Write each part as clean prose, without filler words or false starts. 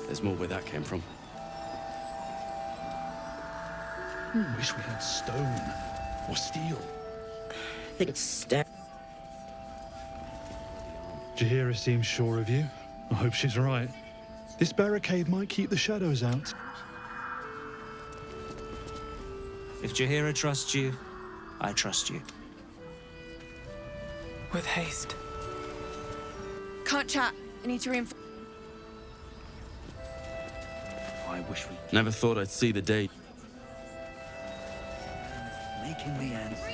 There's more where that came from. Wish we had stone or steel. Think stone. Jahira seems sure of you. I hope she's right. This barricade might keep the shadows out. If Jahira trusts you, I trust you. With haste. Can't chat. I need to reinforce. I wish we... Never thought I'd see the day. Making the answer.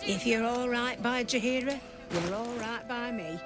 If you're all right by Jahira, you're all right by me.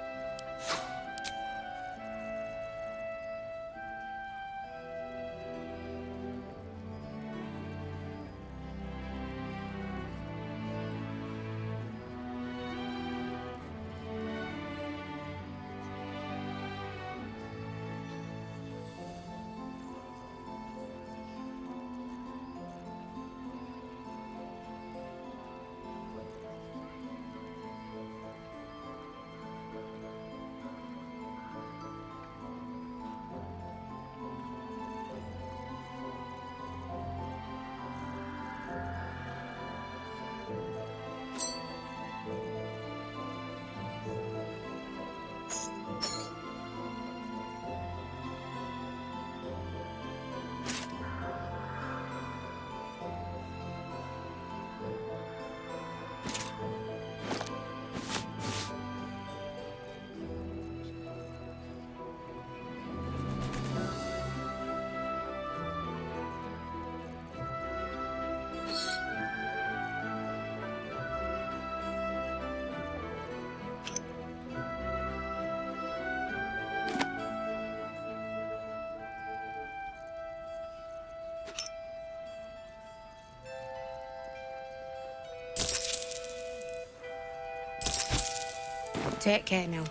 Take care now.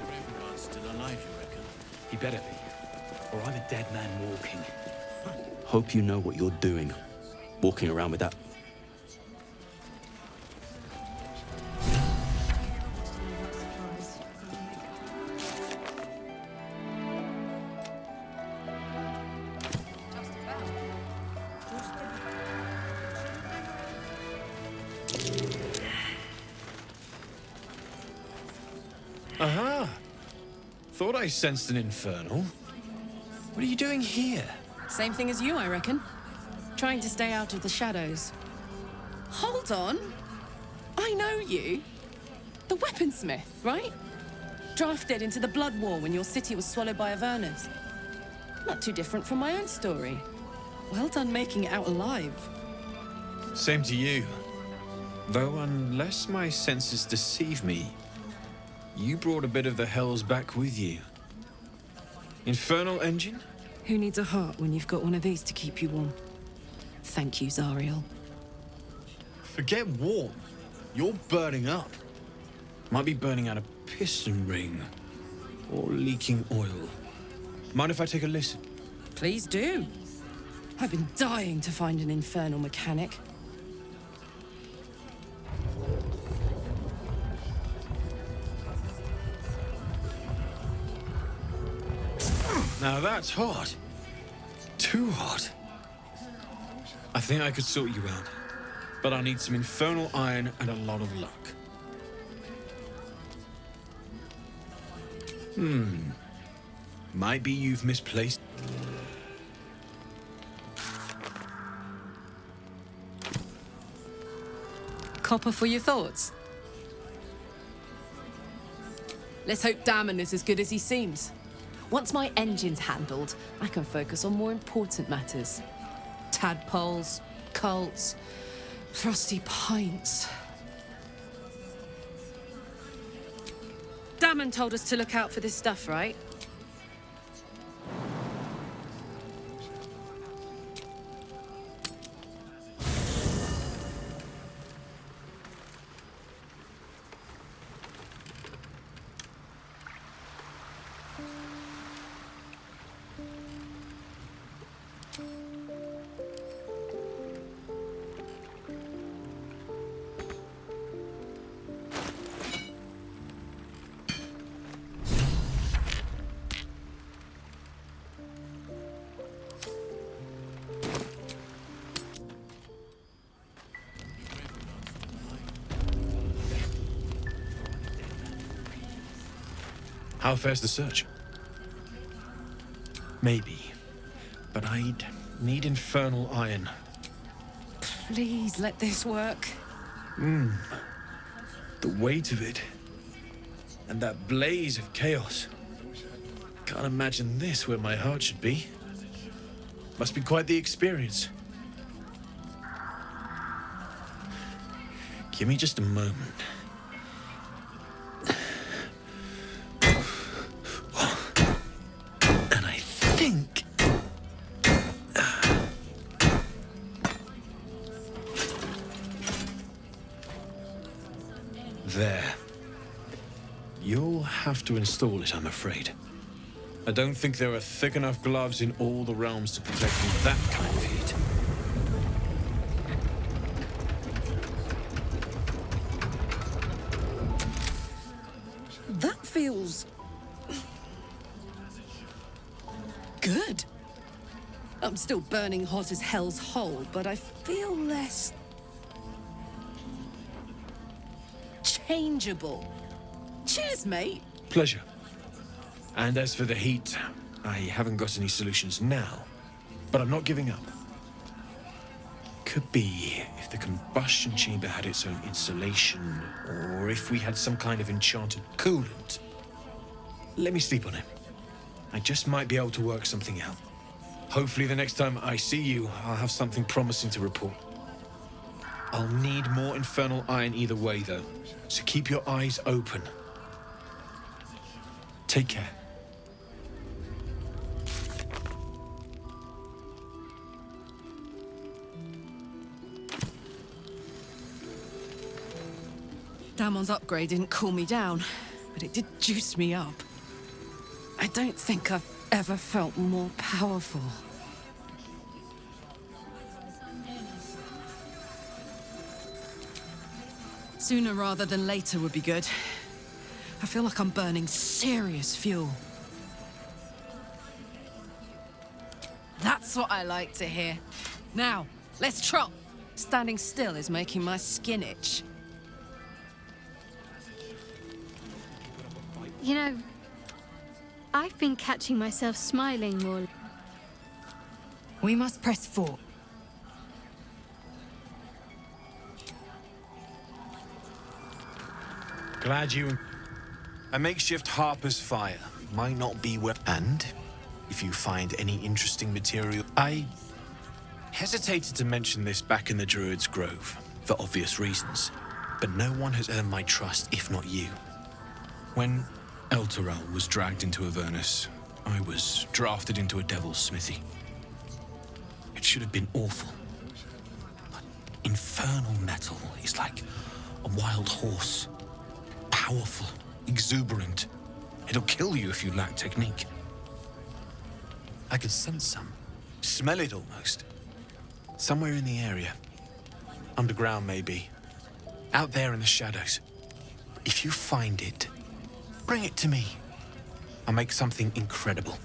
Ravenguard's still alive, you reckon? He better be. Or I'm a dead man walking. Hope you know what you're doing. Walking around with that... Aha! Thought I sensed an infernal. What are you doing here? Same thing as you, I reckon. Trying to stay out of the shadows. Hold on. I know you. The weaponsmith, right? Drafted into the Blood War when your city was swallowed by Avernus. Not too different from my own story. Well done making it out alive. Same to you. Though unless my senses deceive me, you brought a bit of the hells back with you. Infernal engine? Who needs a heart when you've got one of these to keep you warm? Thank you, Zariel. Forget warm. You're burning up. Might be burning out a piston ring. Or leaking oil. Mind if I take a listen? Please do. I've been dying to find an infernal mechanic. Now that's hot. Too hot. I think I could sort you out. But I'll need some infernal iron and a lot of luck. Might be you've misplaced. Copper for your thoughts? Let's hope Damon is as good as he seems. Once my engine's handled, I can focus on more important matters. Tadpoles, cults, frosty pints. Damon told us to look out for this stuff, right? How fares the search? Maybe. But I'd need infernal iron. Please let this work. The weight of it. And that blaze of chaos. Can't imagine this where my heart should be. Must be quite the experience. Give me just a moment. And I think... There. You'll have to install it, I'm afraid. I don't think there are thick enough gloves in all the realms to protect from that kind of heat. That feels... good. I'm still burning hot as hell's hole, but I feel less... changeable. Cheers, mate. Pleasure. And as for the heat, I haven't got any solutions now, but I'm not giving up. Could be if the combustion chamber had its own insulation, or if we had some kind of enchanted coolant. Let me sleep on it. I just might be able to work something out. Hopefully the next time I see you, I'll have something promising to report. I'll need more infernal iron either way, though, so keep your eyes open. Take care. Damon's upgrade didn't cool me down, but it did juice me up. I don't think I've ever felt more powerful. Sooner rather than later would be good. I feel like I'm burning serious fuel. That's what I like to hear. Now, let's trot. Standing still is making my skin itch. You know, I've been catching myself smiling more. We must press forward. Glad you... A makeshift harper's fire might not be well... And, if you find any interesting material... I hesitated to mention this back in the Druid's Grove, for obvious reasons. But no one has earned my trust, if not you. When Elturel was dragged into Avernus, I was drafted into a devil's smithy. It should have been awful. But infernal metal is like a wild horse. Powerful, exuberant. It'll kill you if you lack technique. I can sense some. Smell it almost. Somewhere in the area. Underground, maybe. Out there in the shadows. If you find it, bring it to me. I'll make something incredible.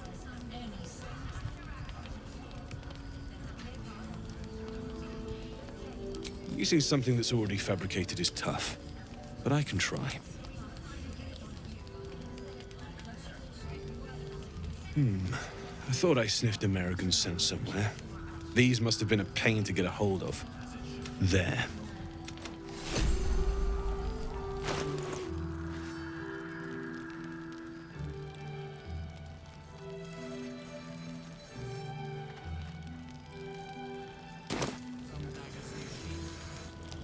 Using something that's already fabricated is tough, but I can try. I thought I sniffed American scent somewhere. These must have been a pain to get a hold of. There.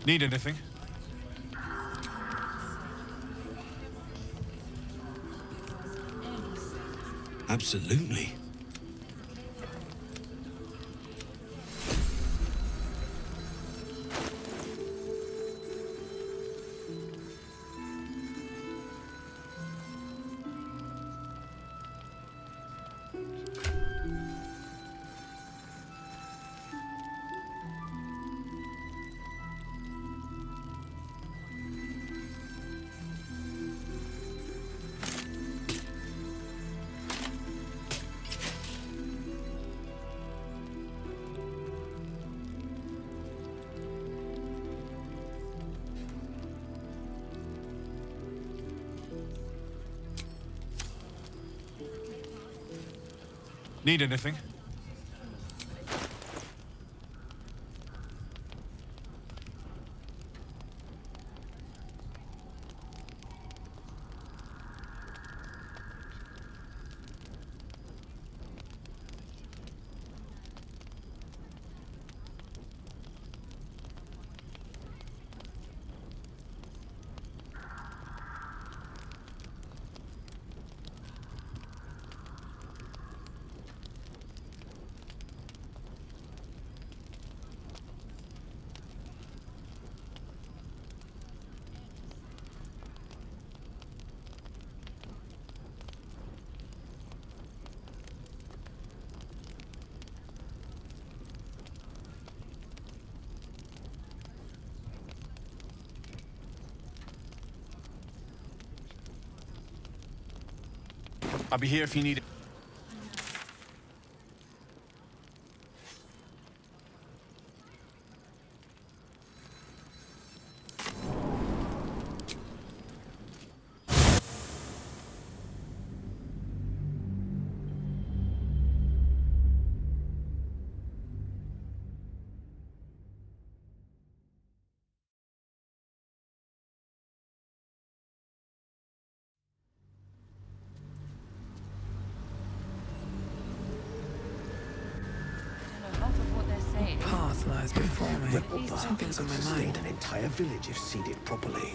Need anything? Absolutely. Need anything? I'll be here if you need it. Path lies before me. Baldur Something's on my sustain mind. an entire village if seeded properly.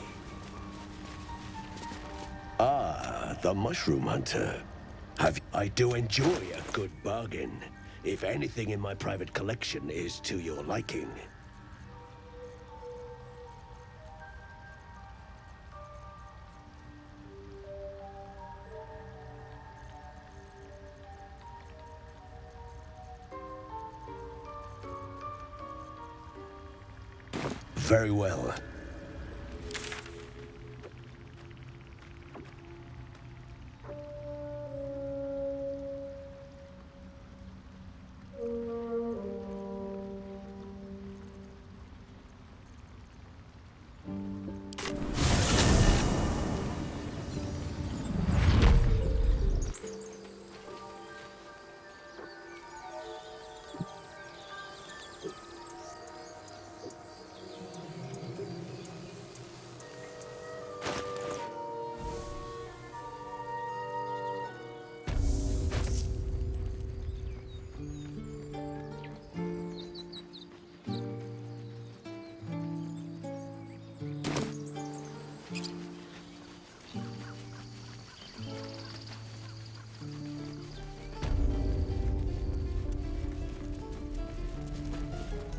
Ah, the mushroom hunter. I do enjoy a good bargain, if anything in my private collection is to your liking. Very well.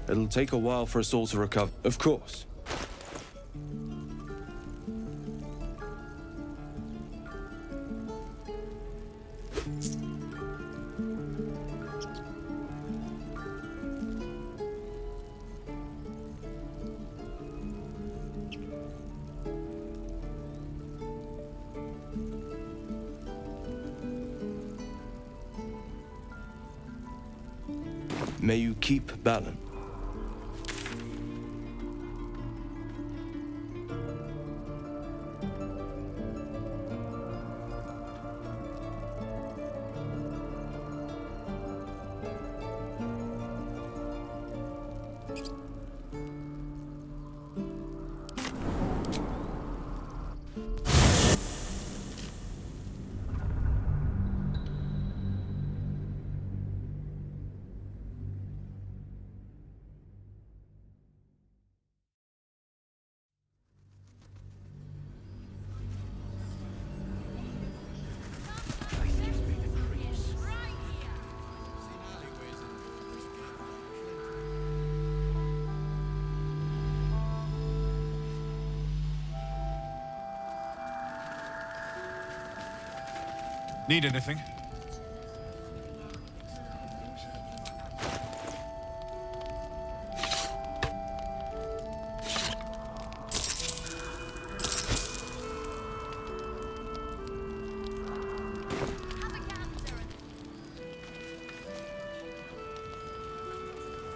It'll take a while for us all to recover. Of course. May you keep balance. Need anything?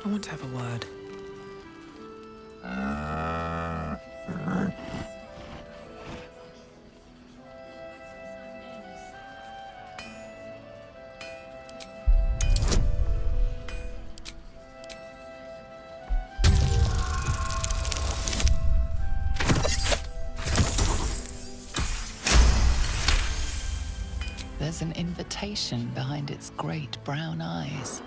I want to have a word. There's an invitation behind its great brown eyes.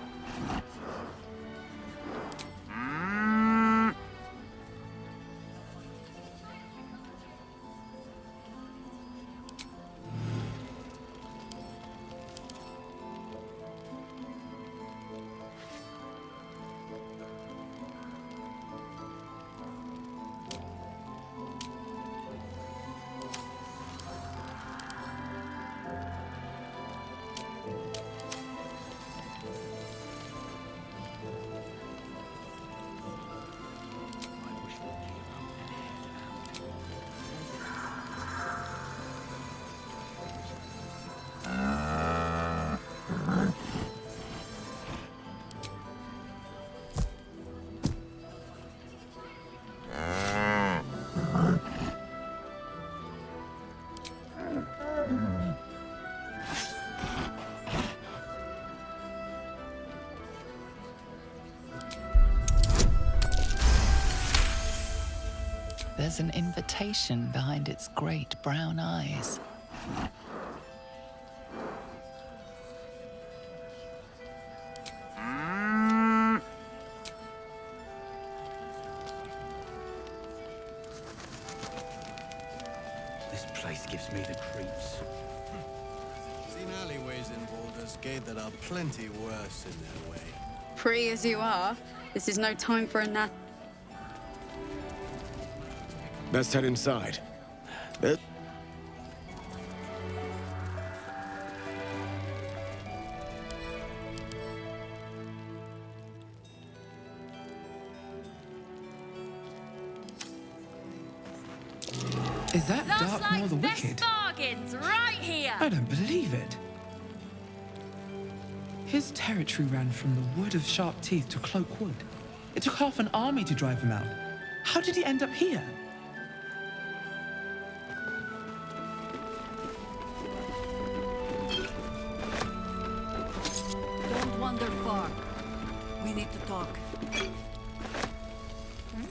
There's an invitation behind its great brown eyes. This place gives me the creeps. Seen alleyways in Baldur's Gate that are plenty worse in their way. Free as you are, this is no time for a nap. Let's head inside. Is that Last Dark night's Moor the best Wicked? bargains right here. I don't believe it. His territory ran from the Wood of Sharp Teeth to Cloak Wood. It took half an army to drive him out. How did he end up here? Don't wander far. We need to talk.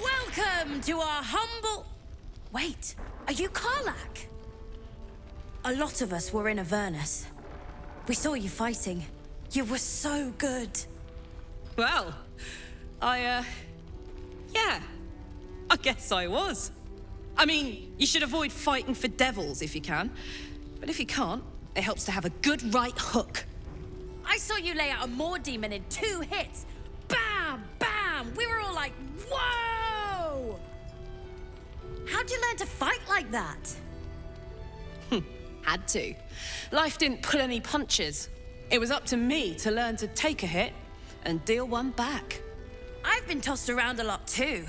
Welcome to our humble... Wait, are you Karlach? A lot of us were in Avernus. We saw you fighting. You were so good. Well, yeah, I guess I was. I mean, you should avoid fighting for devils if you can. But if you can't, it helps to have a good right hook. I saw you lay out a Moor demon in 2 hits. Bam, bam! We were all like, whoa! How'd you learn to fight like that? Had to. Life didn't pull any punches. It was up to me to learn to take a hit and deal one back. I've been tossed around a lot too.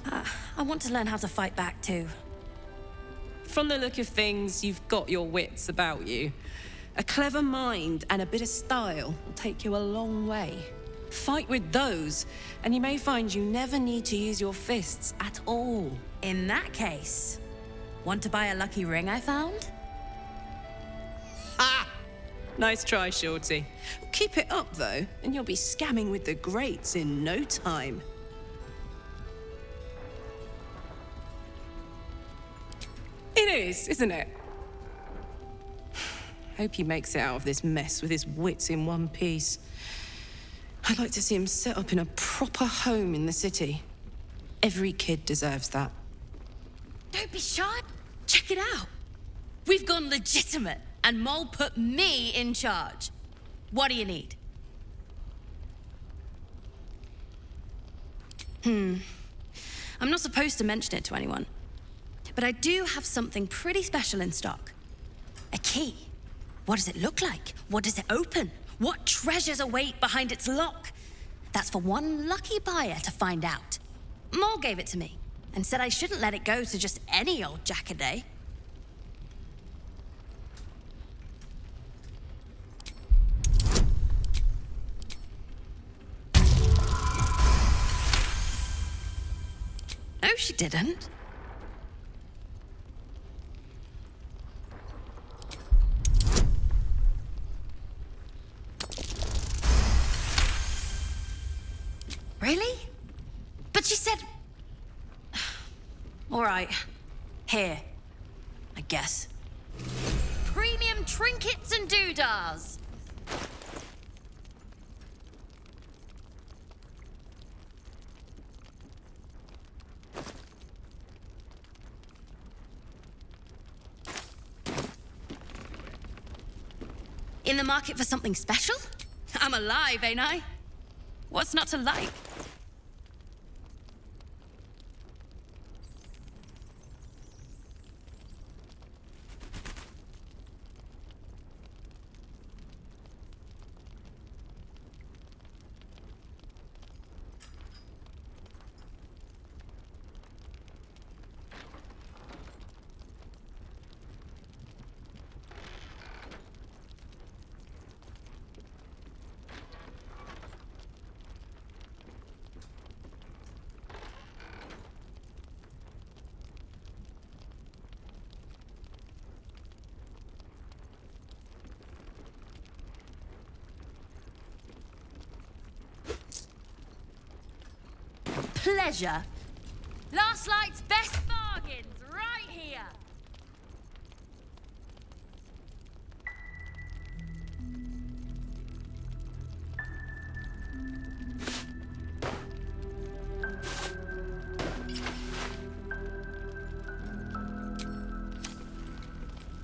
I want to learn how to fight back too. From the look of things, you've got your wits about you. A clever mind and a bit of style will take you a long way. Fight with those, and you may find you never need to use your fists at all. In that case, want to buy a lucky ring I found? Ha! Nice try, Shorty. Keep it up, though, and you'll be scamming with the greats in no time. It is, isn't it? Hope he makes it out of this mess with his wits in one piece. I'd like to see him set up in a proper home in the city. Every kid deserves that. Don't be shy. Check it out. We've gone legitimate, and Mole put me in charge. What do you need? I'm not supposed to mention it to anyone, but I do have something pretty special in stock. A key. What does it look like? What does it open? What treasures await behind its lock? That's for one lucky buyer to find out. Mole gave it to me and said I shouldn't let it go to just any old jackaday. No, she didn't. Really? But she said... All right. Here. I guess. Premium trinkets and doodahs. In the market for something special? I'm alive, ain't I? What's not to like? Pleasure. Last Light's best bargains, right here.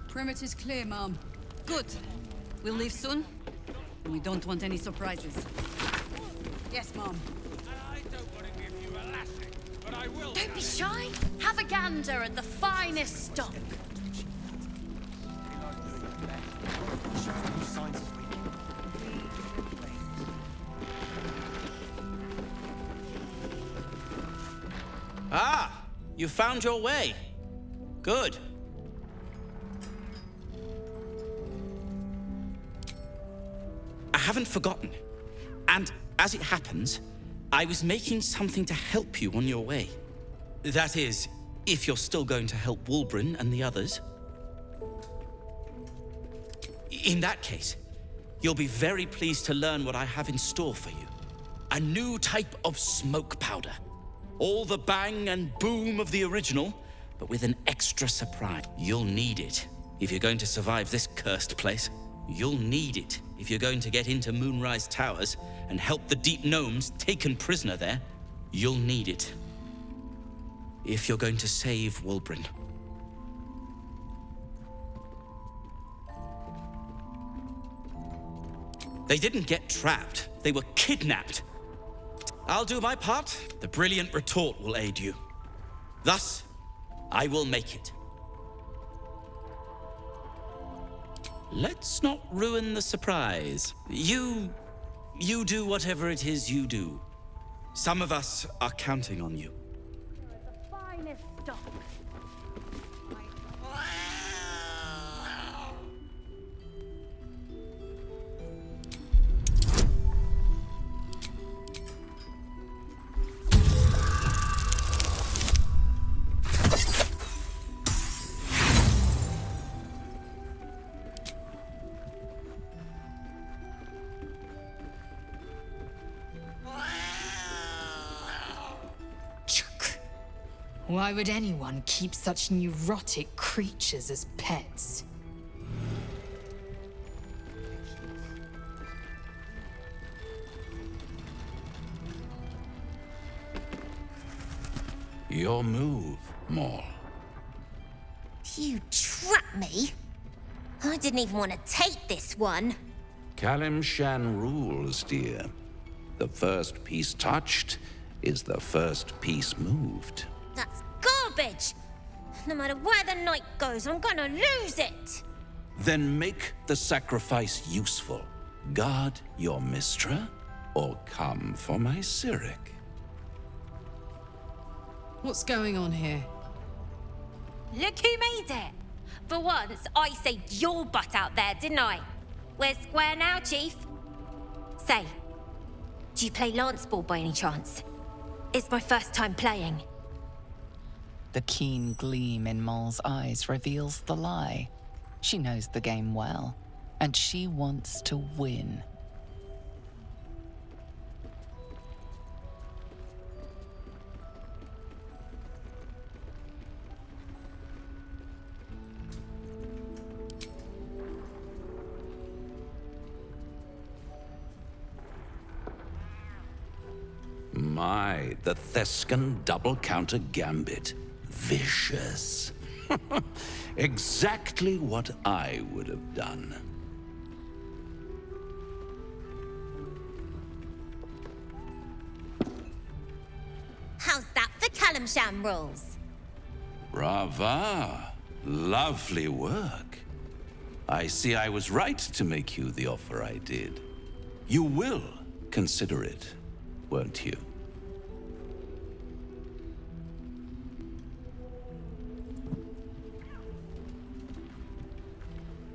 Perimeter's clear, Mom. Good. We'll leave soon. We don't want any surprises. Yes, Mom. Don't be shy. Have a gander at the finest stock. Ah! You found your way. Good. I haven't forgotten. And as it happens, I was making something to help you on your way. That is, if you're still going to help Wulbren and the others. In that case, you'll be very pleased to learn what I have in store for you. A new type of smoke powder. All the bang and boom of the original, but with an extra surprise. You'll need it if you're going to survive this cursed place. You'll need it if you're going to get into Moonrise Towers and help the Deep Gnomes taken prisoner there. You'll need it if you're going to save Wulbren. They didn't get trapped. They were kidnapped. I'll do my part. The brilliant retort will aid you. Thus, I will make it. Let's not ruin the surprise. You do whatever it is you do. Some of us are counting on you. The finest stock. Why would anyone keep such neurotic creatures as pets? Your move, Maul. You trapped me? I didn't even want to take this one. Kalimshan rules, dear. The first piece touched is the first piece moved. That's garbage! No matter where the night goes, I'm gonna lose it! Then make the sacrifice useful. Guard your Mistra, or come for my Cyric. What's going on here? Look who made it! For once, I saved your butt out there, didn't I? We're square now, Chief. Say, do you play lance ball by any chance? It's my first time playing. The keen gleam in Maul's eyes reveals the lie. She knows the game well, and she wants to win. my, the Thescan double-counter gambit. Vicious. Exactly what I would have done. How's that for Calamsham rules? Brava. Lovely work. I see I was right to make you the offer I did. You will consider it, won't you?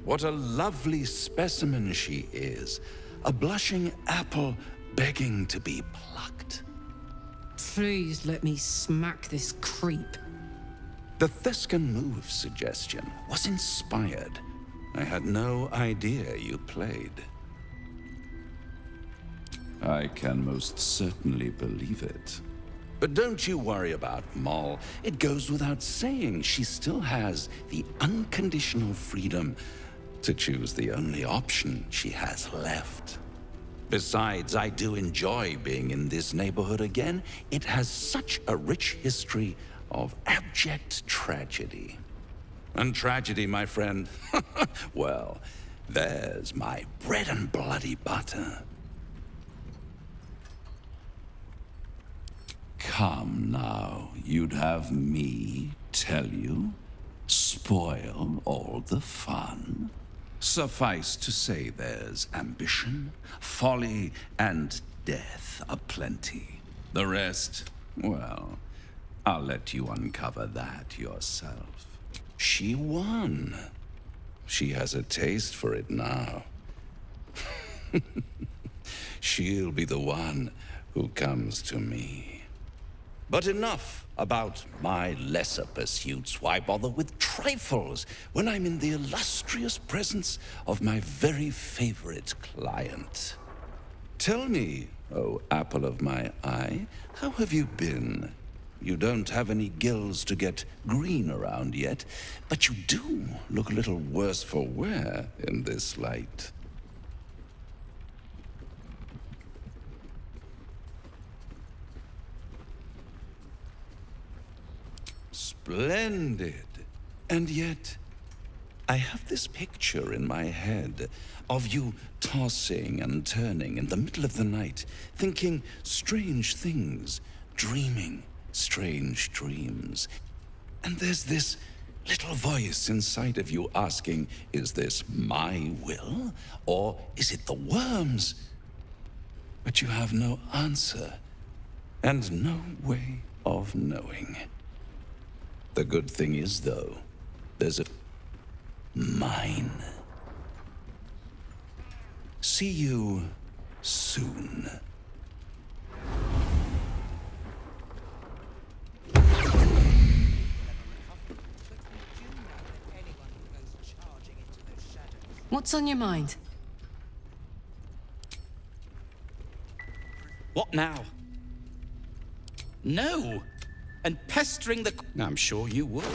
What a lovely specimen she is. A blushing apple begging to be plucked. Please let me smack this creep. The Thescan move suggestion was inspired. I had no idea you played. I can most certainly believe it. But don't you worry about Moll. It goes without saying she still has the unconditional freedom to choose the only option she has left. Besides, I do enjoy being in this neighborhood again. It has such a rich history of abject tragedy. And tragedy, my friend, well, there's my bread and bloody butter. Come now, you'd have me tell you? Spoil all the fun? Suffice to say there's ambition, folly, and death aplenty. The rest, well, I'll let you uncover that yourself. She won. She has a taste for it now. She'll be the one who comes to me. But enough about my lesser pursuits. Why bother with trifles when I'm in the illustrious presence of my very favorite client? Tell me, oh apple of my eye, how have you been? You don't have any gills to get green around yet, but you do look a little worse for wear in this light. Splendid. And yet, I have this picture in my head of you tossing and turning in the middle of the night, thinking strange things, dreaming strange dreams. And there's this little voice inside of you asking, is this my will, or is it the worm's? But you have no answer, and no way of knowing. The good thing is, though, there's a mine. See you soon. What's on your mind? What now? No! And pestering the... I'm sure you would.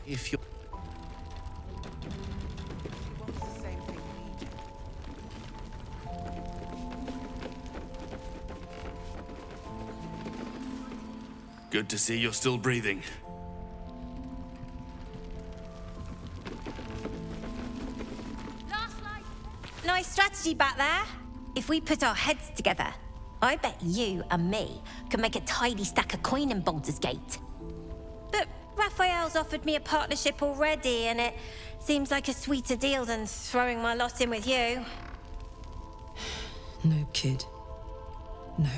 If you... Good to see you're still breathing. Nice strategy back there. If we put our heads together, I bet you and me can make a tidy stack of coin in Baldur's Gate. But Raphael's offered me a partnership already, and it seems like a sweeter deal than throwing my lot in with you. No, kid. No.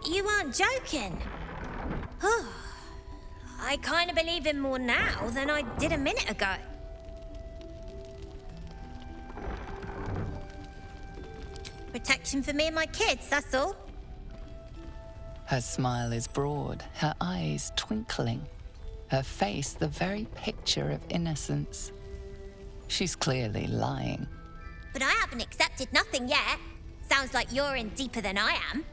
You aren't joking. I kind of believe him more now than I did a minute ago. Protection for me and my kids, that's all. Her smile is broad, her eyes twinkling, her face the very picture of innocence. She's clearly lying. But I haven't accepted nothing yet. Sounds like you're in deeper than I am.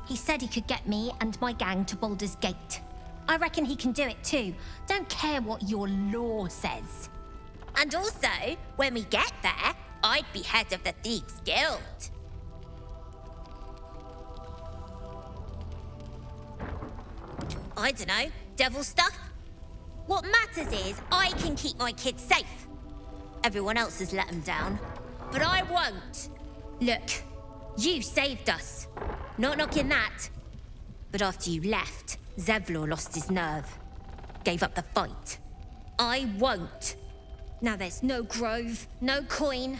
He said he could get me and my gang to Baldur's Gate. I reckon he can do it too. Don't care what your law says. And also, when we get there, I'd be head of the Thieves' Guild. I dunno, devil stuff? What matters is I can keep my kids safe. Everyone else has let them down, but I won't. Look, you saved us. Not knocking that. But after you left, Zevlor lost his nerve. Gave up the fight. I won't. Now there's no grove, no coin.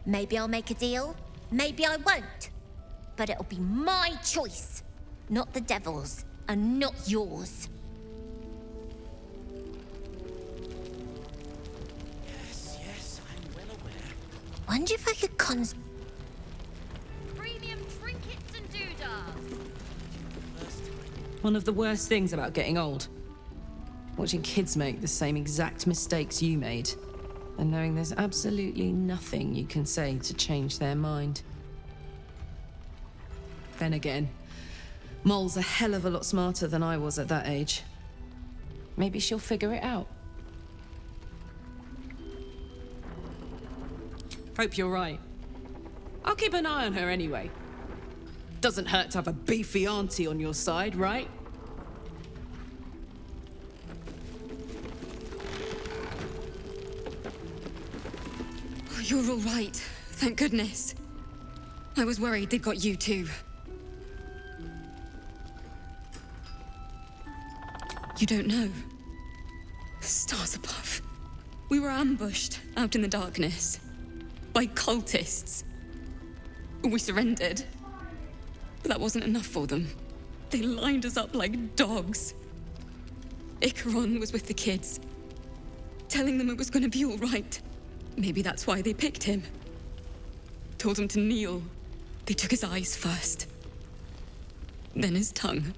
Maybe I'll make a deal, maybe I won't. But it'll be my choice, not the devil's, and not yours. Yes, I'm well aware. Wonder if I could Premium trinkets and doodads. One of the worst things about getting old. Watching kids make the same exact mistakes you made. And knowing there's absolutely nothing you can say to change their mind. Then again, Mol's a hell of a lot smarter than I was at that age. Maybe she'll figure it out. Hope you're right. I'll keep an eye on her anyway. Doesn't hurt to have a beefy auntie on your side, right? Oh, you're all right. Thank goodness. I was worried they'd got you too. You don't know. Stars above. We were ambushed out in the darkness by cultists. We surrendered. But that wasn't enough for them. They lined us up like dogs. Icaron was with the kids, telling them it was going to be all right. Maybe that's why they picked him. Told him to kneel. They took his eyes first. Then his tongue.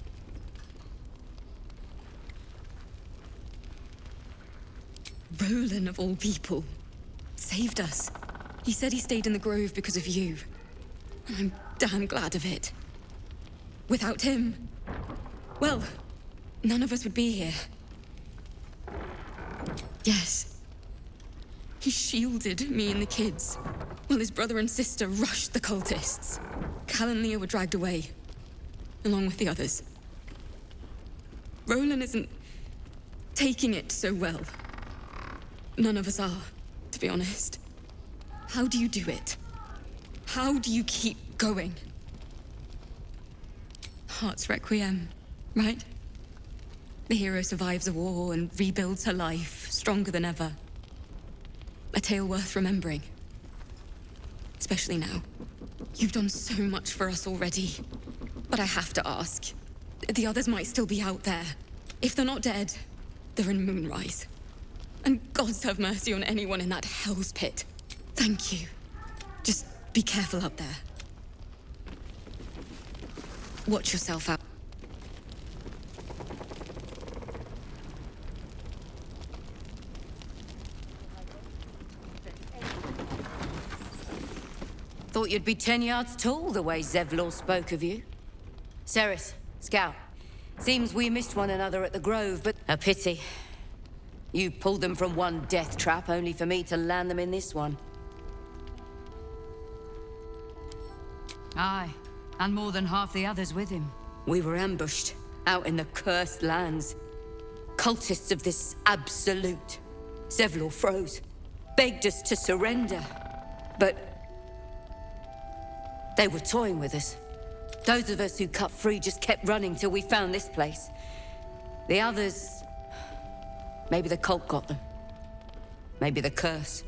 Roland, of all people, saved us. He said he stayed in the grove because of you. And I'm damn glad of it. Without him, well, none of us would be here. Yes. He shielded me and the kids, while his brother and sister rushed the cultists. Cal and Leah were dragged away, along with the others. Roland isn't taking it so well. None of us are, to be honest. How do you do it? How do you keep going? Heart's Requiem, right? The hero survives a war and rebuilds her life, stronger than ever. A tale worth remembering. Especially now. You've done so much for us already. But I have to ask. The others might still be out there. If they're not dead, they're in Moonrise. And gods have mercy on anyone in that hell's pit. Thank you. Just be careful out there. Watch yourself out. Thought you'd be 10 yards tall, the way Zevlor spoke of you. Ceres, Scout. Seems we missed one another at the Grove, but a pity. You pulled them from one death trap, only for me to land them in this one. Aye, and more than half the others with him. We were ambushed, out in the cursed lands. Cultists of this absolute. Zevlor froze, begged us to surrender. But they were toying with us. Those of us who cut free just kept running till we found this place. The others... maybe the cult got them. Maybe the curse.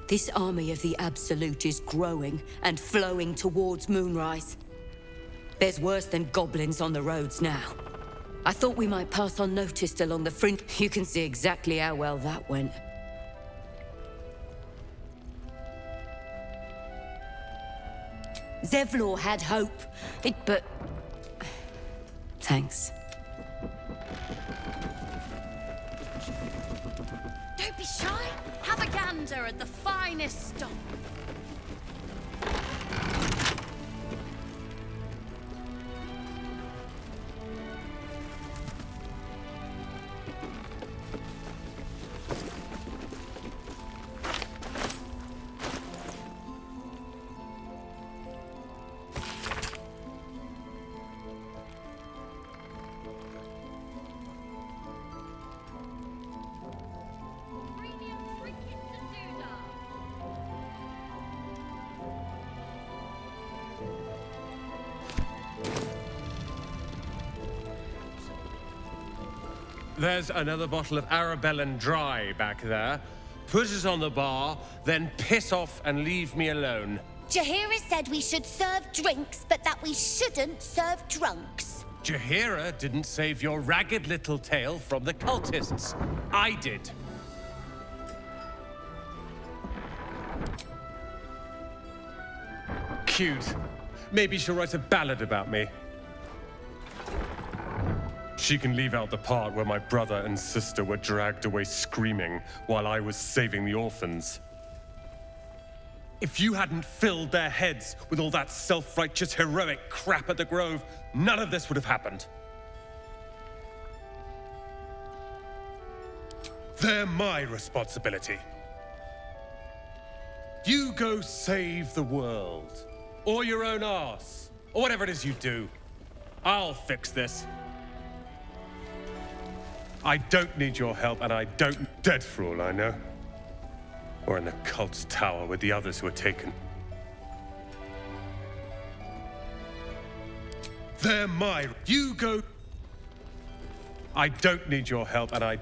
This army of the Absolute is growing and flowing towards Moonrise. There's worse than goblins on the roads now. I thought we might pass unnoticed along the fringe. You can see exactly how well that went. Zevlor had hope, but... thanks. Don't be shy. Have a gander at the finest stock. There's another bottle of Arabellan Dry back there. Put it on the bar, then piss off and leave me alone. Jaheira said we should serve drinks, but that we shouldn't serve drunks. Jaheira didn't save your ragged little tail from the cultists. I did. Cute. Maybe she'll write a ballad about me. She can leave out the part where my brother and sister were dragged away screaming while I was saving the orphans. If you hadn't filled their heads with all that self-righteous, heroic crap at the Grove, none of this would have happened. They're my responsibility. You go save the world, or your own arse, or whatever it is you do. I'll fix this. I don't need your help, and I don't... dead for all I know. Or in the cult's tower with the others who were taken. They're my... You go... I don't need your help, and I...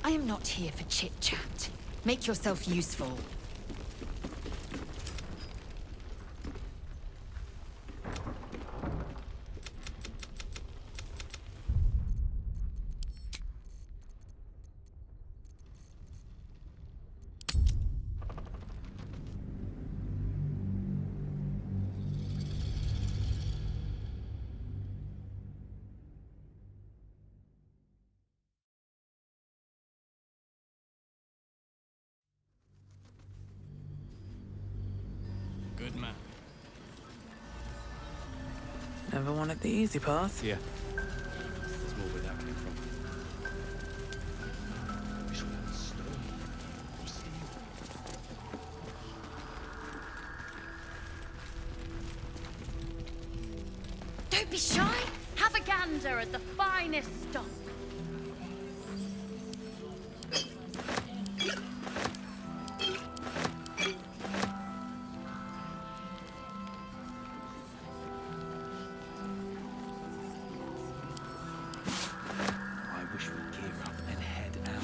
I am not here for chit-chat. Make yourself useful. Good man. Never wanted the easy path. Yeah. There's more where that came from. Wish we had a stone. Don't be shy. Have a gander at the finest stock. I wish we'd gear up and head out.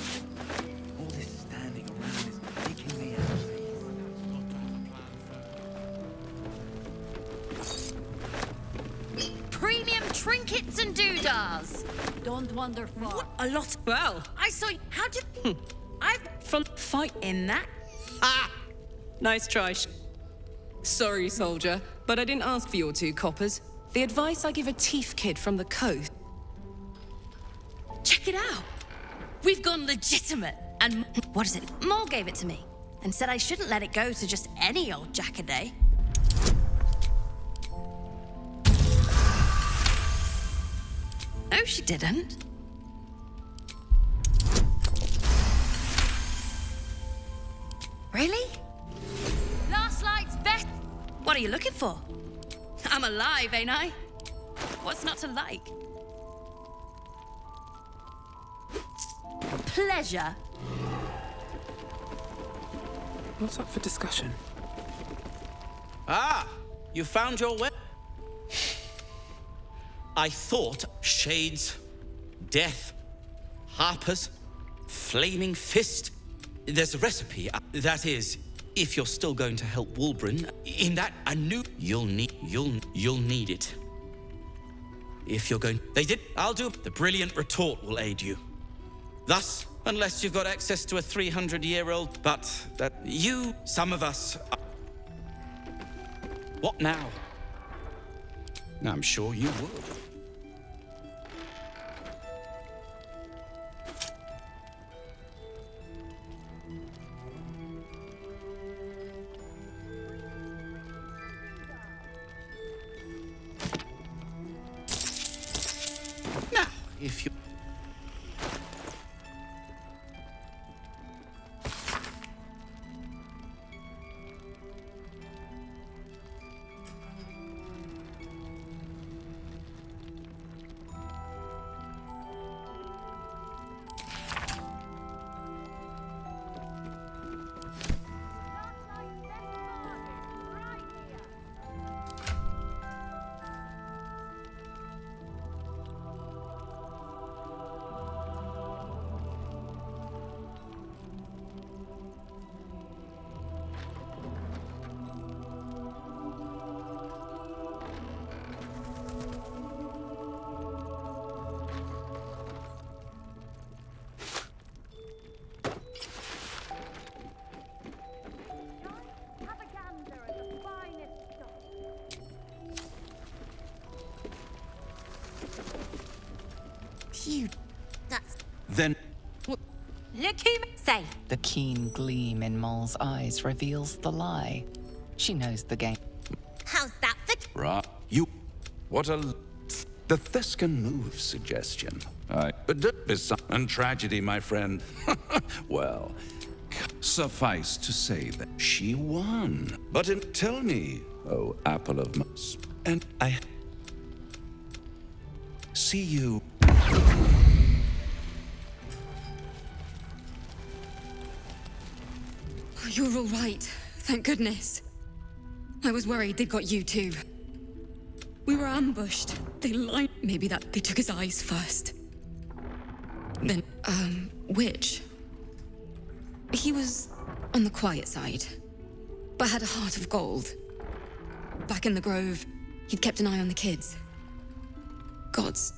All this standing around is making me angry. Premium trinkets and doodahs. Don't wander far. What a lot. Well, I saw you. How did... I've from fight in that. Ha! Nice try. Sorry, soldier, but I didn't ask for your 2 coppers. The advice I give a thief kid from the coast. Check it out. We've gone legitimate. And what is it? Moore gave it to me and said I shouldn't let it go to just any old jackaday. No, she didn't. Really? Last light's best. What are you looking for? I'm alive, ain't I? What's not to like? Pleasure. What's up for discussion? Ah, you found your way. I thought shades, death, harpers, flaming fist. There's a recipe. That is, if you're still going to help Wulbren, in that I knew you'll need it. If you're going, they did. I'll do. The brilliant retort will aid you. Thus, unless you've got access to a 300-year-old, but that you, some of us. What now? I'm sure you would. Now, if you... You. That's. Then Look who say. The keen gleam in Moll's eyes reveals the lie. She knows the game. How's that for? Right. You. What a. The Thescan move suggestion. And tragedy, my friend. Well, suffice to say that she won. But tell me, oh apple of my... And I... See you... You're all right. Thank goodness. I was worried they'd got you too. We were ambushed. They lied. Maybe that they took his eyes first. Then, which? He was on the quiet side, but had a heart of gold. Back in the Grove, he'd kept an eye on the kids. Gods,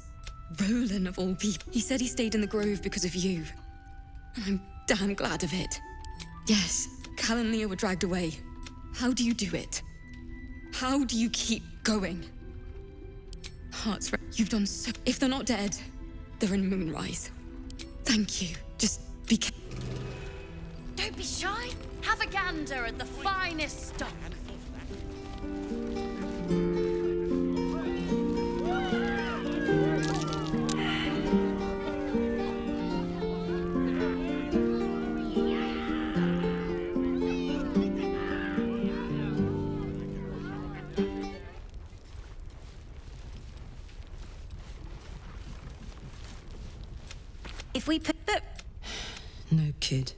Roland of all people. He said he stayed in the Grove because of you. And I'm damn glad of it. Yes, Cal and Leah were dragged away. How do you do it? How do you keep going? Hearts, you've done so. If they're not dead, they're in Moonrise. Thank you. Just be careful. Don't be shy. Have a gander at the finest stock. If we put the... No, kid.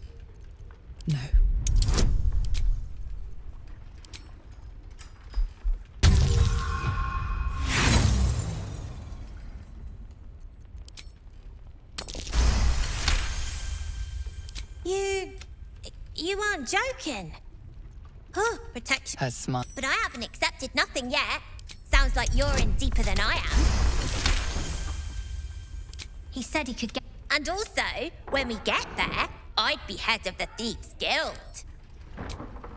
No. You aren't joking. Oh, protection. Her smile. But I haven't accepted nothing yet. Sounds like you're in deeper than I am. He said he could get... And also, when we get there, I'd be head of the Thieves' Guild.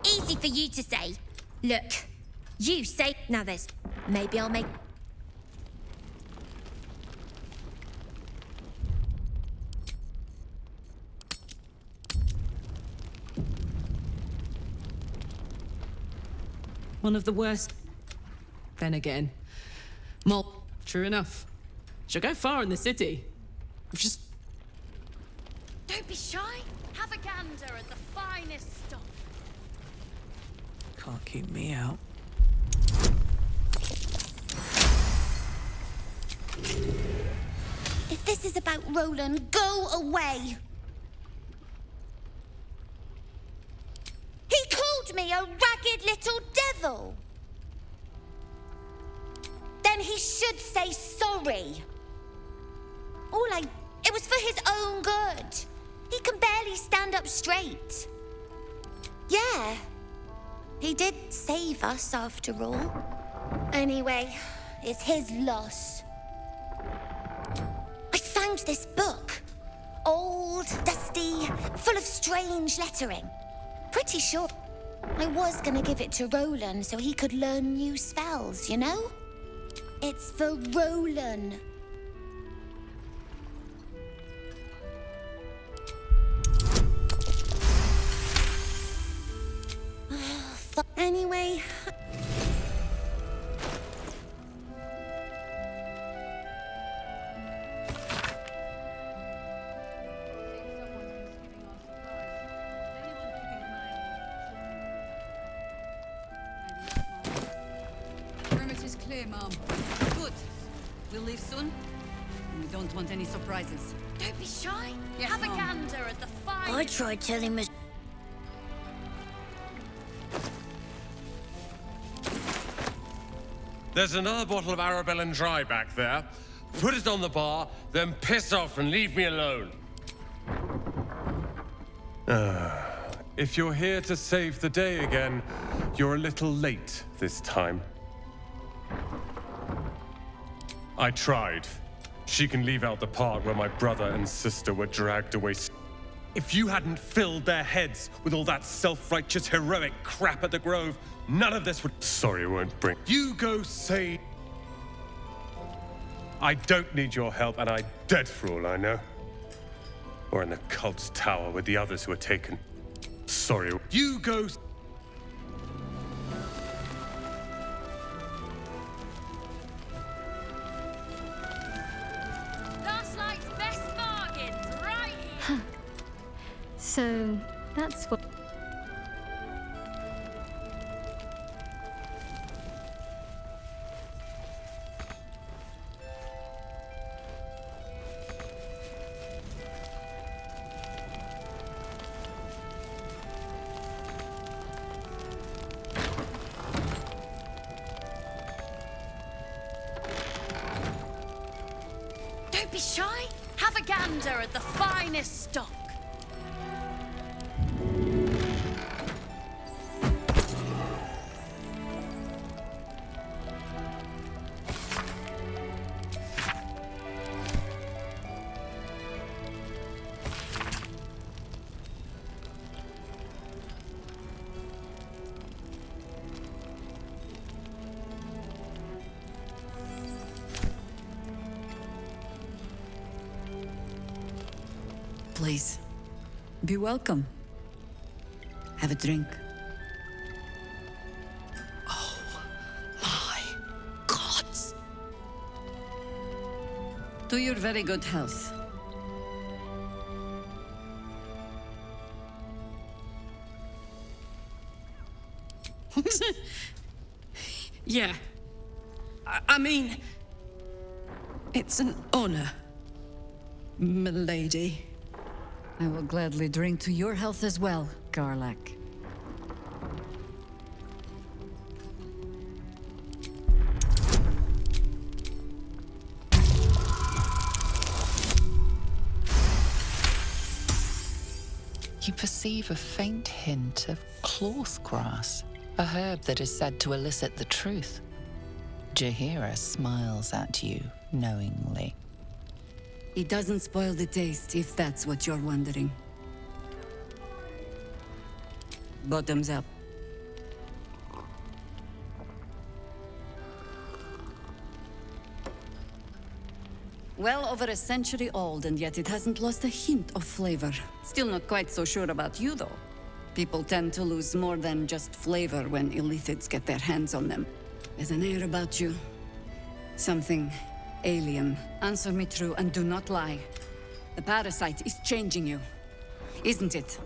Easy for you to say. Look, you say... Now there's... Maybe I'll make... One of the worst. Then again, Mol. True enough. She'll go far in the city. Just. Don't be shy. Have a gander at the finest stock. Can't keep me out. If this is about Roland, go away. He called me a ragged little devil. Then he should say sorry. It was for his own good. He can barely stand up straight. Yeah, he did save us after all. Anyway, it's his loss. I found this book. Old, dusty, full of strange lettering. Pretty sure I was gonna give it to Roland so he could learn new spells, you know? It's for Roland. Anyway... Perimeter's clear, Mom. Good. We'll leave soon. We don't want any surprises. Don't be shy. Yes, Have Mom. a gander at the finest. I tried telling Miss... There's another bottle of Arabellan Dry back there. Put it on the bar, then piss off and leave me alone. If you're here to save the day again, you're a little late this time. I tried. She can leave out the part where my brother and sister were dragged away. If you hadn't filled their heads with all that self-righteous, heroic crap at the Grove, none of this would... Sorry, won't bring... You go say... I don't need your help, and I'm dead for all I know. Or in the cult's tower with the others who were taken. Sorry, you go... Last night's best bargains, right here. So, that's what... Don't be shy. Have a gander at the finest stock. Be welcome. Have a drink. Oh, my gods! To your very good health. Yeah. I mean, it's an honor, milady. I will gladly drink to your health as well, Garlak. You perceive a faint hint of cloth grass, a herb that is said to elicit the truth. Jaheira smiles at you knowingly. It doesn't spoil the taste, if that's what you're wondering. Bottoms up. Well over a century old, and yet it hasn't lost a hint of flavor. Still not quite so sure about you, though. People tend to lose more than just flavor when illithids get their hands on them. There's an air about you. Something alien. Answer me true and do not lie. The parasite is changing you, isn't it?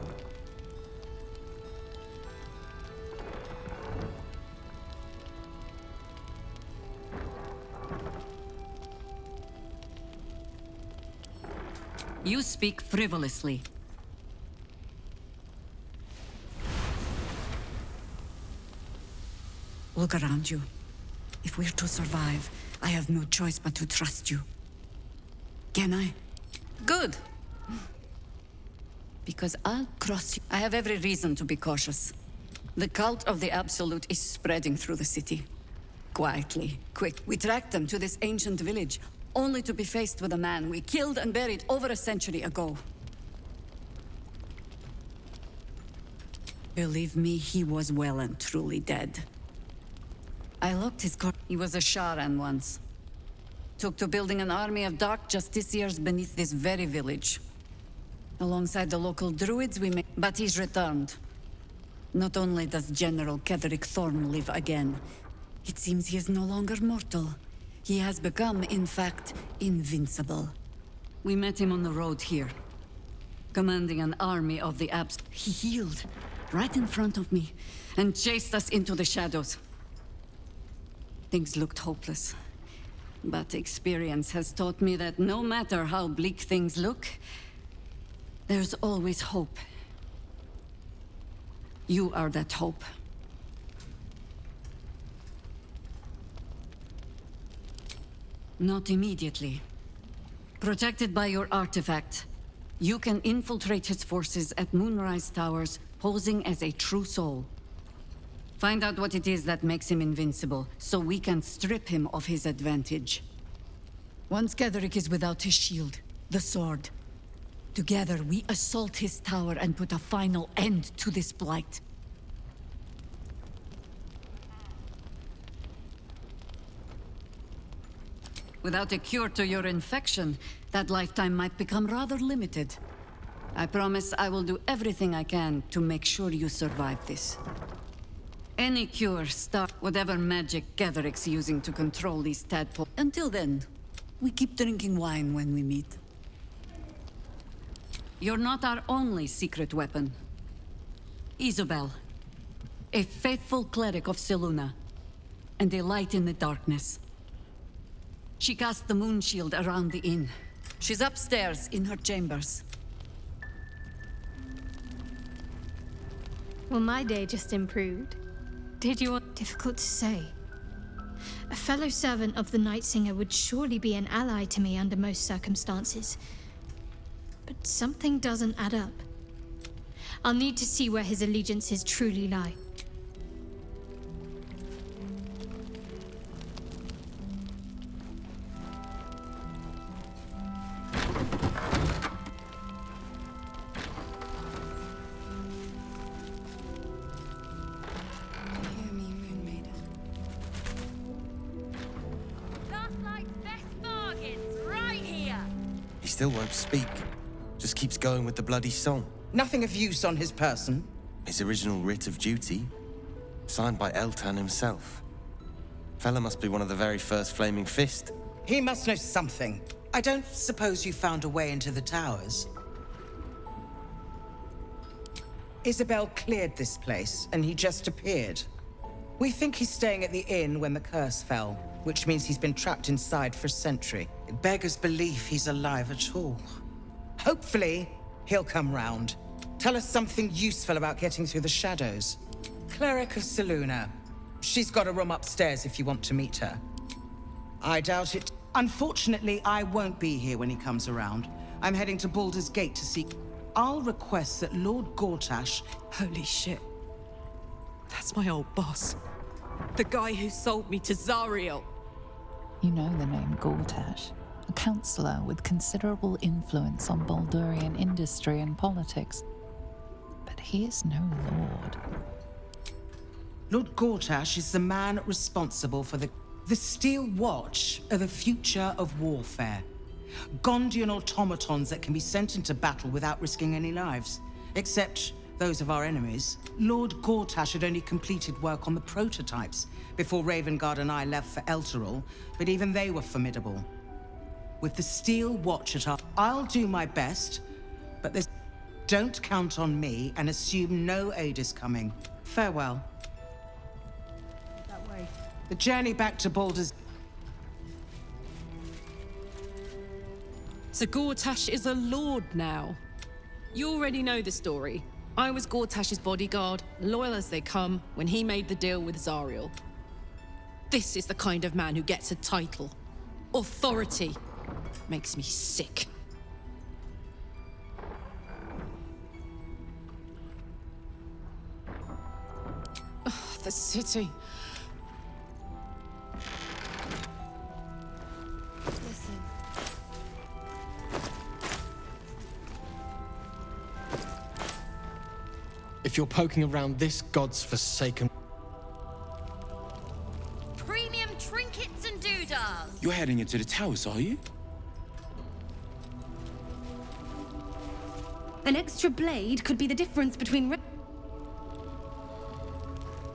You speak frivolously. Look around you. If we're to survive, I have no choice but to trust you. Can I? Good. Because I'll cross you. I have every reason to be cautious. The cult of the Absolute is spreading through the city. Quietly, quick. We tracked them to this ancient village, only to be faced with a man we killed and buried over a century ago. Believe me, he was well and truly dead. I looked his car. He was a Sharan once. Took to building an army of dark justiciars beneath this very village. Alongside the local druids we made. But he's returned. Not only does General Ketheric Thorn live again, it seems he is no longer mortal. He has become, in fact, invincible. We met him on the road here, commanding an army of the Abs. He healed, right in front of me, and chased us into the shadows. Things looked hopeless, but experience has taught me that no matter how bleak things look, there's always hope. You are that hope. Not immediately. Protected by your artifact, you can infiltrate his forces at Moonrise Towers, posing as a true soul. Find out what it is that makes him invincible, so we can strip him of his advantage. Once Ketheric is without his shield, the sword, together we assault his tower and put a final end to this blight. Without a cure to your infection, that lifetime might become rather limited. I promise I will do everything I can to make sure you survive this. Any cure start whatever magic Ketheric's using to control these tadpoles. Until then, we keep drinking wine when we meet. You're not our only secret weapon. Isobel, a faithful cleric of Selûne, and a light in the darkness. She cast the moon shield around the inn. She's upstairs in her chambers. Well, my day just improved. Did you? Difficult to say. A fellow servant of the Night Singer would surely be an ally to me under most circumstances. But something doesn't add up. I'll need to see where his allegiances truly lie. Still won't speak. Just keeps going with the bloody song. Nothing of use on his person. His original writ of duty, signed by Eltan himself. Fella must be one of the very first Flaming Fist. He must know something. I don't suppose you found a way into the towers. Isabel cleared this place, and he just appeared. We think he's staying at the inn when the curse fell, which means he's been trapped inside for a century. It beggars belief he's alive at all. Hopefully, he'll come round. Tell us something useful about getting through the shadows. Cleric of Seluna. She's got a room upstairs if you want to meet her. I doubt it. Unfortunately, I won't be here when he comes around. I'm heading to Baldur's Gate to see... I'll request that Lord Gortash... Holy shit. That's my old boss. The guy who sold me to Zariel. You know the name Gortash, a councillor with considerable influence on Baldurian industry and politics. But he is no lord. Lord Gortash is the man responsible for the Steel Watch are the future of warfare. Gondian automatons that can be sent into battle without risking any lives. Except those of our enemies. Lord Gortash had only completed work on the prototypes before Ravengard and I left for Elturel, but even they were formidable. With the Steel Watch at our... I'll do my best, but there's... Don't count on me and assume no aid is coming. Farewell. That way. The journey back to Baldur's... So Gortash is a lord now. You already know the story. I was Gortash's bodyguard, loyal as they come, when he made the deal with Zariel. This is the kind of man who gets a title. Authority. Makes me sick. Ugh, the city. Listen. If you're poking around this god's forsaken... Premium trinkets and doodahs. You're heading into the towers, are you? An extra blade could be the difference between...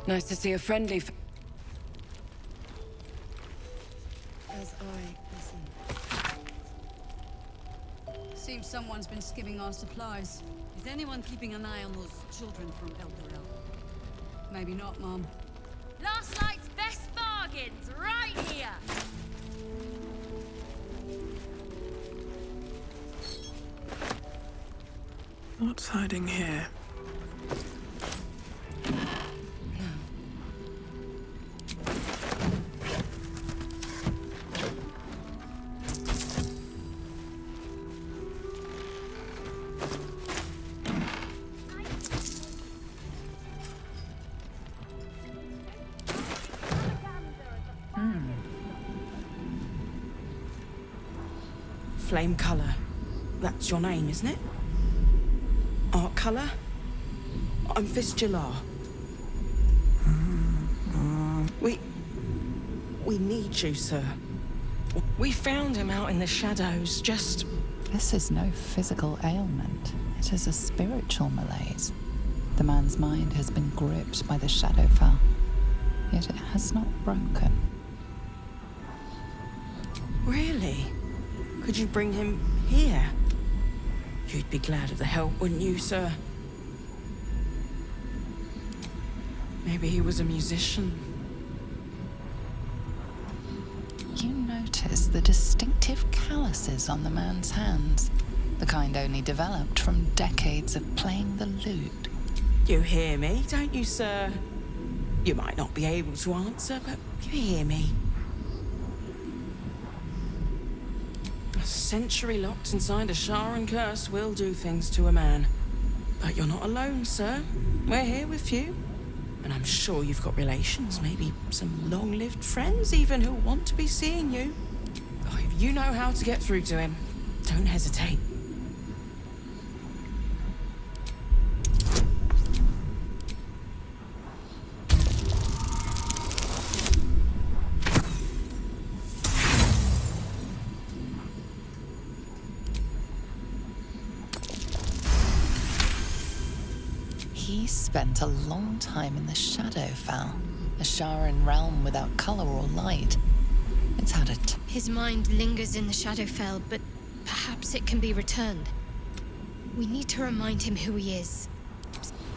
Nice to see a friendly... As I listen. Seems someone's been skimming our supplies. Is anyone keeping an eye on those children from Elturel? Maybe not, Mom. Last night's best bargains right here. What's hiding here? Flame colour. That's your name, isn't it? Art colour? I'm Fistula. We need you, sir. We found him out in the shadows, just... This is no physical ailment. It is a spiritual malaise. The man's mind has been gripped by the Shadowfell, yet it has not broken. Really? Could you bring him here? You'd be glad of the help, wouldn't you, sir? Maybe he was a musician. You notice the distinctive calluses on the man's hands, the kind only developed from decades of playing the lute. You hear me, don't you, sir? You might not be able to answer, but you hear me. A century locked inside a Sharan curse will do things to a man. But you're not alone, sir. We're here with you. And I'm sure you've got relations, maybe some long-lived friends even who want to be seeing you. Oh, if you know how to get through to him, don't hesitate. He spent a long time in the Shadowfell, a Sharan realm without color or light. It's had His mind lingers in the Shadowfell, but perhaps it can be returned. We need to remind him who he is.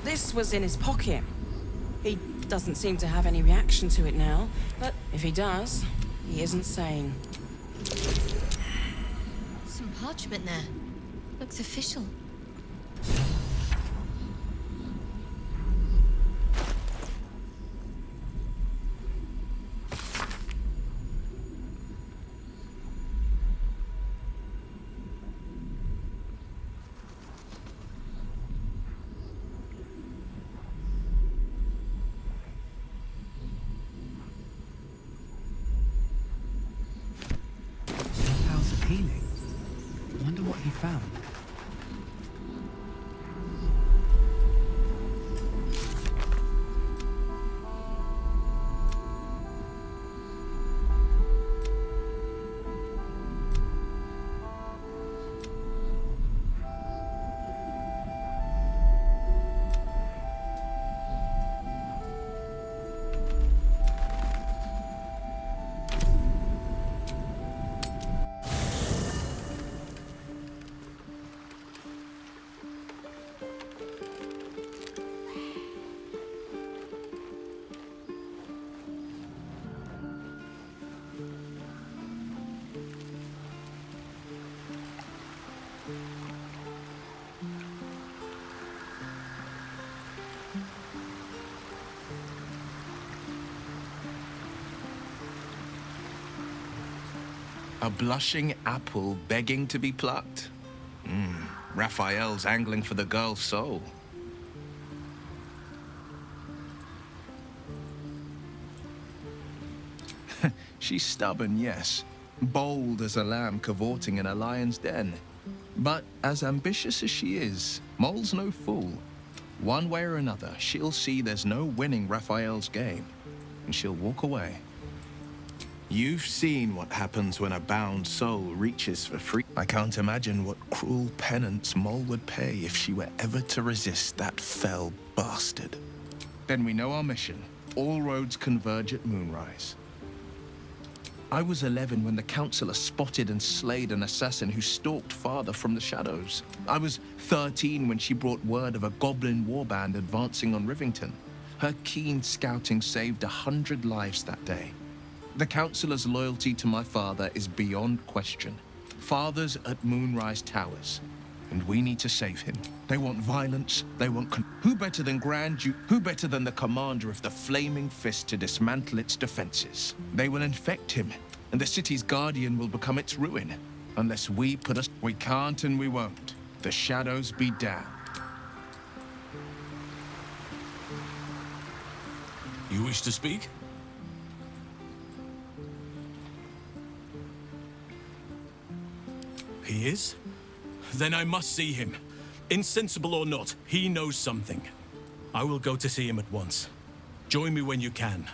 This was in his pocket. He doesn't seem to have any reaction to it now, but if he does, he isn't sane. Some parchment there. Looks official. House of healing. Wonder what he found. A blushing apple begging to be plucked? Raphael's angling for the girl's soul. She's stubborn, yes. Bold as a lamb cavorting in a lion's den. But as ambitious as she is, Mole's no fool. One way or another, she'll see there's no winning Raphael's game, and she'll walk away. You've seen what happens when a bound soul reaches for free. I can't imagine what cruel penance Mole would pay if she were ever to resist that fell bastard. Then we know our mission. All roads converge at moonrise. I was 11 when the Councillor spotted and slayed an assassin who stalked Father from the shadows. I was 13 when she brought word of a goblin warband advancing on Rivington. Her keen scouting saved 100 lives that day. The Councillor's loyalty to my father is beyond question. Father's at Moonrise Towers, and we need to save him. They want violence, they want who better than who better than the commander of the Flaming Fist to dismantle its defenses? They will infect him, and the city's guardian will become its ruin. Unless we put us... We can't and we won't. The shadows be damned. You wish to speak? He is? Then I must see him. Insensible or not, he knows something. I will go to see him at once. Join me when you can.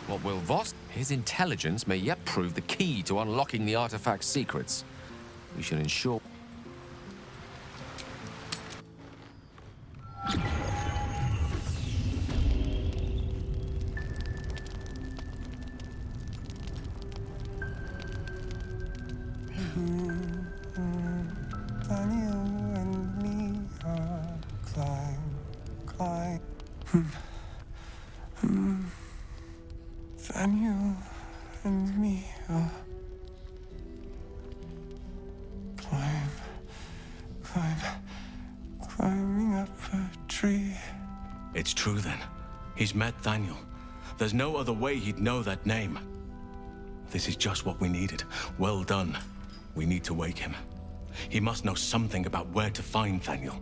What will Voss? His intelligence may yet prove the key to unlocking the artifact's secrets. We should ensure... Daniel and me are climbing up a tree. It's true then. He's met Daniel. There's no other way he'd know that name. This is just what we needed. Well done. We need to wake him. He must know something about where to find Daniel.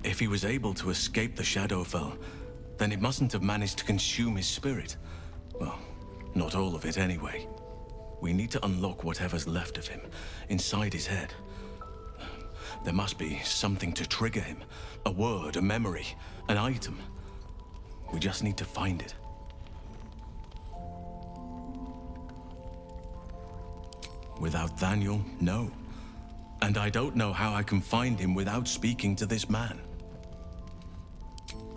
If he was able to escape the Shadowfell, then it mustn't have managed to consume his spirit. Well, not all of it anyway. We need to unlock whatever's left of him, inside his head. There must be something to trigger him. A word, a memory, an item. We just need to find it. Without Daniel, no. And I don't know how I can find him without speaking to this man.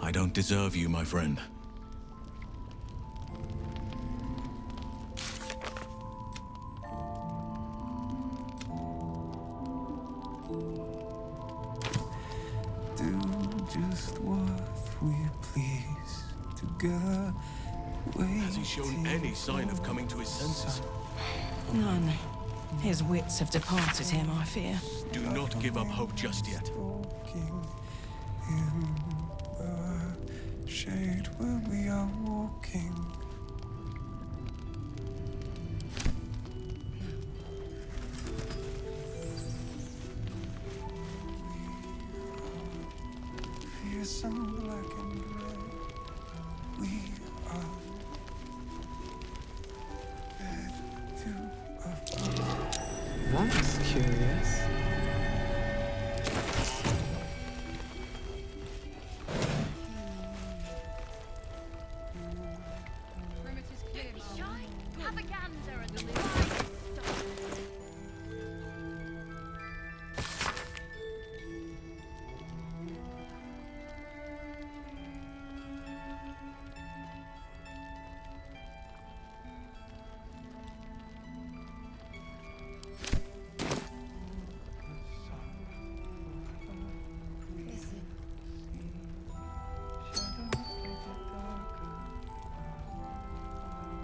I don't deserve you, my friend. Do just what we please together. Has he shown any sign of coming to his senses? None. His wits have departed him, I fear. Do not give up hope just yet. In the shade where we are walking. Fearsome black and red. We are bed to a That's curious.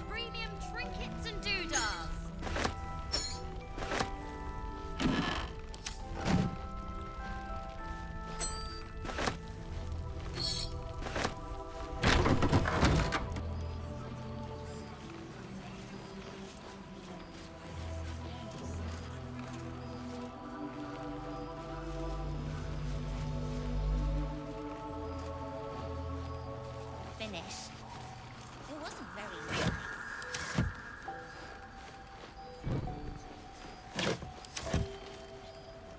Premium trinkets and doodahs. Finish. It wasn't very nice.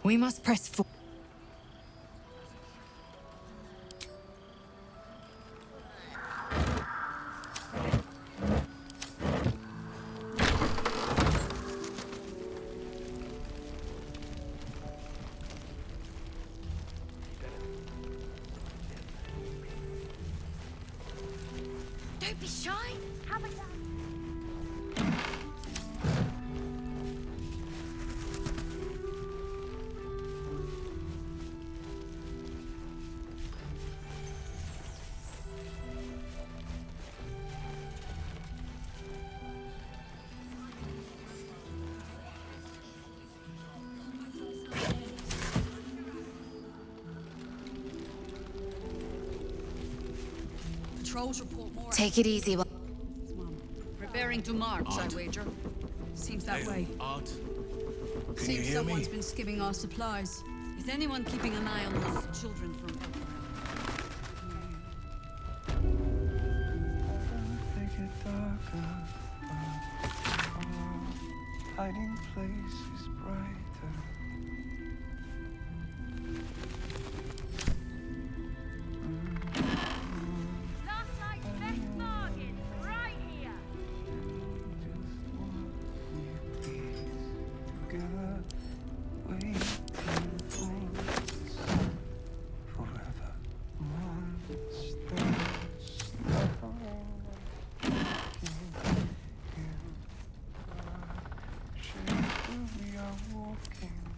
We must press forward. Don't be shy. Have a go. Patrols report more. Take it easy. Preparing to march, Art. I wager. Seems that Hey, way. Art. Can you Seems hear someone's me? been skimming our supplies. Is anyone keeping an eye on those children from Baldur? Make it darker. Our hiding place is brighter. Last night's best bargain, right here. Together, waiting for us forever. Monsters shade where we are walking.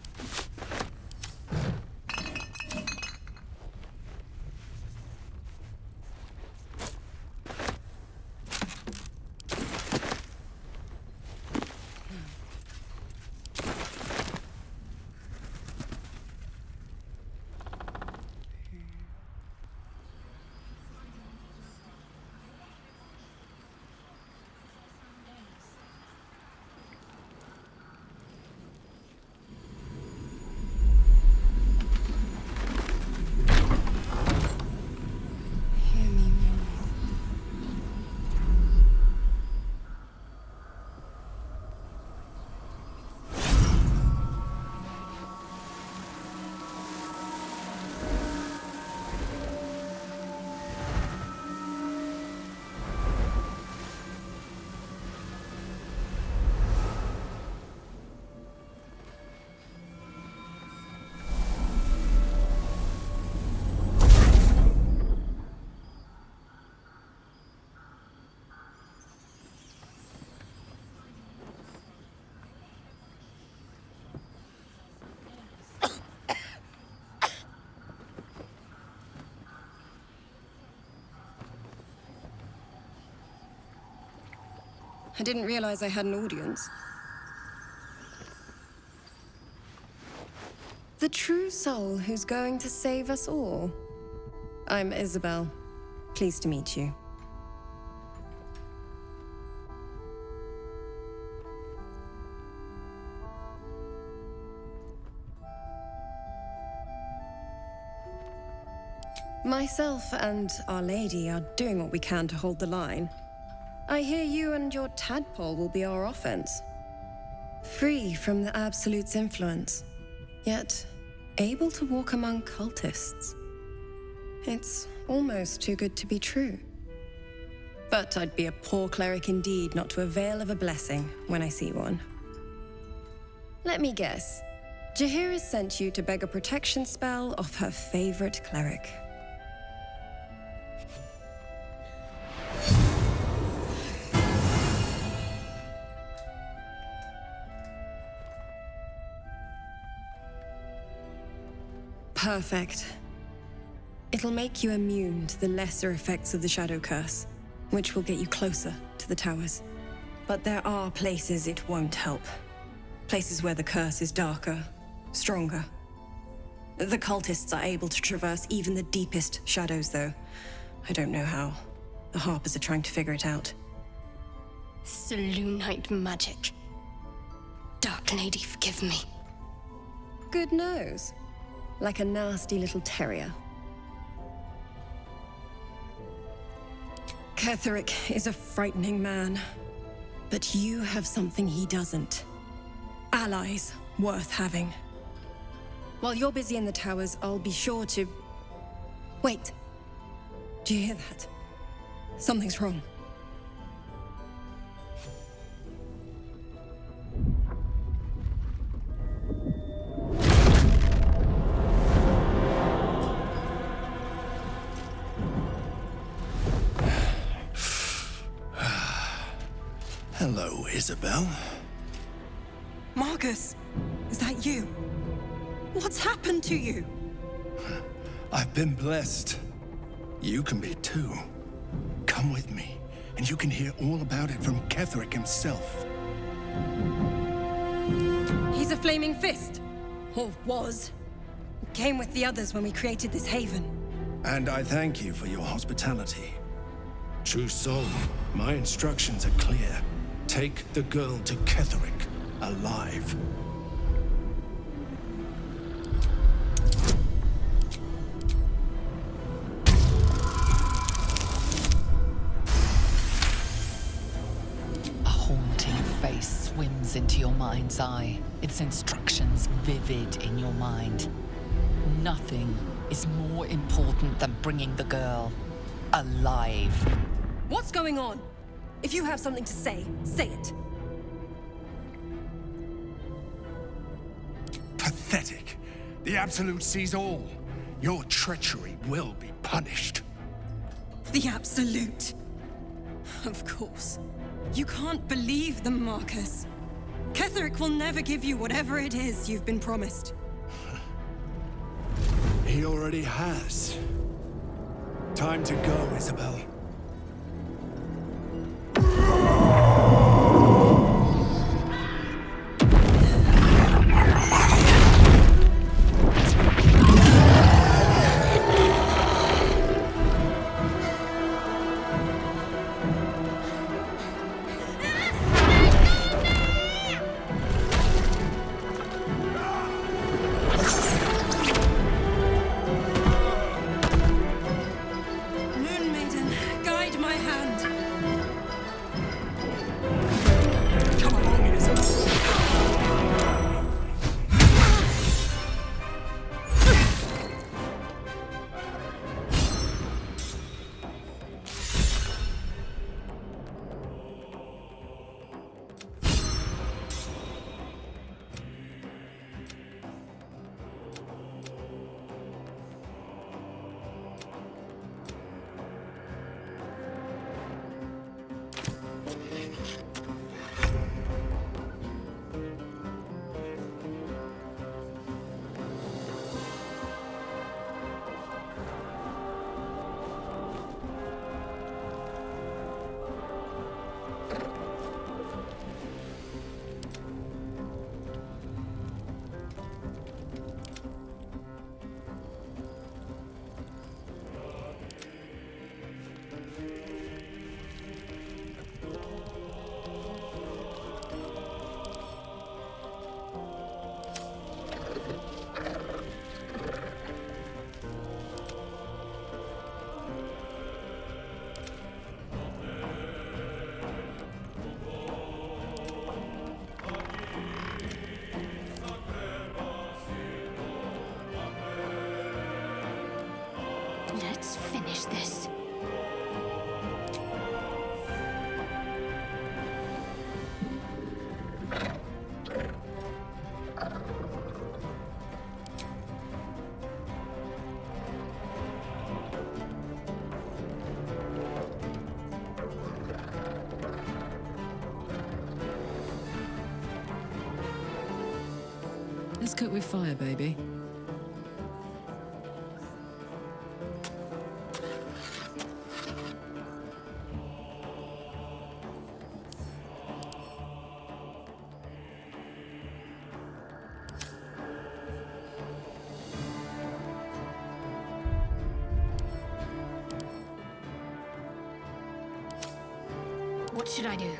didn't realize I had an audience. The true soul who's going to save us all. I'm Isabel. Pleased to meet you. Myself and Our Lady are doing what we can to hold the line. I hear you and your tadpole will be our offense. Free from the Absolute's influence, yet able to walk among cultists. It's almost too good to be true. But I'd be a poor cleric indeed not to avail of a blessing when I see one. Let me guess. Jaheira sent you to beg a protection spell off her favorite cleric. Perfect. It'll make you immune to the lesser effects of the Shadow Curse, which will get you closer to the towers. But there are places it won't help. Places where the curse is darker, stronger. The cultists are able to traverse even the deepest shadows, though. I don't know how. The Harpers are trying to figure it out. Selûnite magic. Dark Lady, forgive me. Good nose. Like a nasty little terrier. Ketheric is a frightening man. But you have something he doesn't. Allies worth having. While you're busy in the towers, I'll be sure to... Wait. Do you hear that? Something's wrong. Hello, Isabel. Marcus, is that you? What's happened to you? I've been blessed. You can be too. Come with me, and you can hear all about it from Ketheric himself. He's a flaming fist. Or was. Came with the others when we created this haven. And I thank you for your hospitality. True soul, my instructions are clear. Take the girl to Ketheric, alive. A haunting face swims into your mind's eye, its instructions vivid in your mind. Nothing is more important than bringing the girl alive. What's going on? If you have something to say, say it. Pathetic. The Absolute sees all. Your treachery will be punished. The Absolute. Of course. You can't believe them, Marcus. Ketheric will never give you whatever it is you've been promised. He already has. Time to go, Isabel. Let's finish this. Let's cook with fire, baby. What should I do?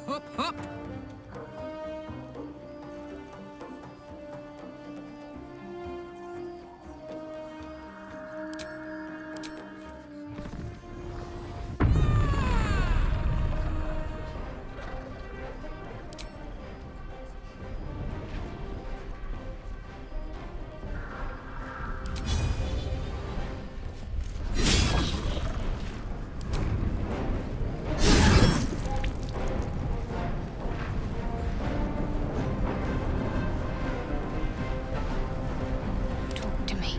Hop, hop! Talk to me.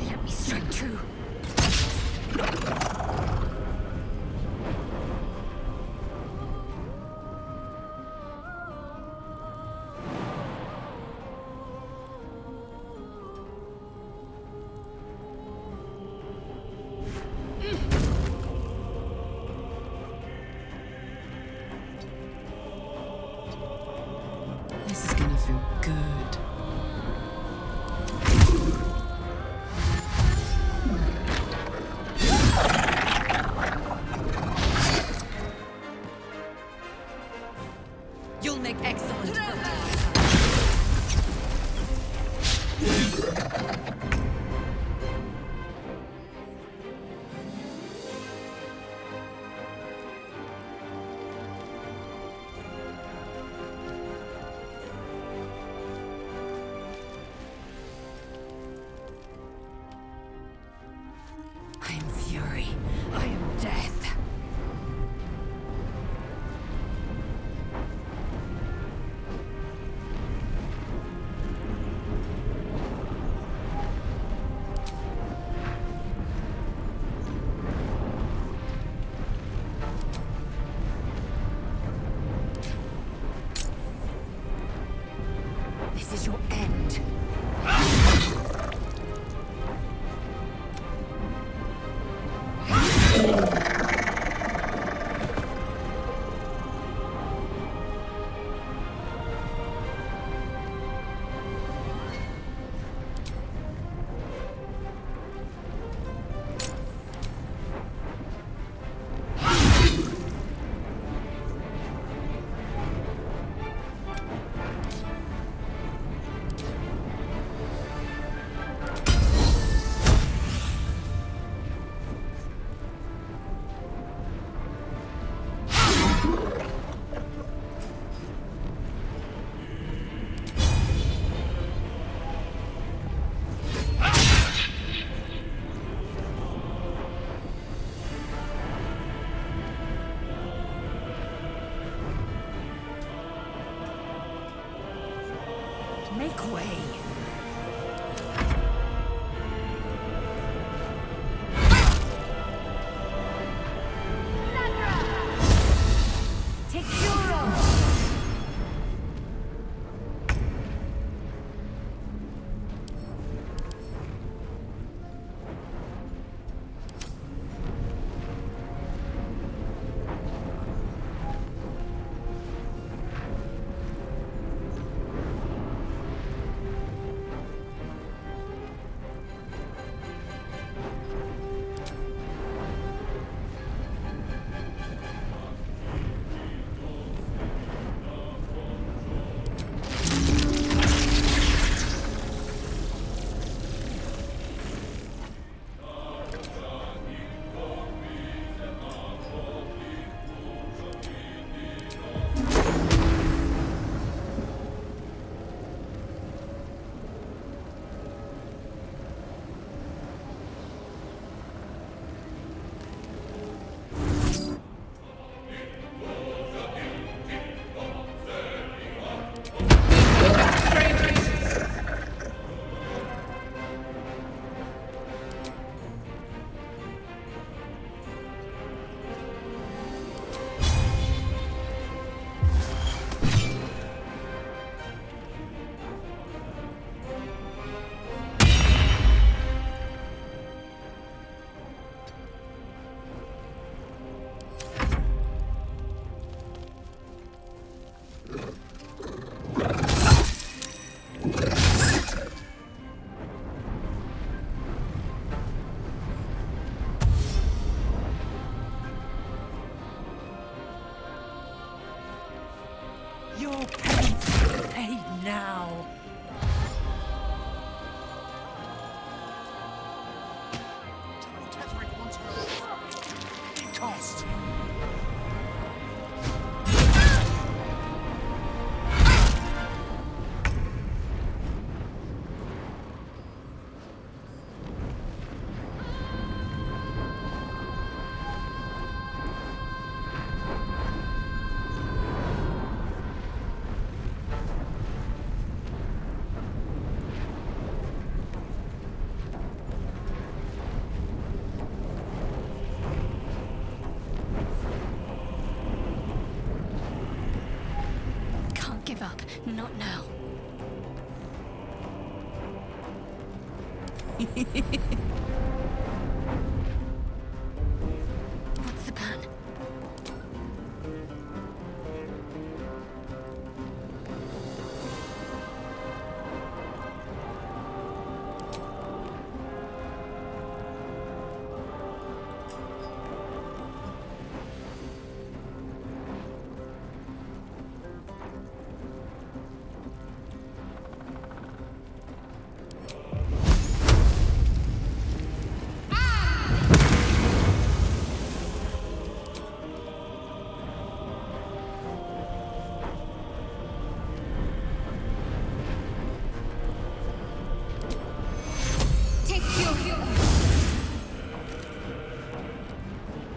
Let me strike true. This is gonna feel good. You'll make excellent. I am fury. I am death. This is your end. cost. Give up. Not now. What's the plan?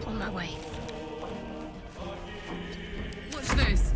On my way. Watch this.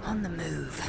On the move.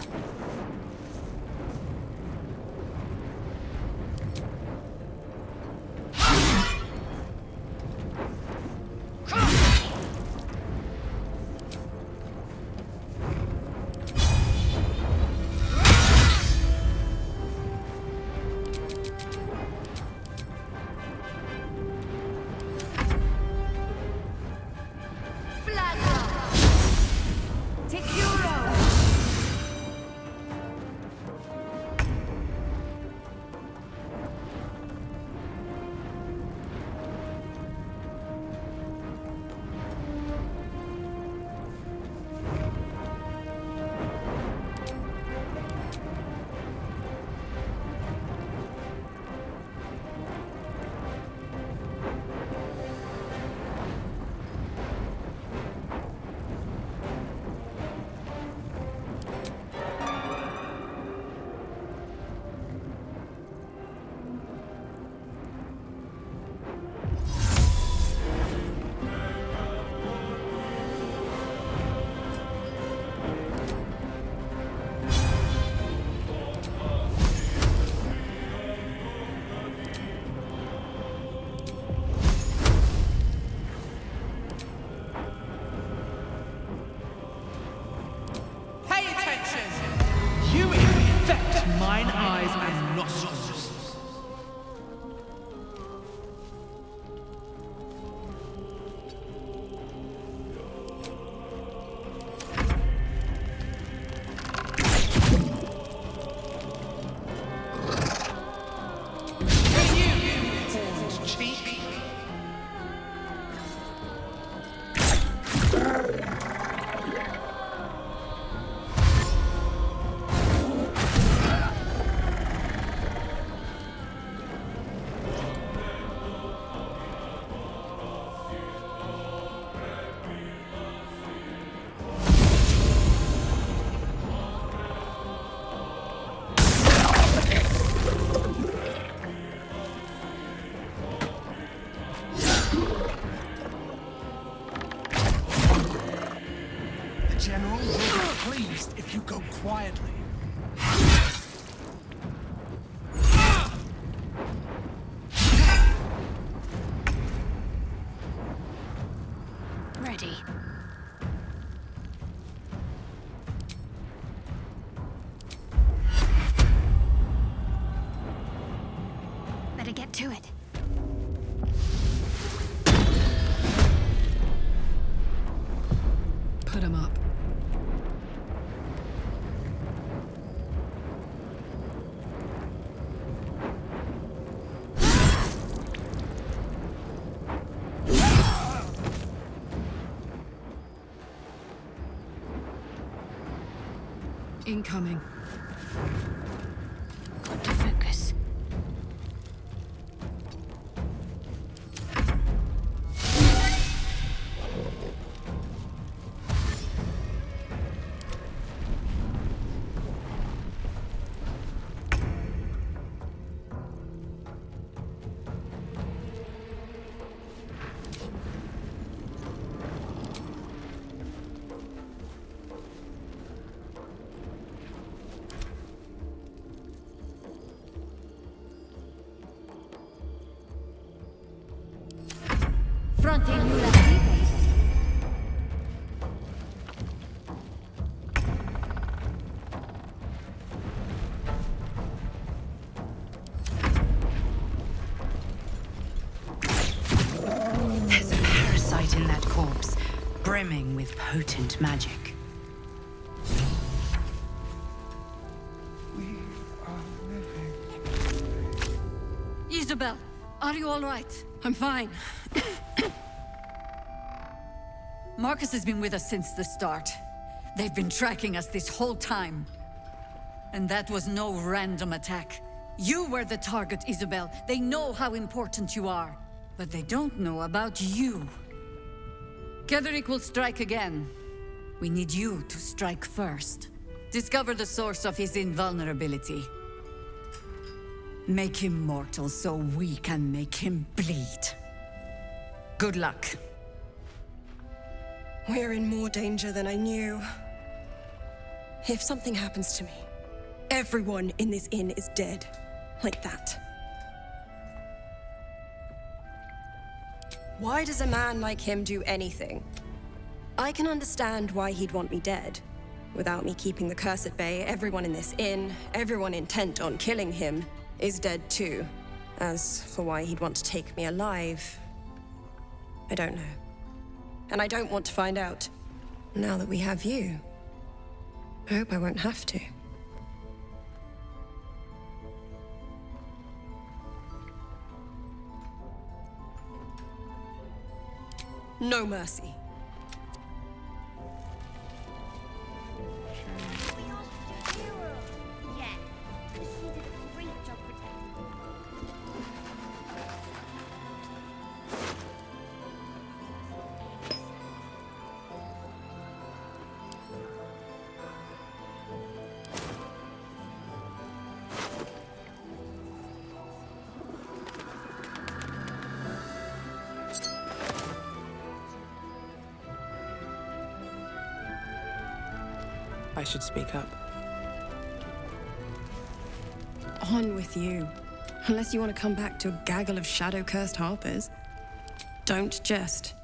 get to it. Put him up. Incoming. Got to focus. There's a parasite in that corpse, brimming with potent magic. Isabel, are you all right? I'm fine. Marcus has been with us since the start. They've been tracking us this whole time. And that was no random attack. You were the target, Isabel. They know how important you are. But they don't know about you. Ketheric will strike again. We need you to strike first. Discover the source of his invulnerability. Make him mortal so we can make him bleed. Good luck. We're in more danger than I knew. If something happens to me, everyone in this inn is dead. Like that. Why does a man like him do anything? I can understand why he'd want me dead. Without me keeping the curse at bay, everyone in this inn, everyone intent on killing him, is dead too. As for why he'd want to take me alive, I don't know. And I don't want to find out. Now that we have you, I hope I won't have to. No mercy. I should speak up. On with you. Unless you want to come back to a gaggle of shadow-cursed harpers. Don't jest.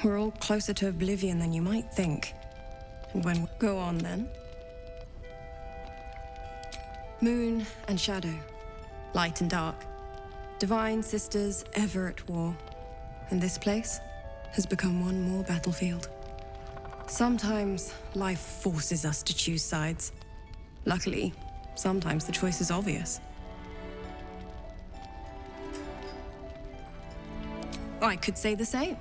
We're all closer to oblivion than you might think. And when... Go on, then. Moon and shadow. Light and dark. Divine sisters ever at war. And this place has become one more battlefield. Sometimes life forces us to choose sides. Luckily, sometimes the choice is obvious. I could say the same.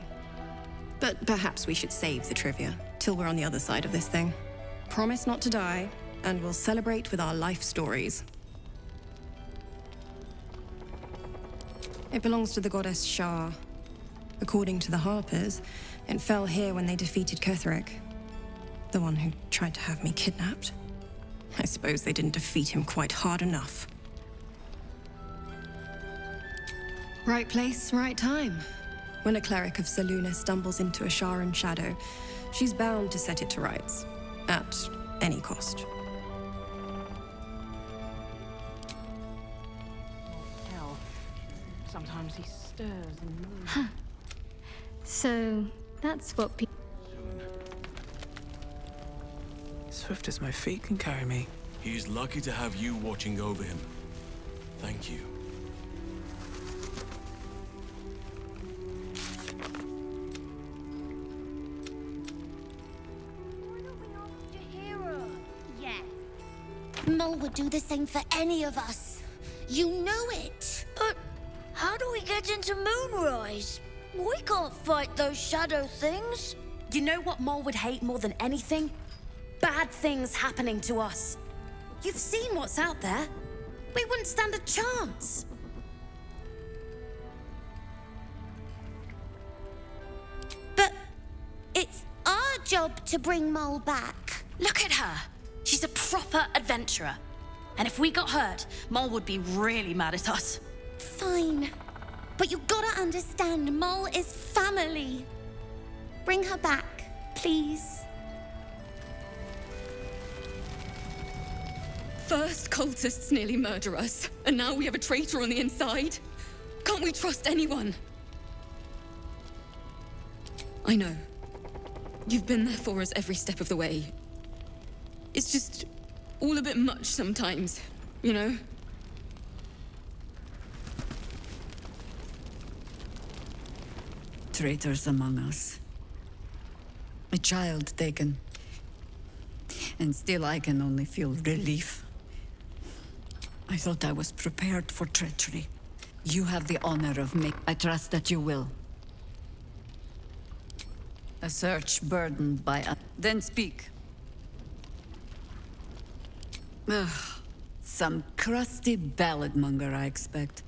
But perhaps we should save the trivia till we're on the other side of this thing. Promise not to die, and we'll celebrate with our life stories. It belongs to the goddess Shar. According to the Harpers, it fell here when they defeated Ketheric, the one who tried to have me kidnapped. I suppose they didn't defeat him quite hard enough. Right place, right time. When a cleric of Selûne stumbles into a Sharan shadow, she's bound to set it to rights, at any cost. Hell, sometimes he stirs and moves. Huh. So, that's what people... Swift as my feet can carry me. He's lucky to have you watching over him. Thank you. Mole would do the same for any of us. You know it. But how do we get into Moonrise? We can't fight those shadow things. You know what Mole would hate more than anything? Bad things happening to us. You've seen what's out there. We wouldn't stand a chance. But it's our job to bring Mole back. Look at her. She's a proper adventurer. And if we got hurt, Mole would be really mad at us. Fine. But you gotta understand, Mole is family. Bring her back, please. First, cultists nearly murder us, and now we have a traitor on the inside. Can't we trust anyone? I know. You've been there for us every step of the way. It's just all a bit much sometimes, you know? Traitors among us. A child taken. And still I can only feel relief. I thought I was prepared for treachery. You have the honor of me. I trust that you will. A search burdened by a... Then speak. Ugh, some crusty balladmonger, I expect.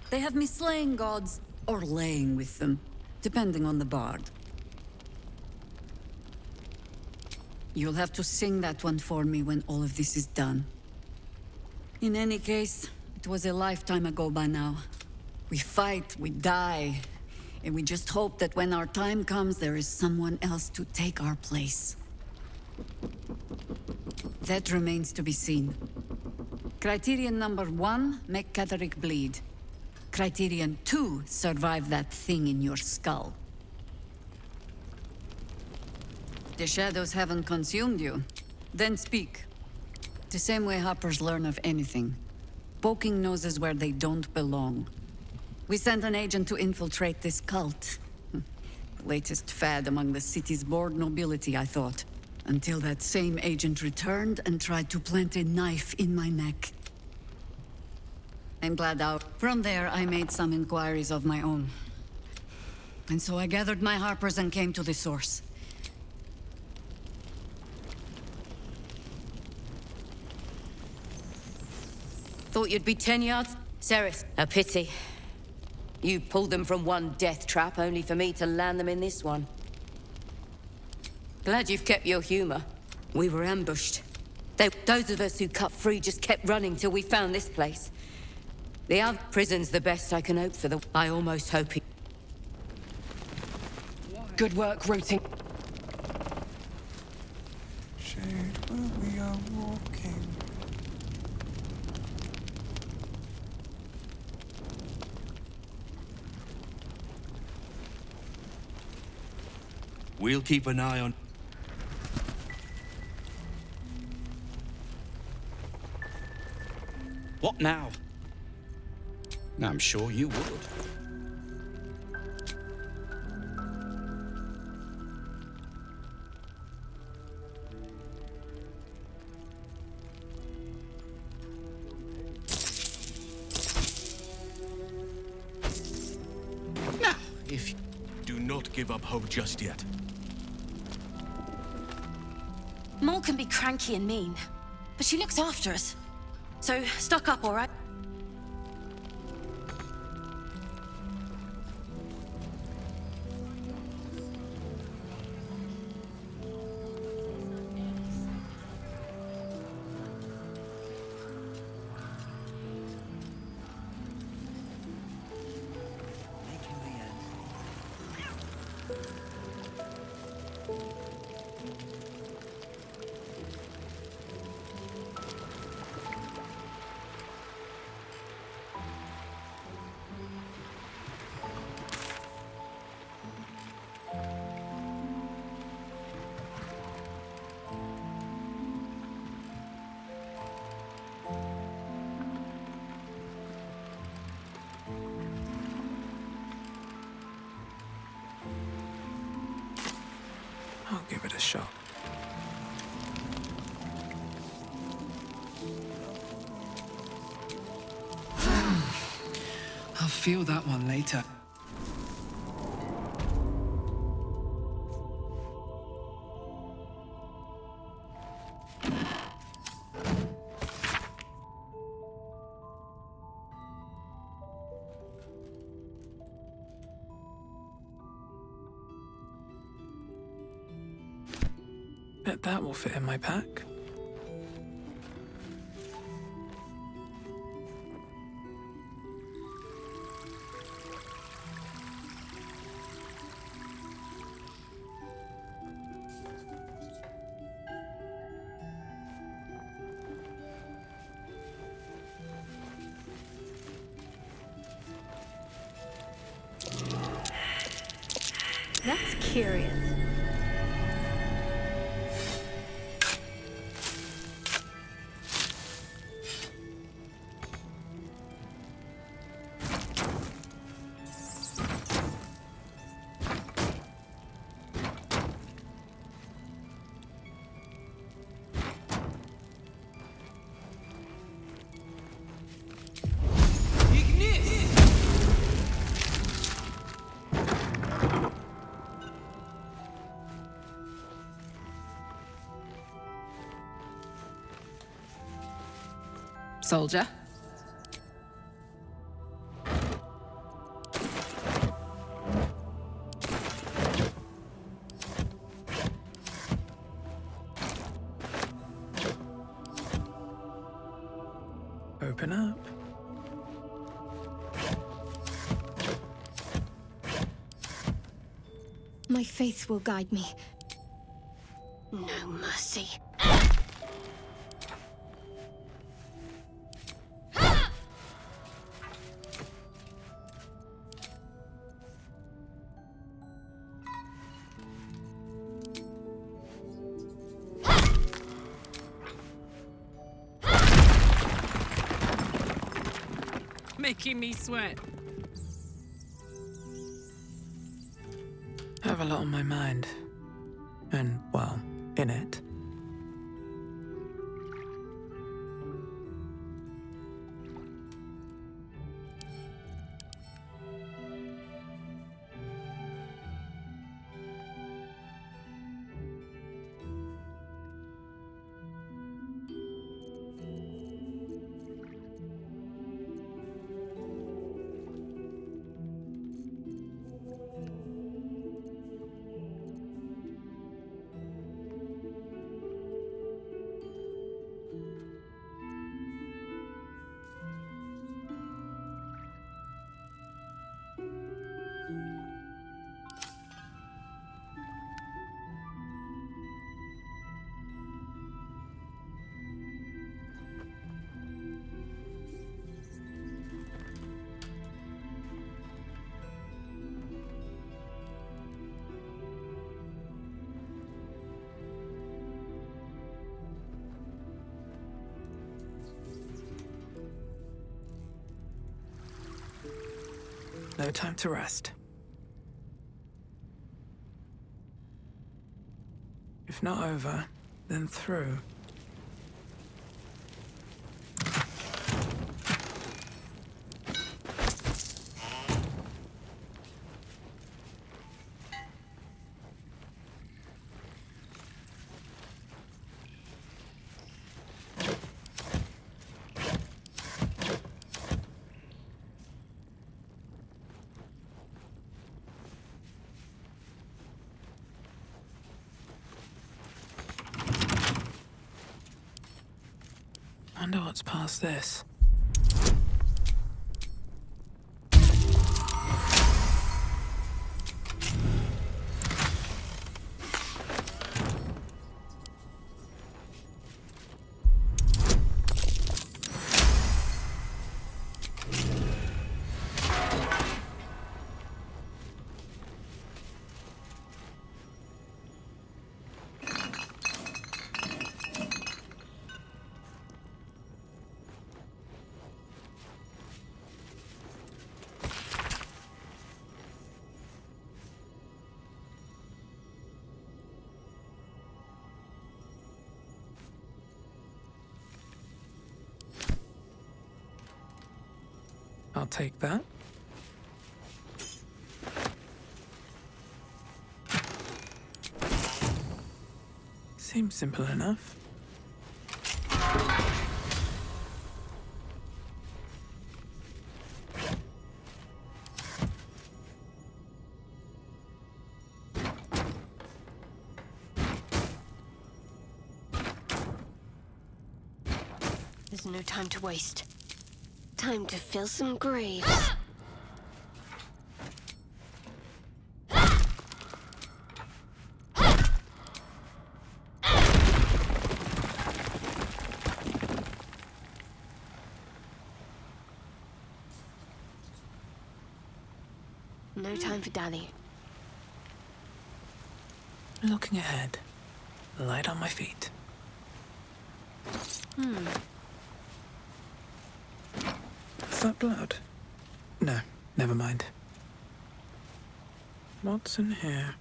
They have me slaying gods or laying with them, depending on the bard. You'll have to sing that one for me when all of this is done. In any case, it was a lifetime ago by now. We fight, we die, and we just hope that when our time comes, there is someone else to take our place. That remains to be seen. Criterion number 1, make Ketherick bleed. Criterion 2, survive that thing in your skull. The shadows haven't consumed you. Then speak. The same way hoppers learn of anything. Poking noses where they don't belong. We sent an agent to infiltrate this cult. Latest fad among the city's bored nobility, I thought. Until that same agent returned and tried to plant a knife in my neck. I'm glad out. From there, I made some inquiries of my own. And so I gathered my harpers and came to the source. Thought you'd be 10 yards? Sereth, a pity. You pulled them from one death trap, only for me to land them in this one. Glad you've kept your humor. We were ambushed. Those of us who cut free just kept running till we found this place. The other prison's the best I can hope for. I almost hope he... Good work, routing. Shade where we are walking. We'll keep an eye on... What now? I'm sure you would. Now, if you do not give up hope just yet. Mole can be cranky and mean, but she looks after us. So, stock up, all right? I'll give it a shot. I'll feel that one later. Bet that will fit in my pack. That's curious. Soldier. Open up. My faith will guide me. No mercy. Making me sweat. I have a lot on my mind. And, well, in it. No time to rest. If not over, then through. Wonder what's past this. I'll take that. Seems simple enough. There's no time to waste. Time to fill some graves. No time for dally. Looking ahead. Light on my feet. Is that blood? No, never mind. What's in here?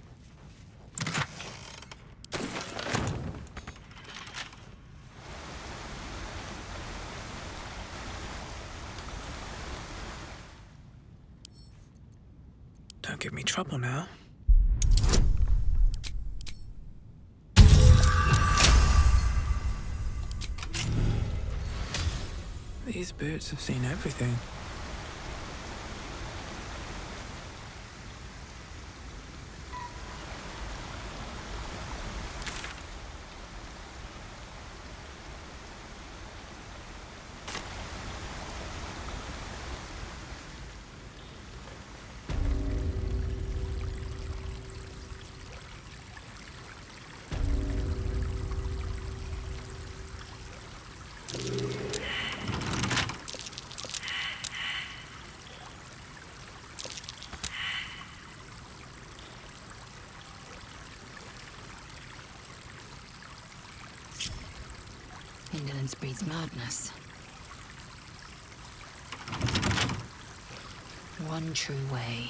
Don't give me trouble now. These boots have seen everything. Indolence breeds madness. One true way.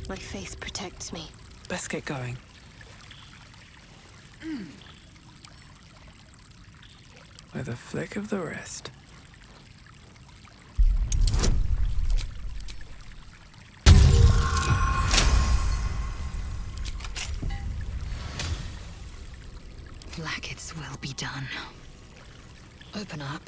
My faith protects me. Best get going. With a flick of the wrist. Like its will be done. Open up.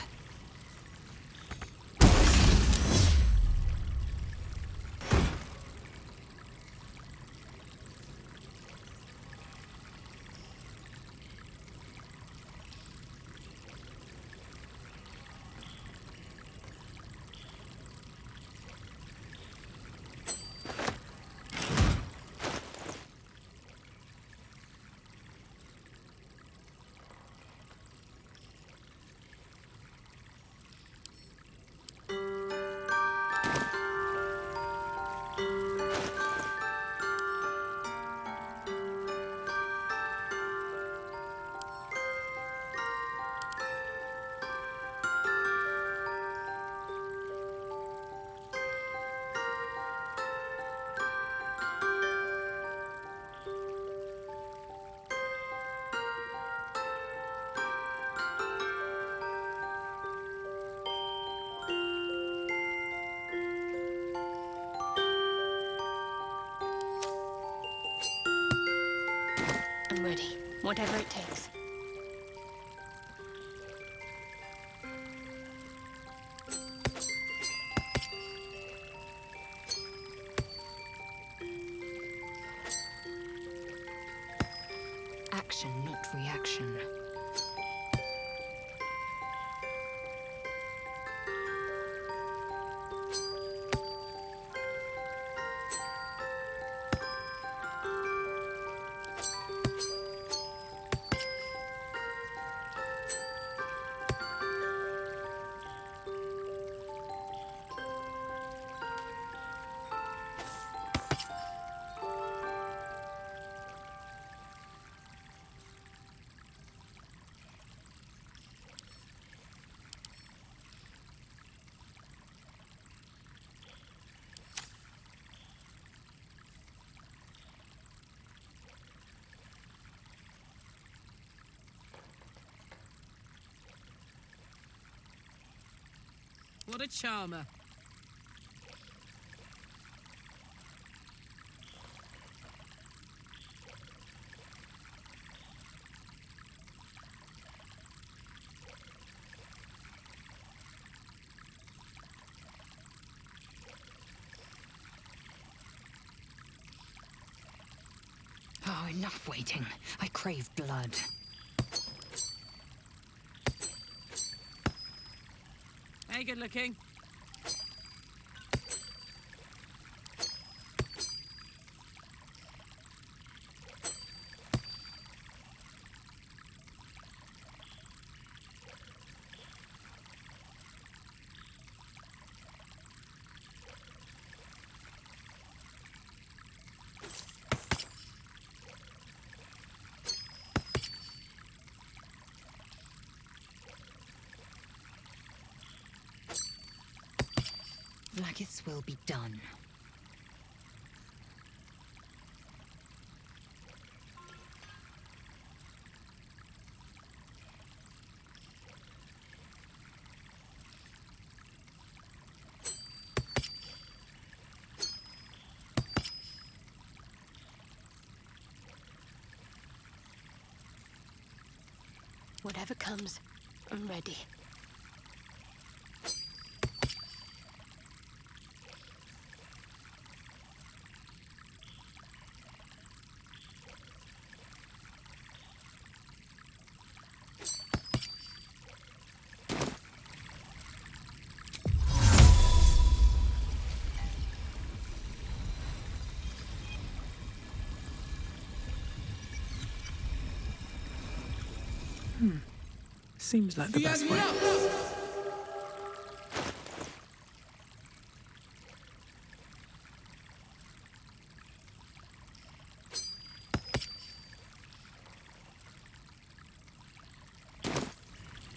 I'm ready. Whatever it takes. Action, not reaction. What a charmer. Oh, enough waiting. I crave blood. Hey, good looking. Like will be done. Whatever comes, I'm ready. Seems like the best way.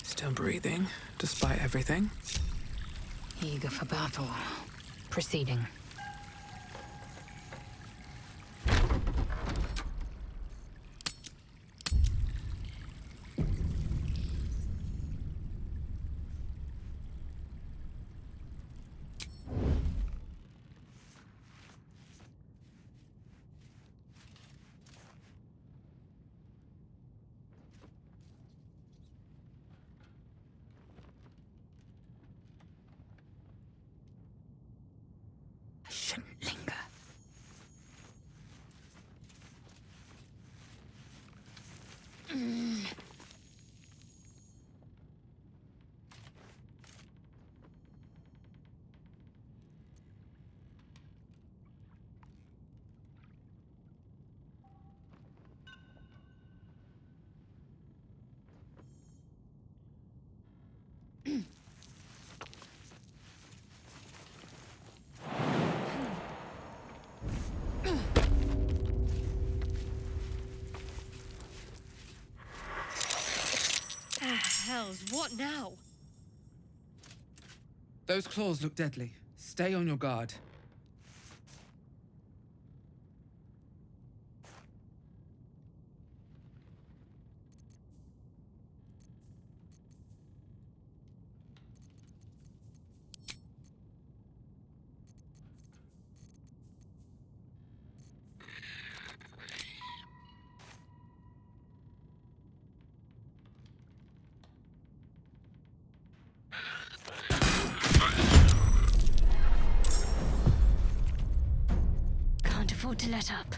Still breathing, despite everything. Eager for battle. Proceeding. Hells, what now? Those claws look deadly. Stay on your guard. Can't afford to let up.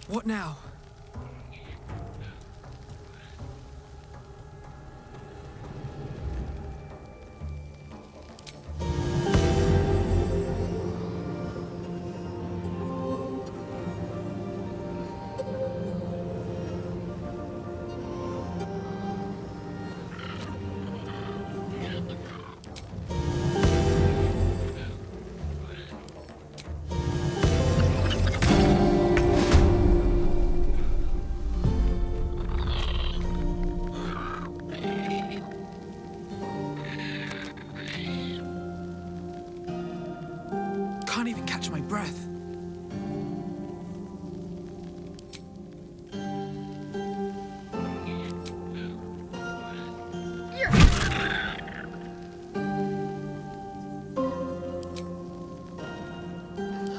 What now? Can't even catch my breath.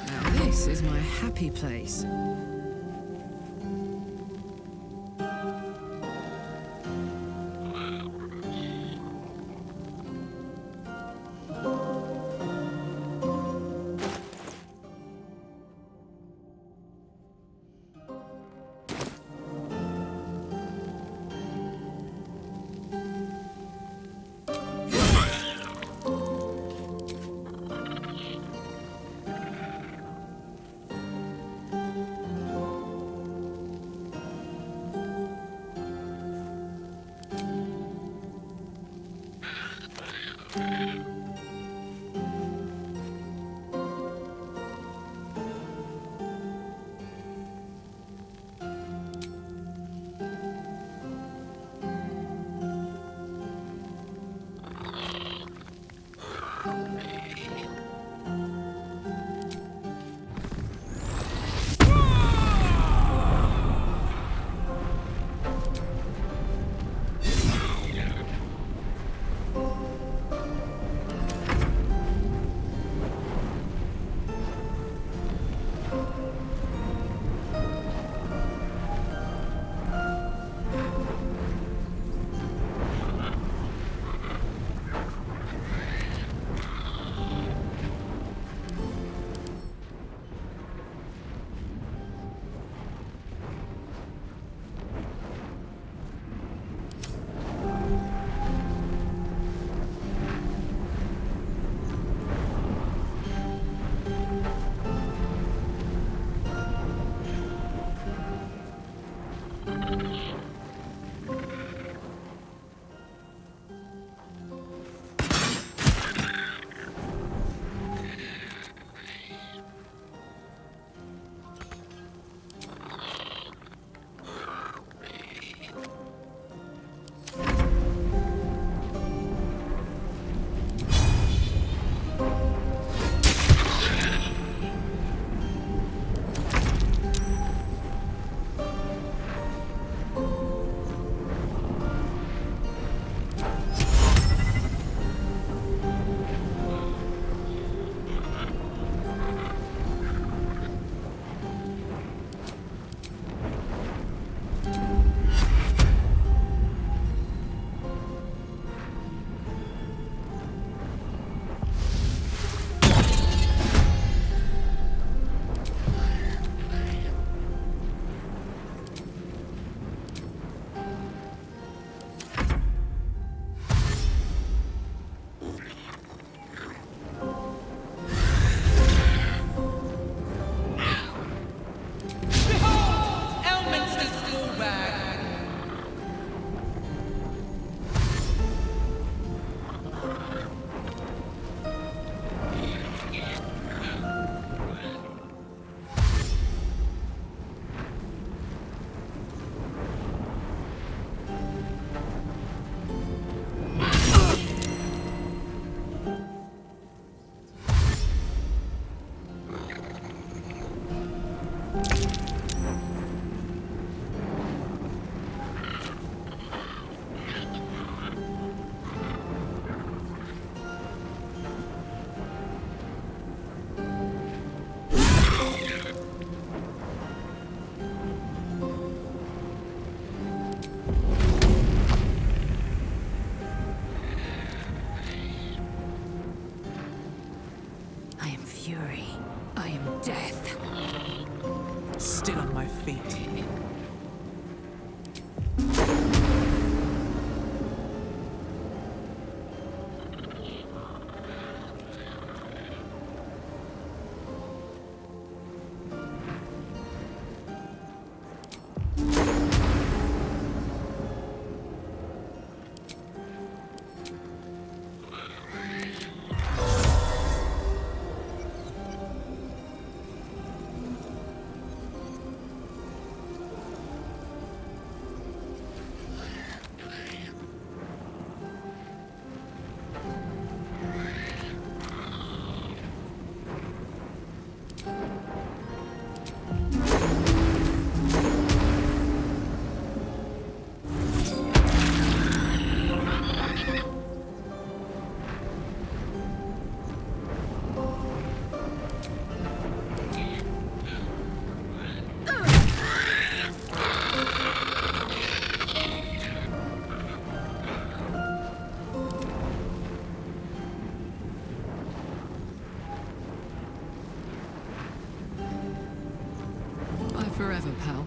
Now this is my happy place. Still on my feet. Forever, pal.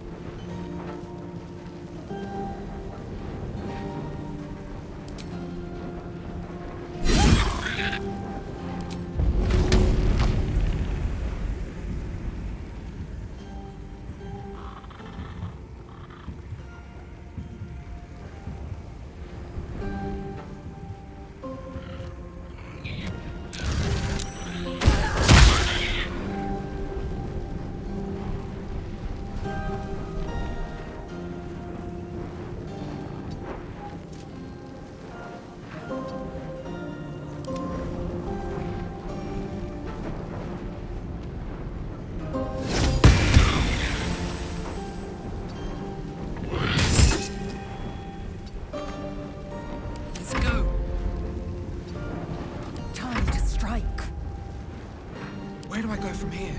Where do I go from here?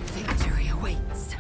Victory awaits.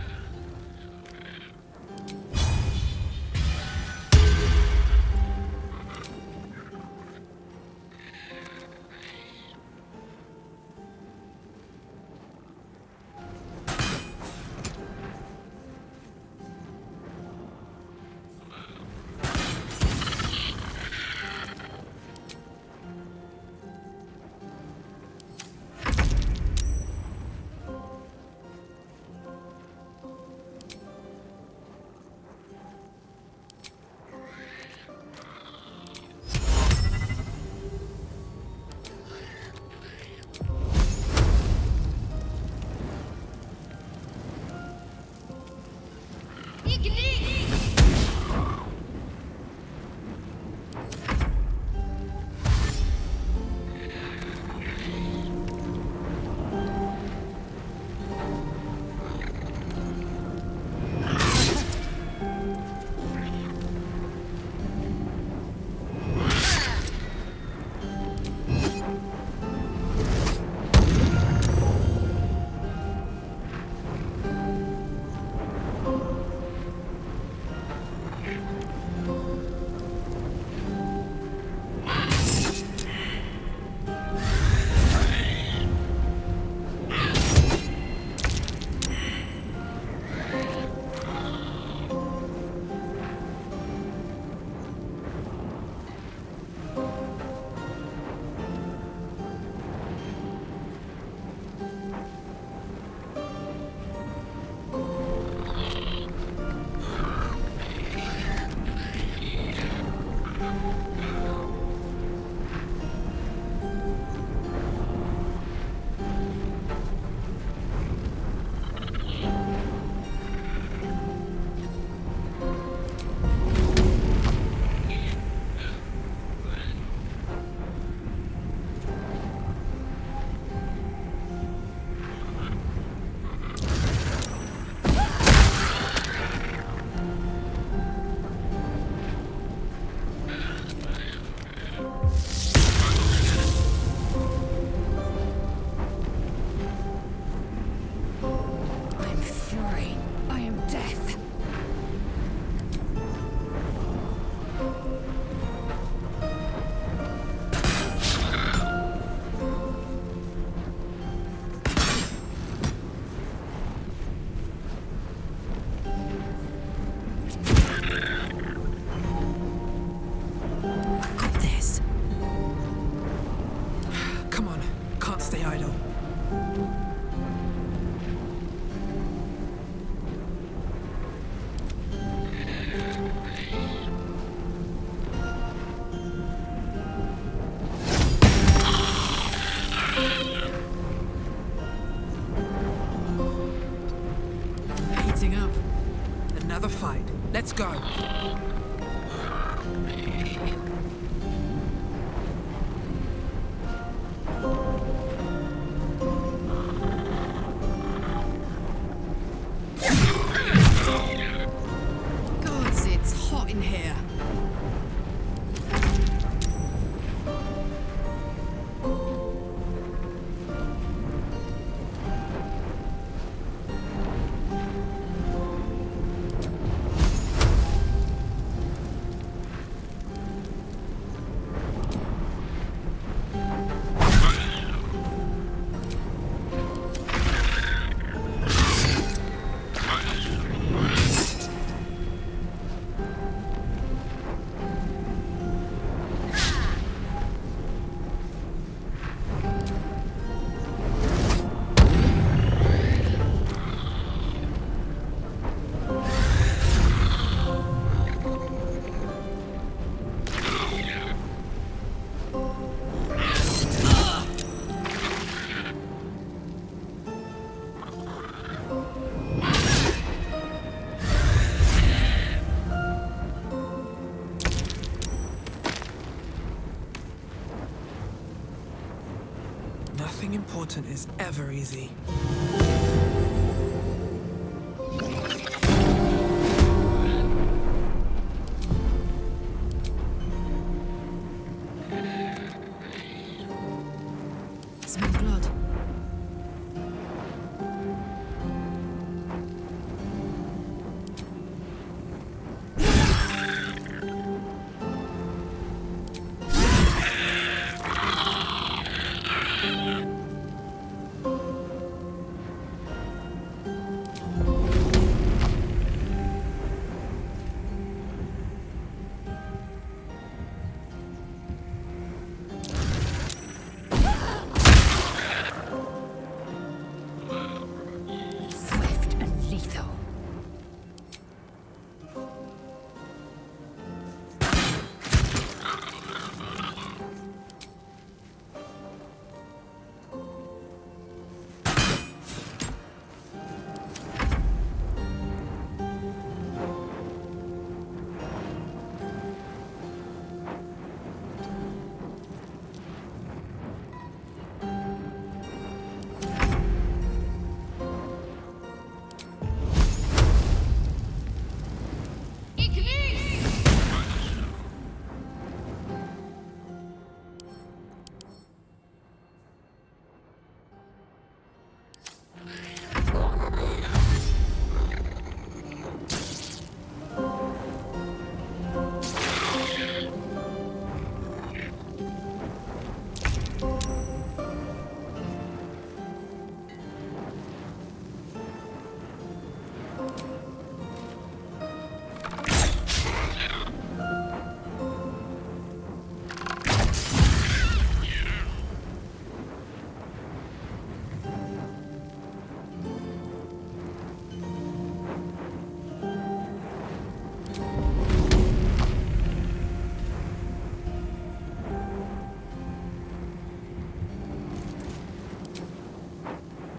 another fight. Let's go. Gods, it's hot in here. Nothing important is ever easy. Smell blood. Swift and lethal.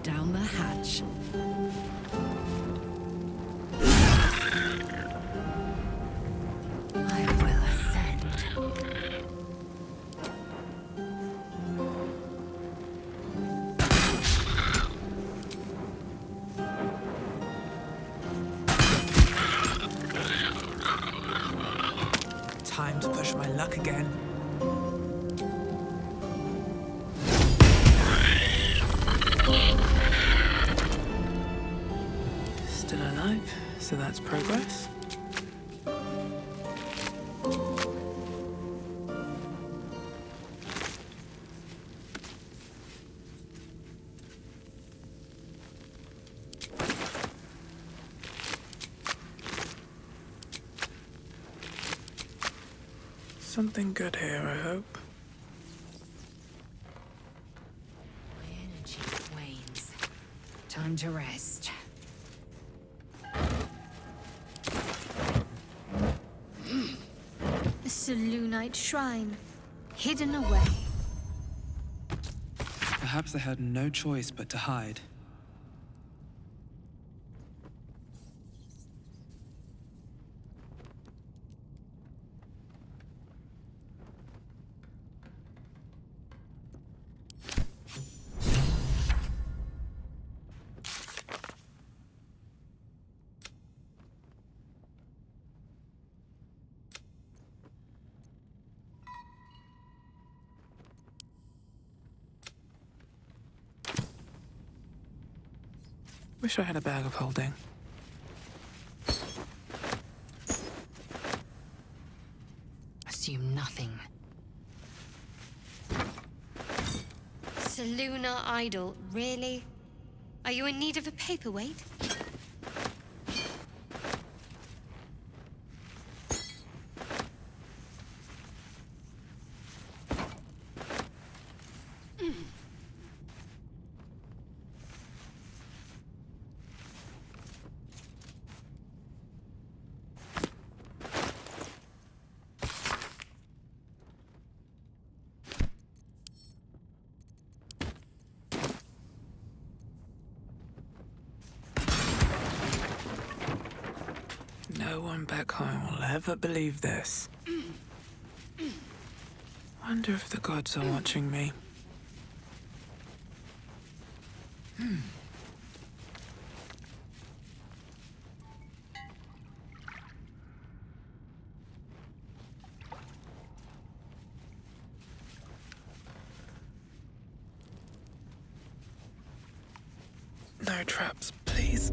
Down the hatch. I will ascend. Time to push my luck again. Still alive, so that's progress. Something good here, I hope. My energy wanes. Time to rest. A Selûnite shrine, hidden away. Perhaps they had no choice but to hide. Wish I had a bag of holding. Assume nothing. Lunar idol, really? Are you in need of a paperweight? No one back home will ever believe this. Wonder if the gods are watching me. No traps, please.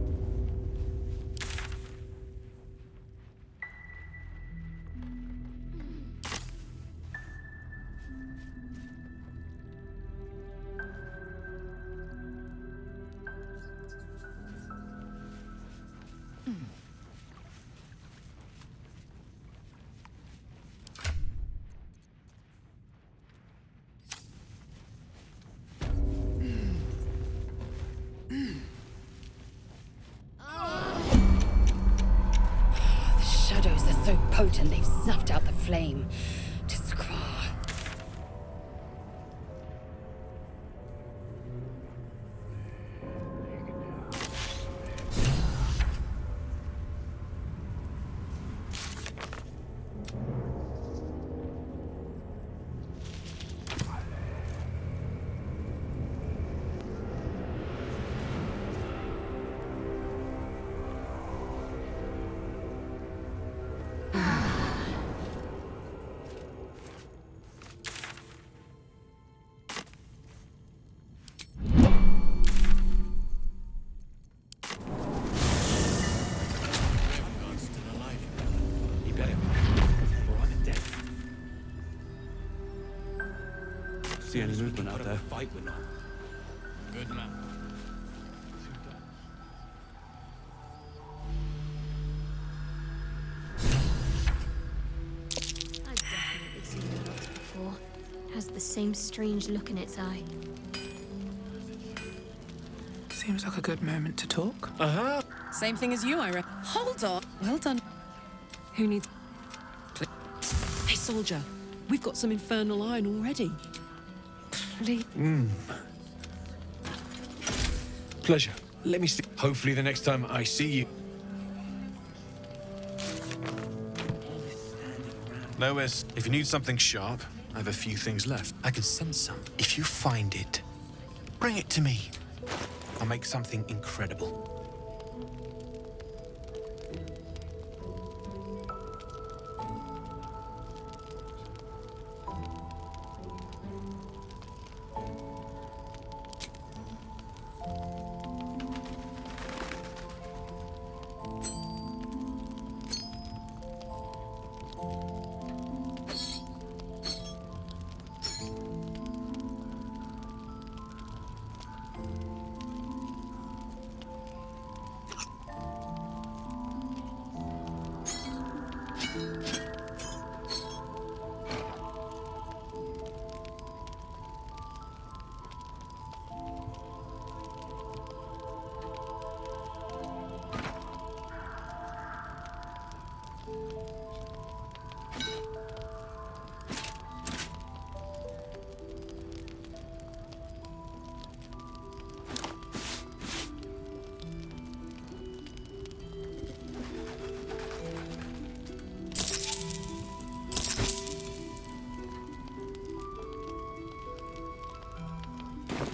Shadows are so potent they've snuffed out the flame. To scraw. See any movement out there? Fight with them. Good man. I've definitely seen the lost before. Has the same strange look in its eye. Seems like a good moment to talk. Same thing as you, I reckon. Hold on. Well done. Who needs... Hey, soldier. We've got some infernal iron already. Please. Pleasure. Let me see. Hopefully the next time I see you. Nowhere's. If you need something sharp, I have a few things left. I can send some. If you find it, bring it to me. I'll make something incredible.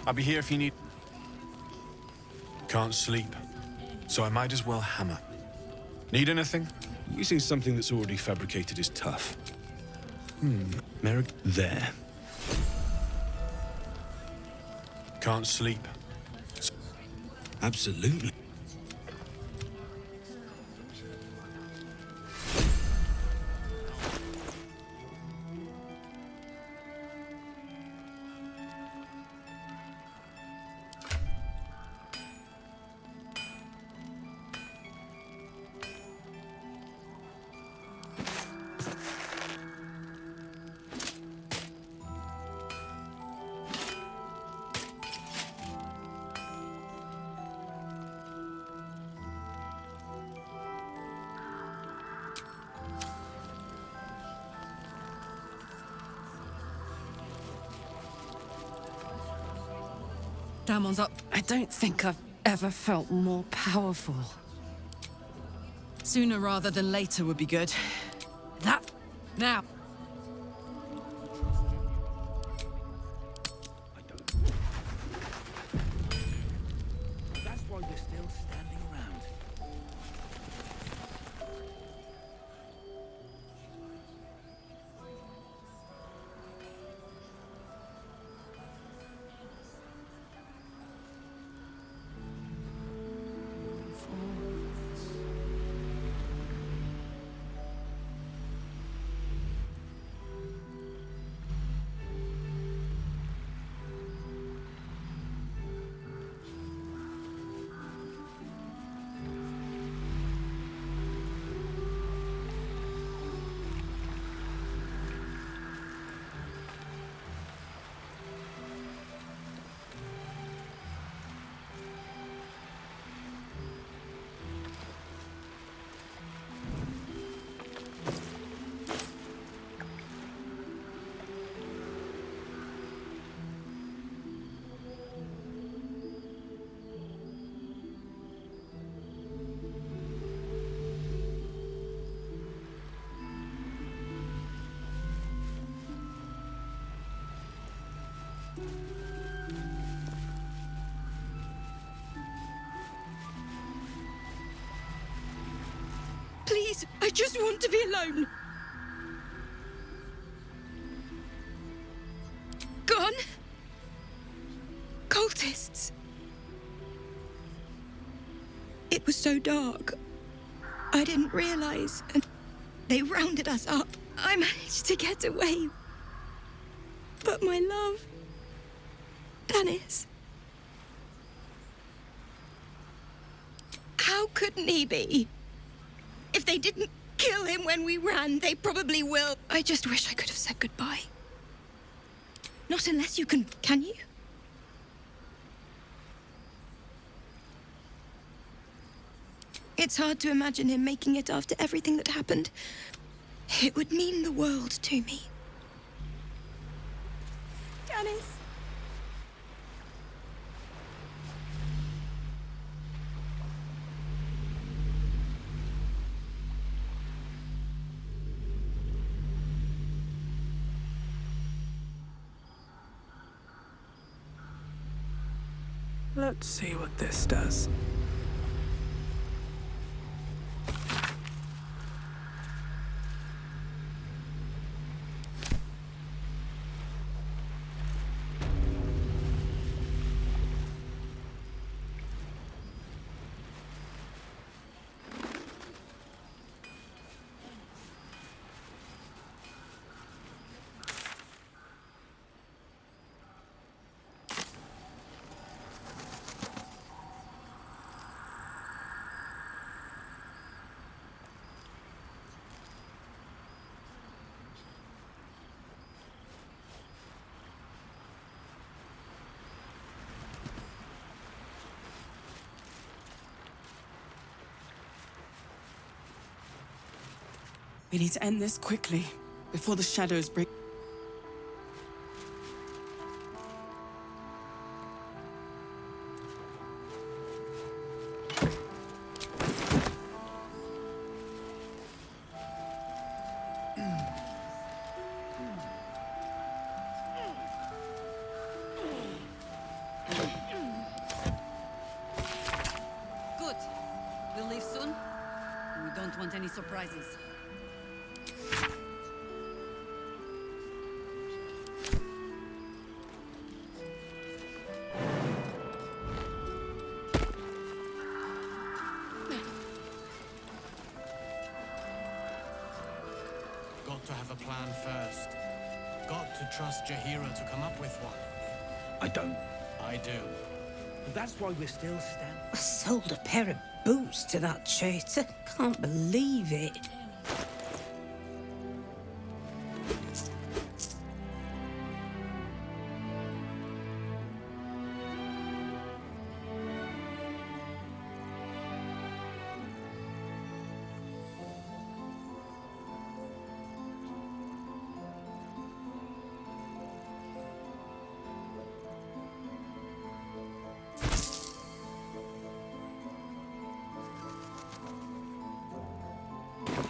I'll be here if you need... Can't sleep, so I might as well hammer. Need anything? Using something that's already fabricated is tough. Merrick, there. Can't sleep. Absolutely. Damon's up. I don't think I've ever felt more powerful. Sooner rather than later would be good. That... now. That's why we're still standing around. Please, I just want to be alone. Gone? Cultists. It was so dark. I didn't realize, and they rounded us up. I managed to get away. But my love, Dennis. How couldn't he be? If they didn't kill him when we ran, they probably will. I just wish I could have said goodbye. Not unless you can you? It's hard to imagine him making it after everything that happened. It would mean the world to me. Dennis. Let's see what this does. We need to end this quickly, before the shadows break. Good. We'll leave soon. We don't want any surprises. Got to have a plan first. Got to trust Jahira to come up with one. I don't. I do. That's why we're still standing. I sold a pair of boots to that traitor. Can't believe it.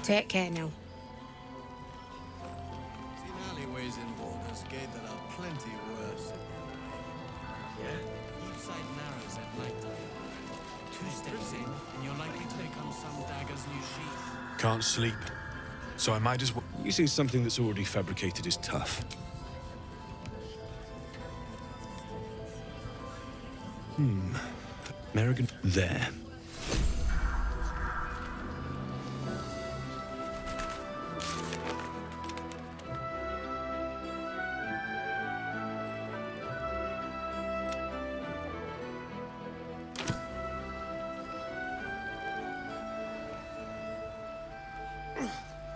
Take care now. Seen alleyways in Balder's Gate that are plenty worse. Yeah? Each side narrows at night time. 2 steps in, and you're likely to become some dagger's new sheath. Can't sleep, so I might as well. Using something that's already fabricated is tough. Merrigan, there.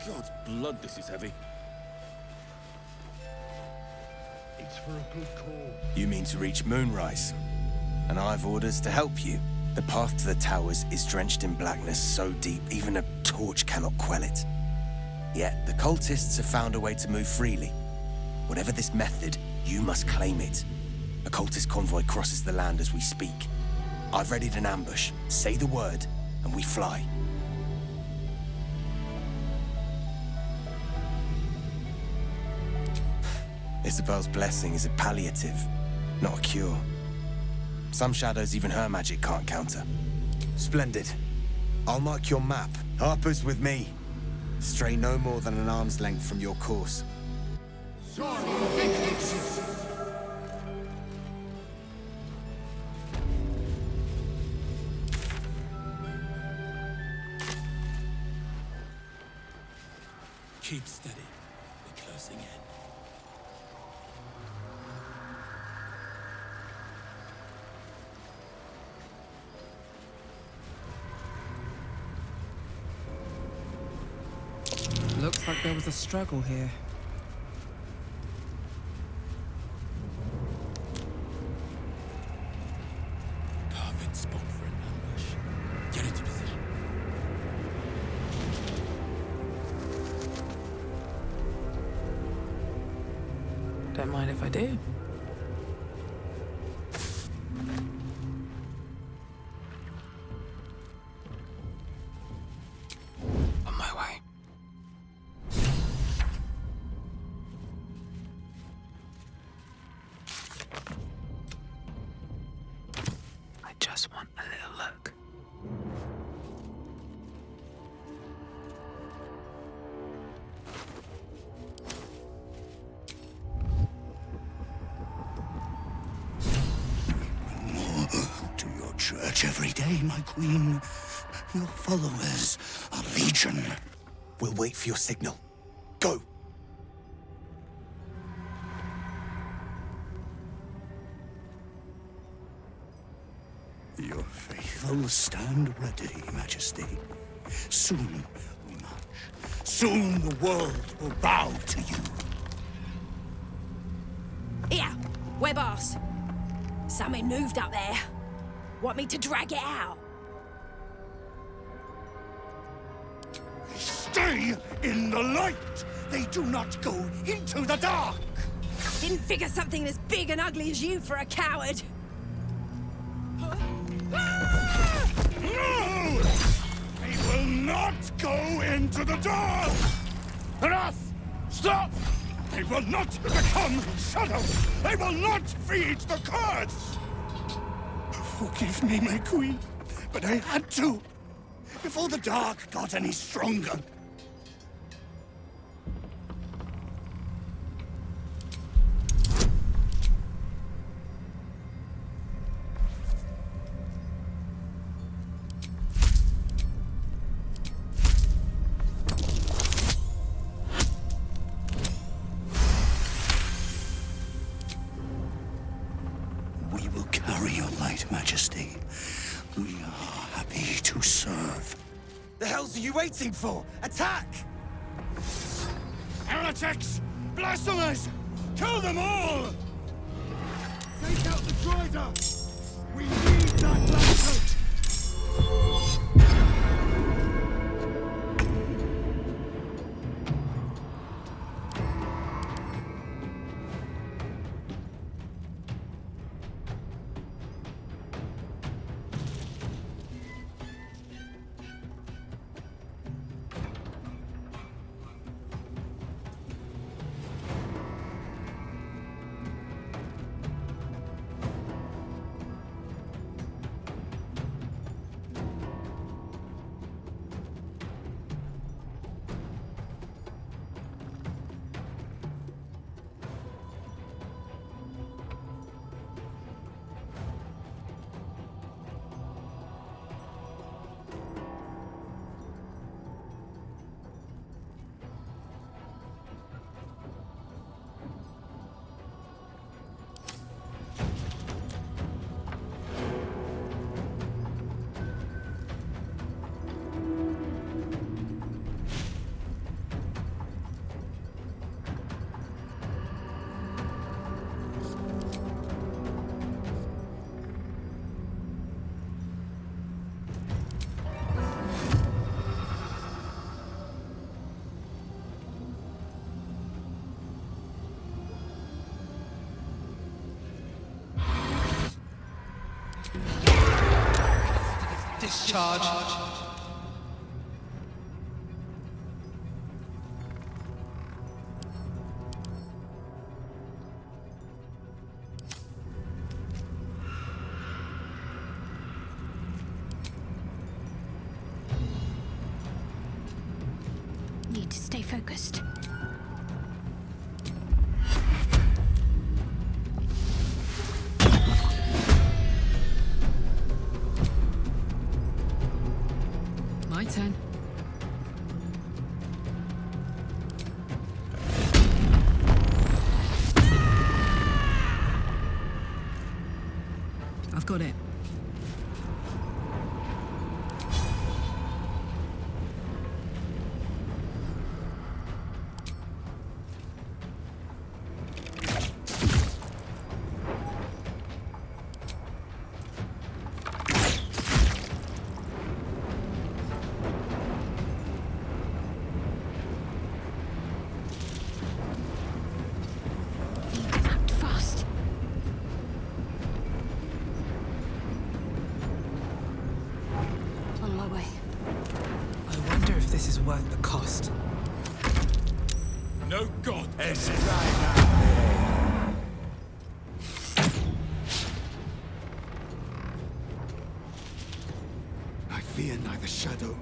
God's blood, this is heavy. It's for a good cause. You mean to reach Moonrise? And I've orders to help you. The path to the towers is drenched in blackness so deep, even a torch cannot quell it. Yet, the cultists have found a way to move freely. Whatever this method, you must claim it. A cultist convoy crosses the land as we speak. I've readied an ambush. Say the word, and we fly. Isabel's blessing is a palliative, not a cure. Some shadows even her magic can't counter. Splendid. I'll mark your map. Harper's with me. Stray no more than an arm's length from your course. Keep steady. We're closing in. Looks like there was a struggle here. Perfect spot for an ambush. Get into position. Don't mind if I do. On my way. I just want a little look. To your church every day, my queen. Your followers are legion. We'll wait for your signal. Go! Your faithful stand ready, Majesty. Soon we march. Soon the world will bow to you. Here, we're boss. Something moved up there. Want me to drag it out? Stay in the light! They do not go into the dark! Didn't figure something as big and ugly as you for a coward. No! They will not go into the dark! Enough! Stop! They will not become shadows! They will not feed the curse! Forgive me, my queen, but I had to, before the dark got any stronger. We will carry your light, Majesty. We are happy to serve. The hells are you waiting for? Attack! Heretics! Blasphemers! Kill them all! Take out the Drider! We need that lantern! discharge. Need to stay focused. My turn. I've got it. Act fast. On my way. I wonder if this is worth the cost. No god! I fear neither shadow.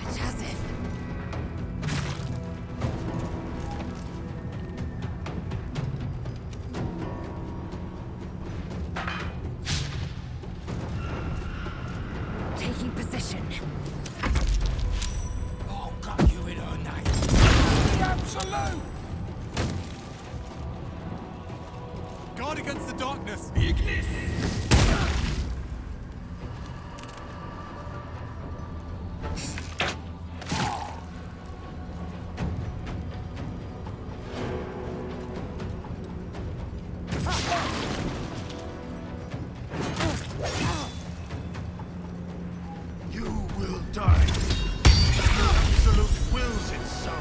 It's as if. Taking position. I'll cut you in her name. The absolute! Guard against the darkness! Ignis! You will die. The absolute wills it so.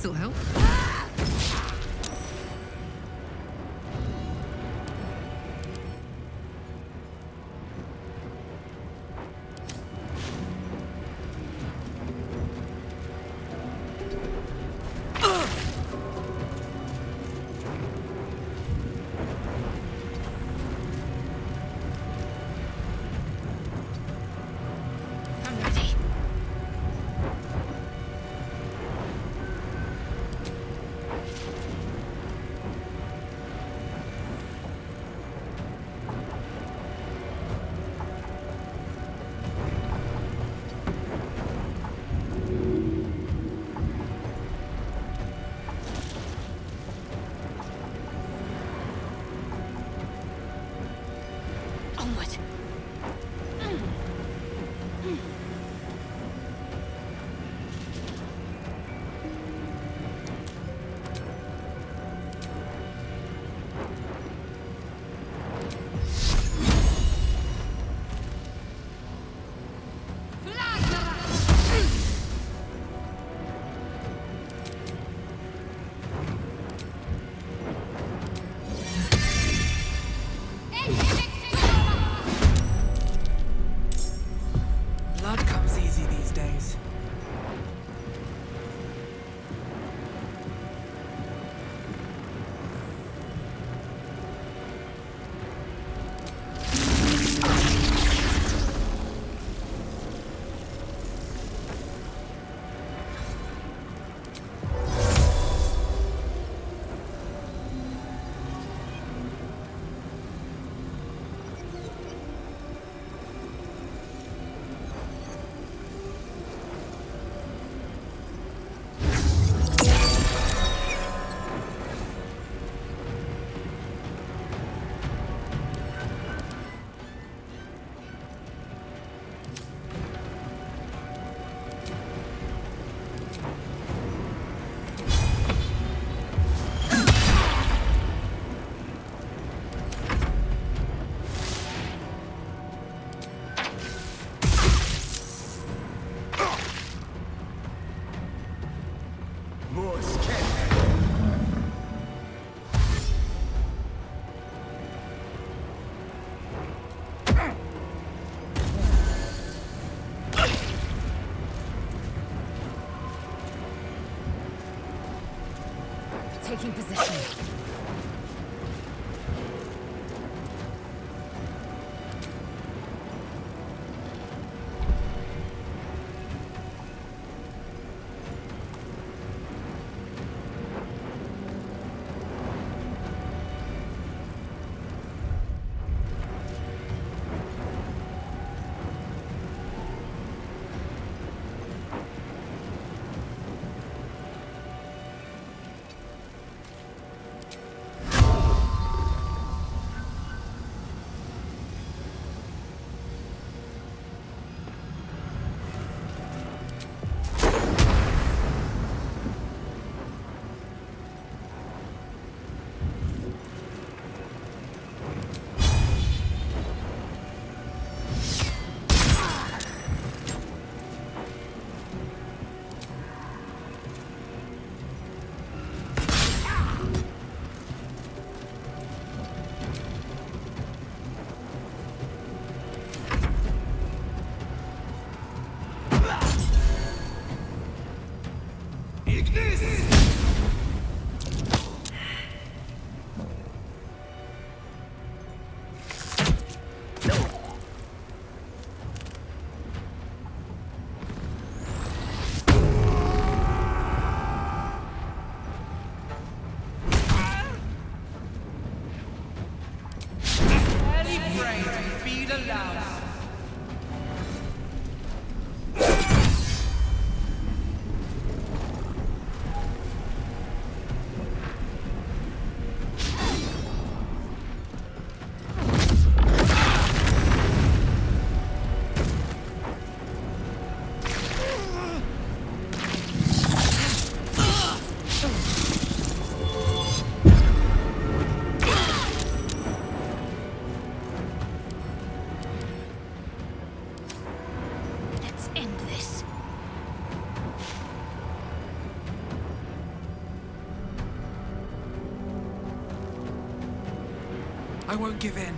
This'll help. Blood comes easy these days. Taking position. I won't give in.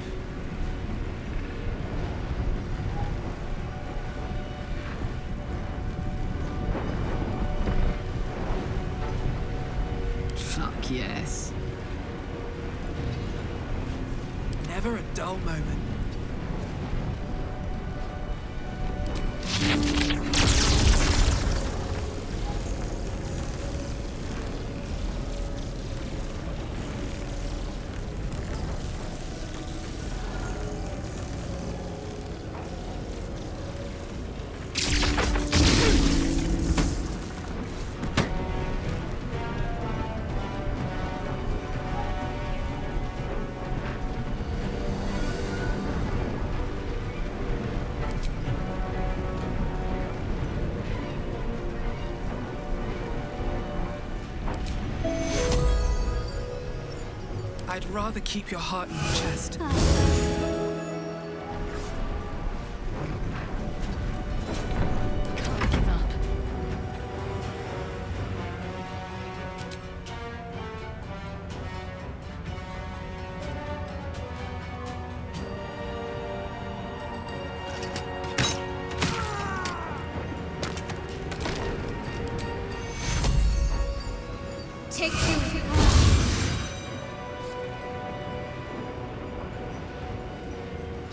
Fuck yes. Never a dull moment. I'd rather keep your heart in your chest. Can't give up. Take two.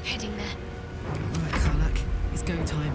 Heading there. All right, Karlak. It's go time.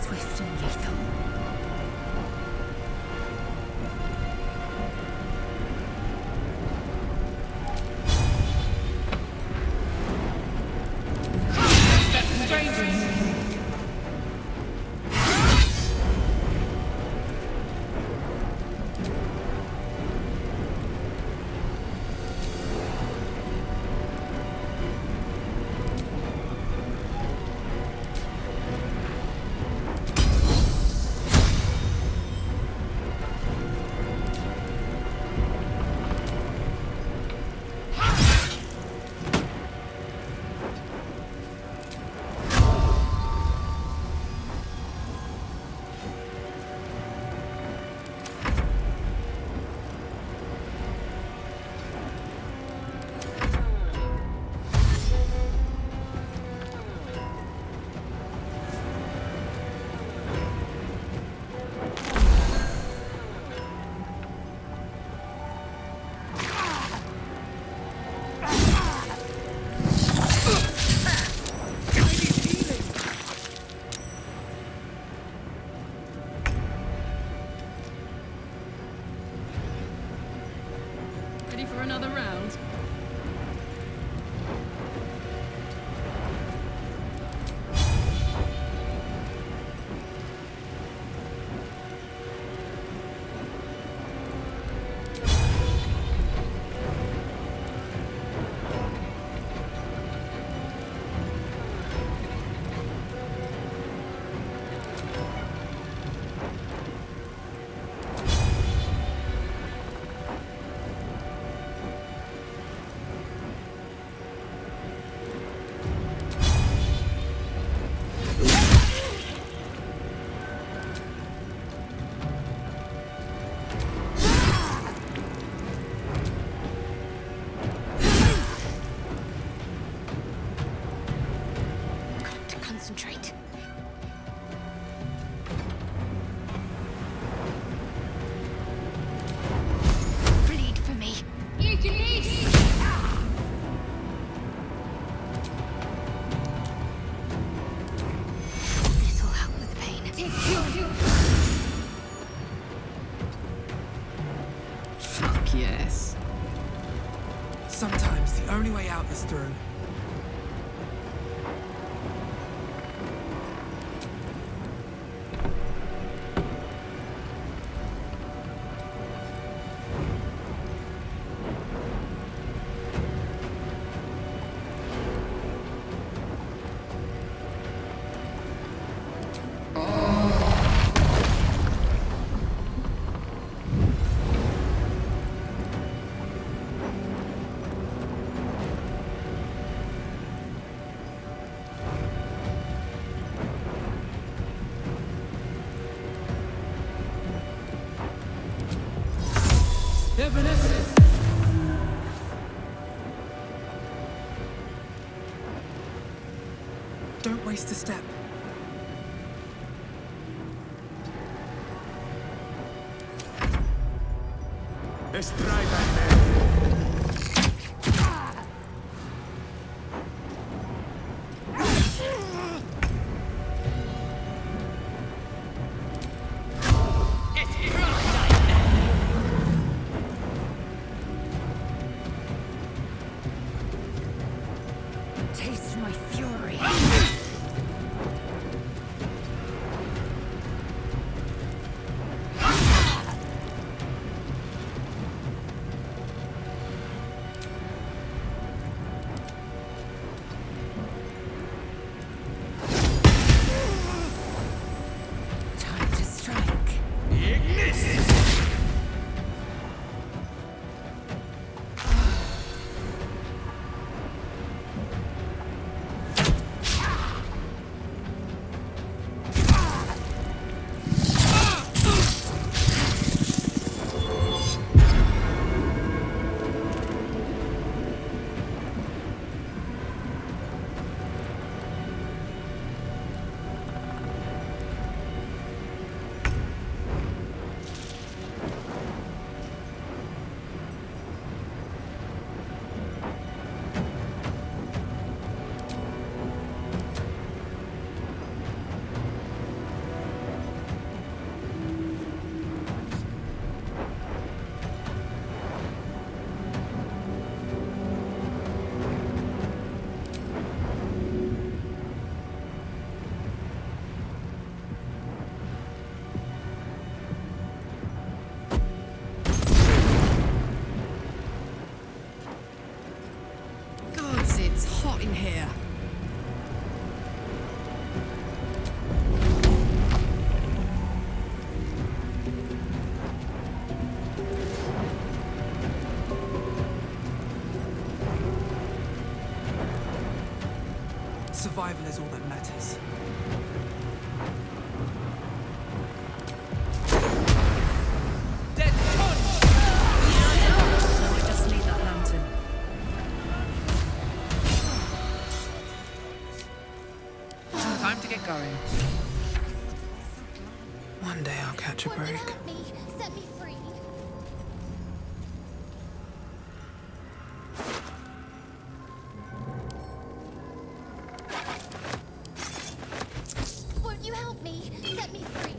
Swift and lethal. Ready for another round? concentrate. Bleed for me. You can eat. This'll help with the pain. Fuck yes. Sometimes the only way out is through. Don't waste a step. Taste my fury. Time to strike. Gods, it's hot in here. Survival is all that matters. Dead punch! So I just need that lantern. Time to get going. One day I'll catch a break. Set me free. Won't you help me? Set me free.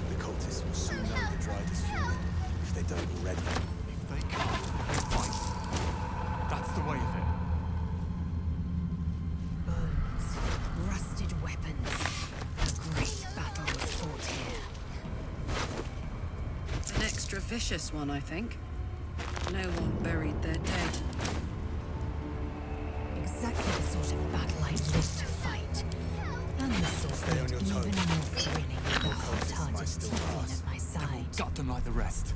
The cultists will soon know the dried is human, if they don't already. If they can't, then fight. That's the way of it. Bones, rusted weapons. A great battle was fought here. An extra vicious one, I think. No one buried their dead. Exactly the sort of battle I lived to fight. And the sort Stay on that your even toes. more thrilling with the cultists hard-hearted might still tiefling pass. at my side. Gut them like the rest.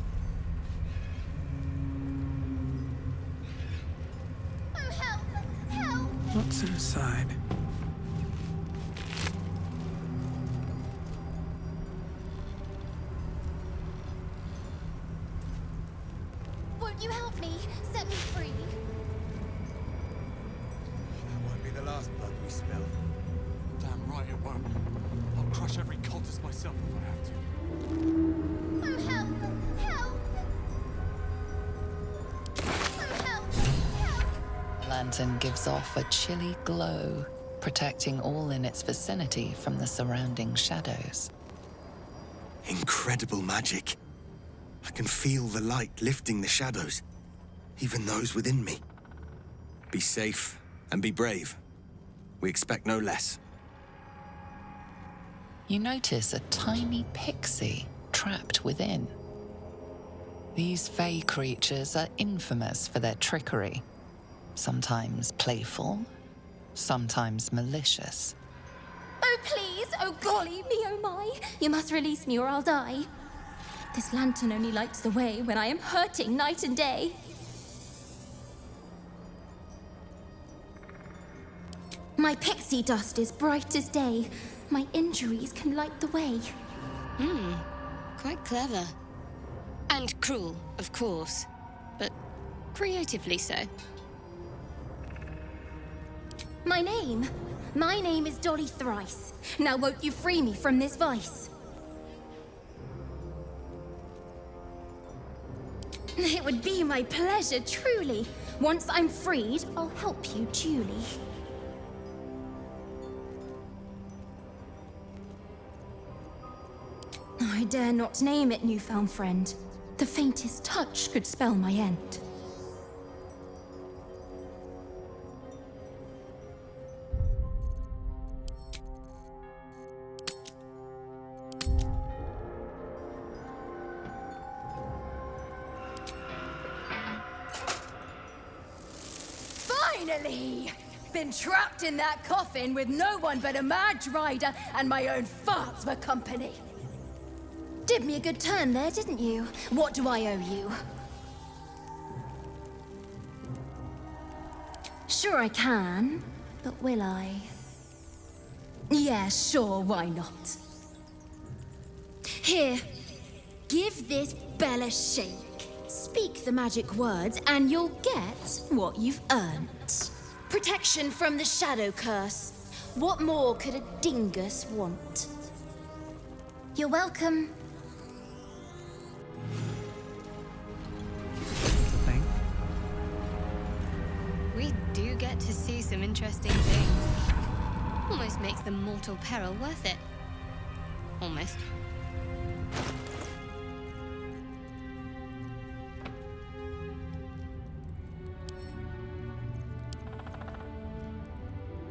Oh, help! Help! What's inside? Won't you help me? Set me free. That won't be the last blood we spill. Damn right it won't. I'll crush every cultist myself if I have to. Oh, help! Help! Oh, help! The lantern gives off a chilly glow, protecting all in its vicinity from the surrounding shadows. Incredible magic. I can feel the light lifting the shadows, even those within me. Be safe and be brave. We expect no less. You notice a tiny pixie trapped within. These fey creatures are infamous for their trickery. Sometimes playful, sometimes malicious. Oh, please! Oh, golly me, oh my! You must release me or I'll die. This lantern only lights the way when I am hurting night and day. My pixie dust is bright as day. My injuries can light the way. Quite clever. And cruel, of course. But creatively so. My name is Dolly Thrice. Now won't you free me from this vice? It would be my pleasure, truly. Once I'm freed, I'll help you duly. I dare not name it, newfound friend. The faintest touch could spell my end. Finally! Been trapped in that coffin with no one but a mad rider and my own farts for company. Did me a good turn there, didn't you? What do I owe you? Sure I can, but will I? Yeah, sure, why not? Here, give this bell a shake. Speak the magic words and you'll get what you've earned. Protection from the shadow curse. What more could a dingus want? You're welcome. We do get to see some interesting things. Almost makes the mortal peril worth it. Almost.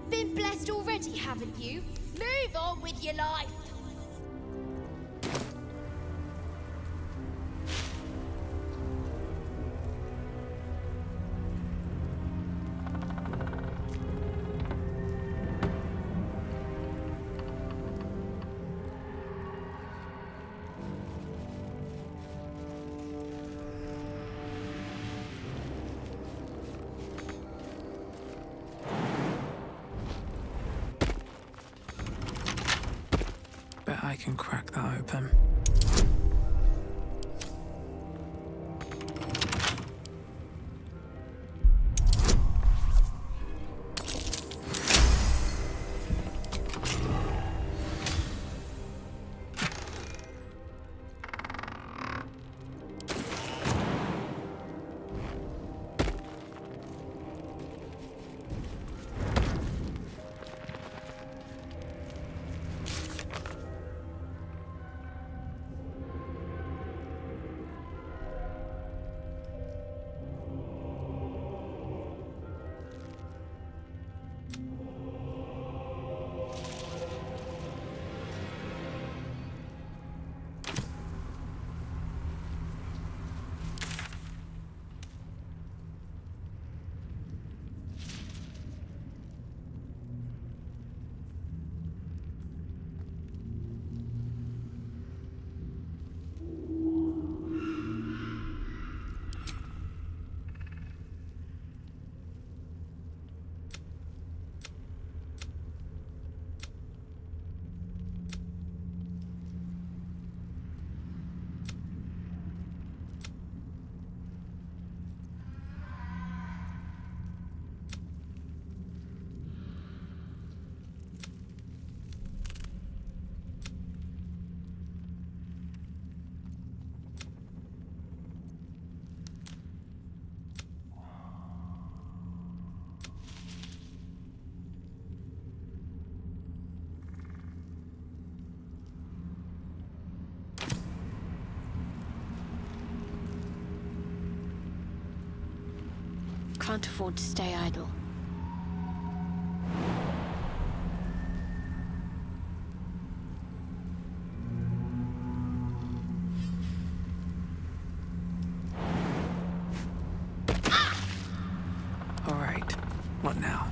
Been blessed already, haven't you? Move on with your life. Bet I can crack that open. can't afford to stay idle. All right. What now?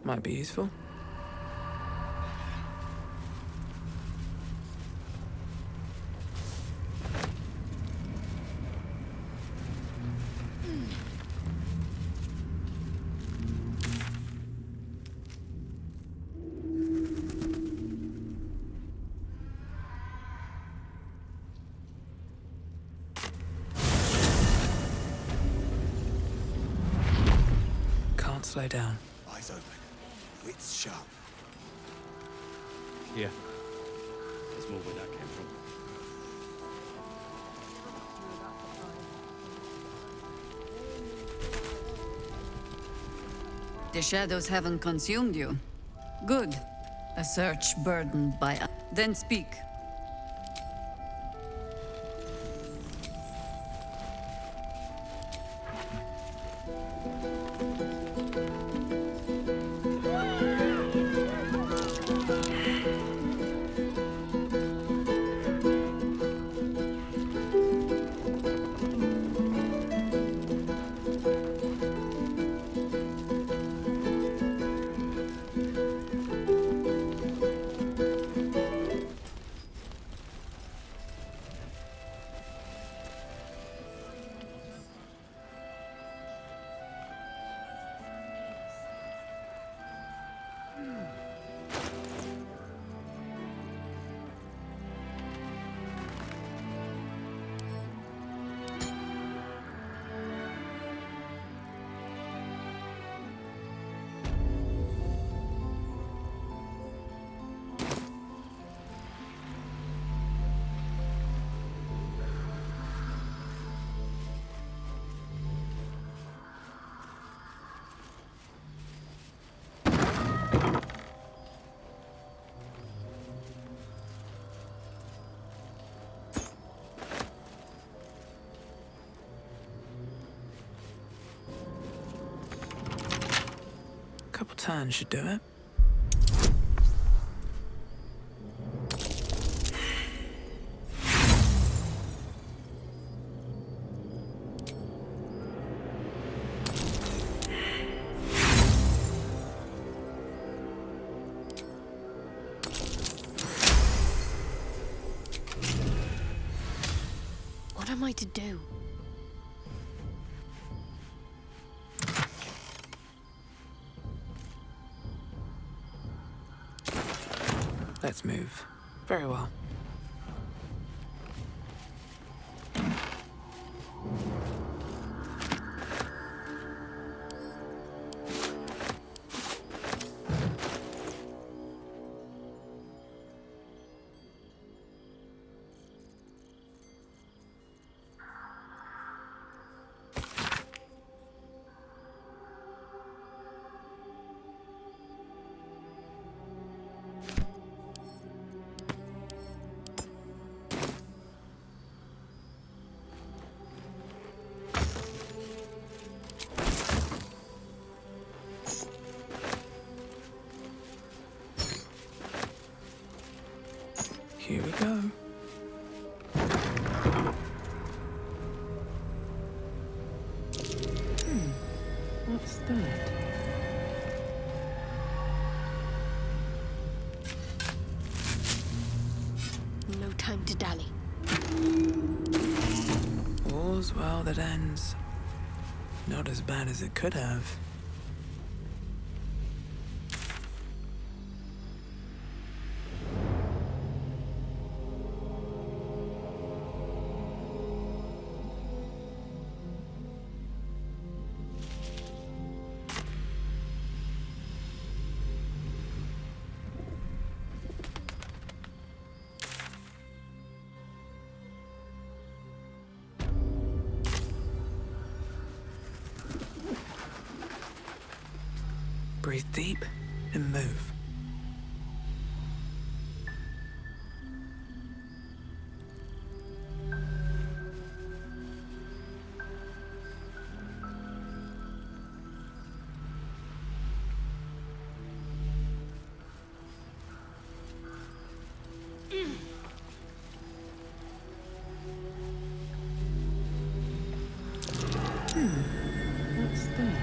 Might be useful. Can't slow down. Eyes open. Wits sharp. Yeah. There's more where that came from. The shadows haven't consumed you. Good. A search burdened by... Then speak. Couple turns should do it. What am I to do? Let's move. Very well. Here we go. What's that? No time to dally. All's well that ends. Not as bad as it could have. Breathe deep him move. What's that?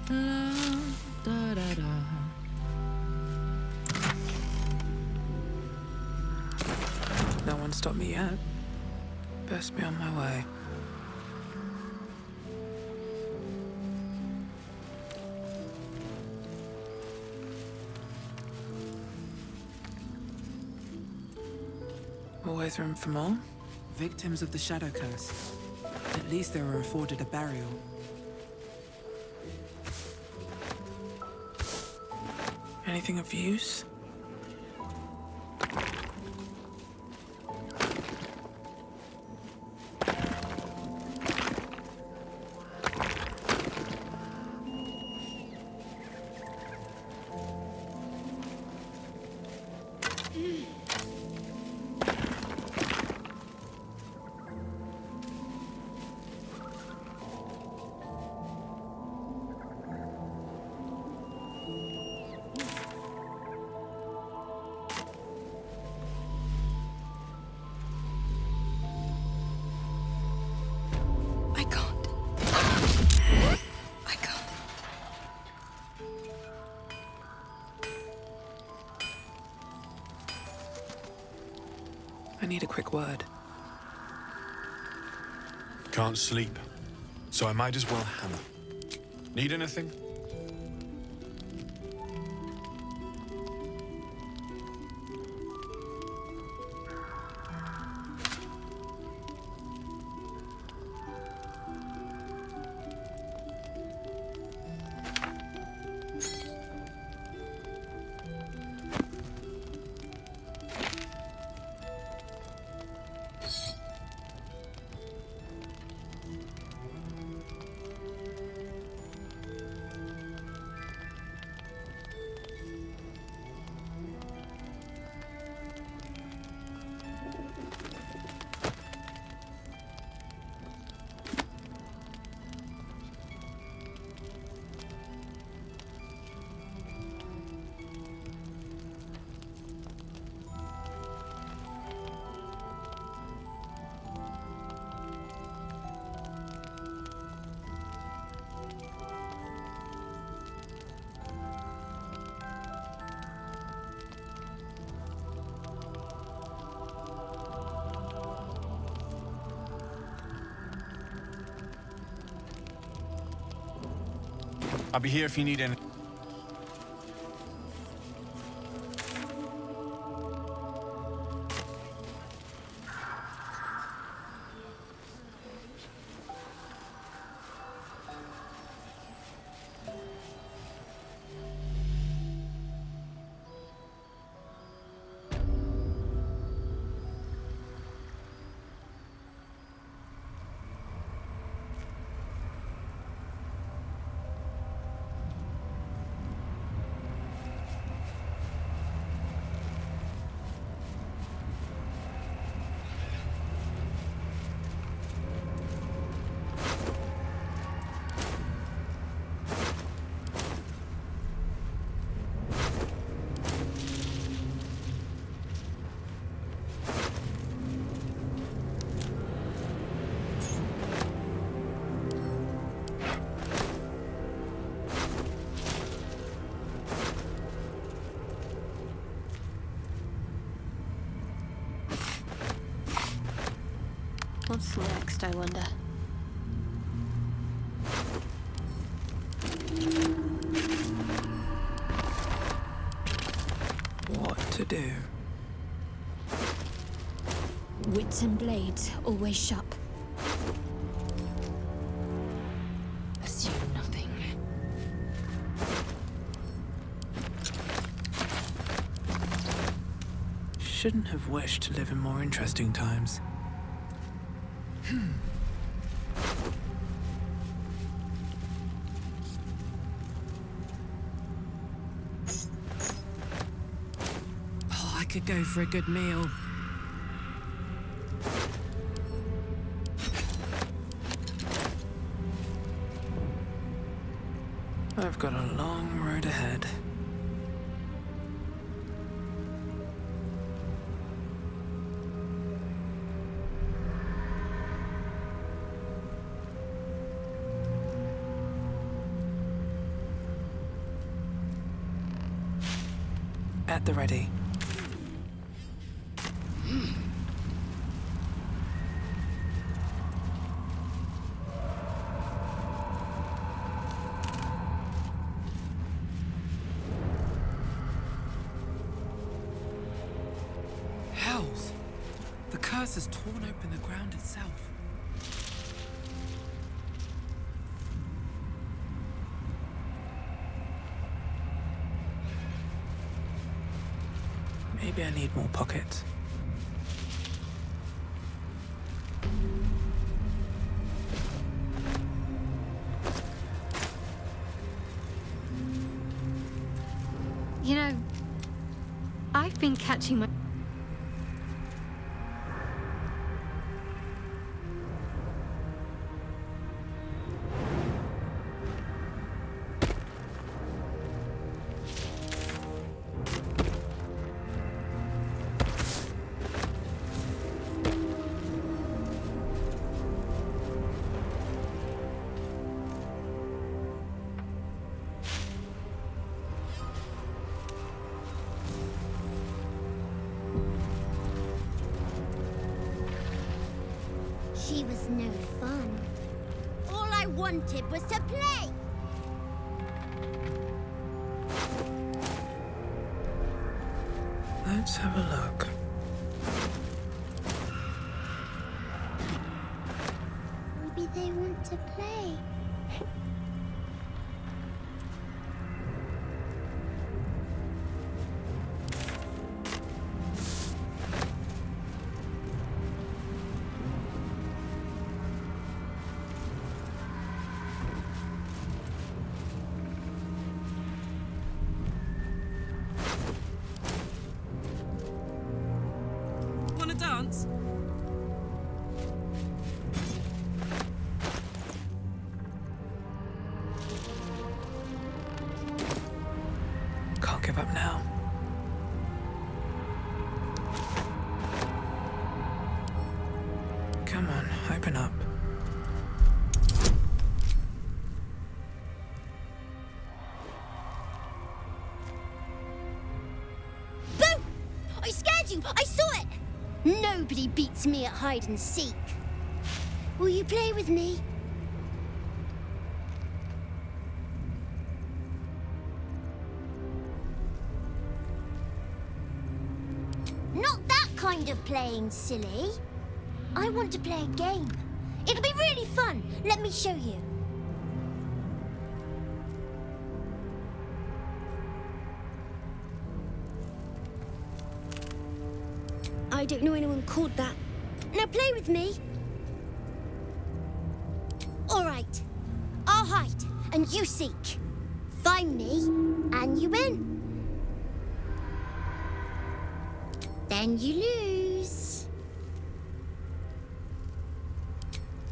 La, da, da, da. No one stopped me yet. Best be on my way. Always room for more? Victims of the Shadow Curse. At least they were afforded a burial. Anything of use? I need a quick word. Can't sleep, so I might as well hammer. Need anything? I'll be here if you need any. What's next, I wonder? What to do? Wits and blades, always sharp. Assume nothing. Shouldn't have wished to live in more interesting times. could go for a good meal. I've got a long road ahead. At the ready. Hells! The curse has torn open the ground itself. Maybe I need more pockets. You know, I've been catching my... She was no fun. All I wanted was to play! Let's have a look. Maybe they want to play. Wanna dance? Can't give up now. Come on, open up. Boo! I scared you! I saw it! Nobody beats me at hide and seek. Will you play with me? Not that kind of playing, silly. I want to play a game. It'll be really fun. Let me show you. I don't know anyone called that. Now play with me. All right. I'll hide, and you seek. Find me, and you win. Then you lose.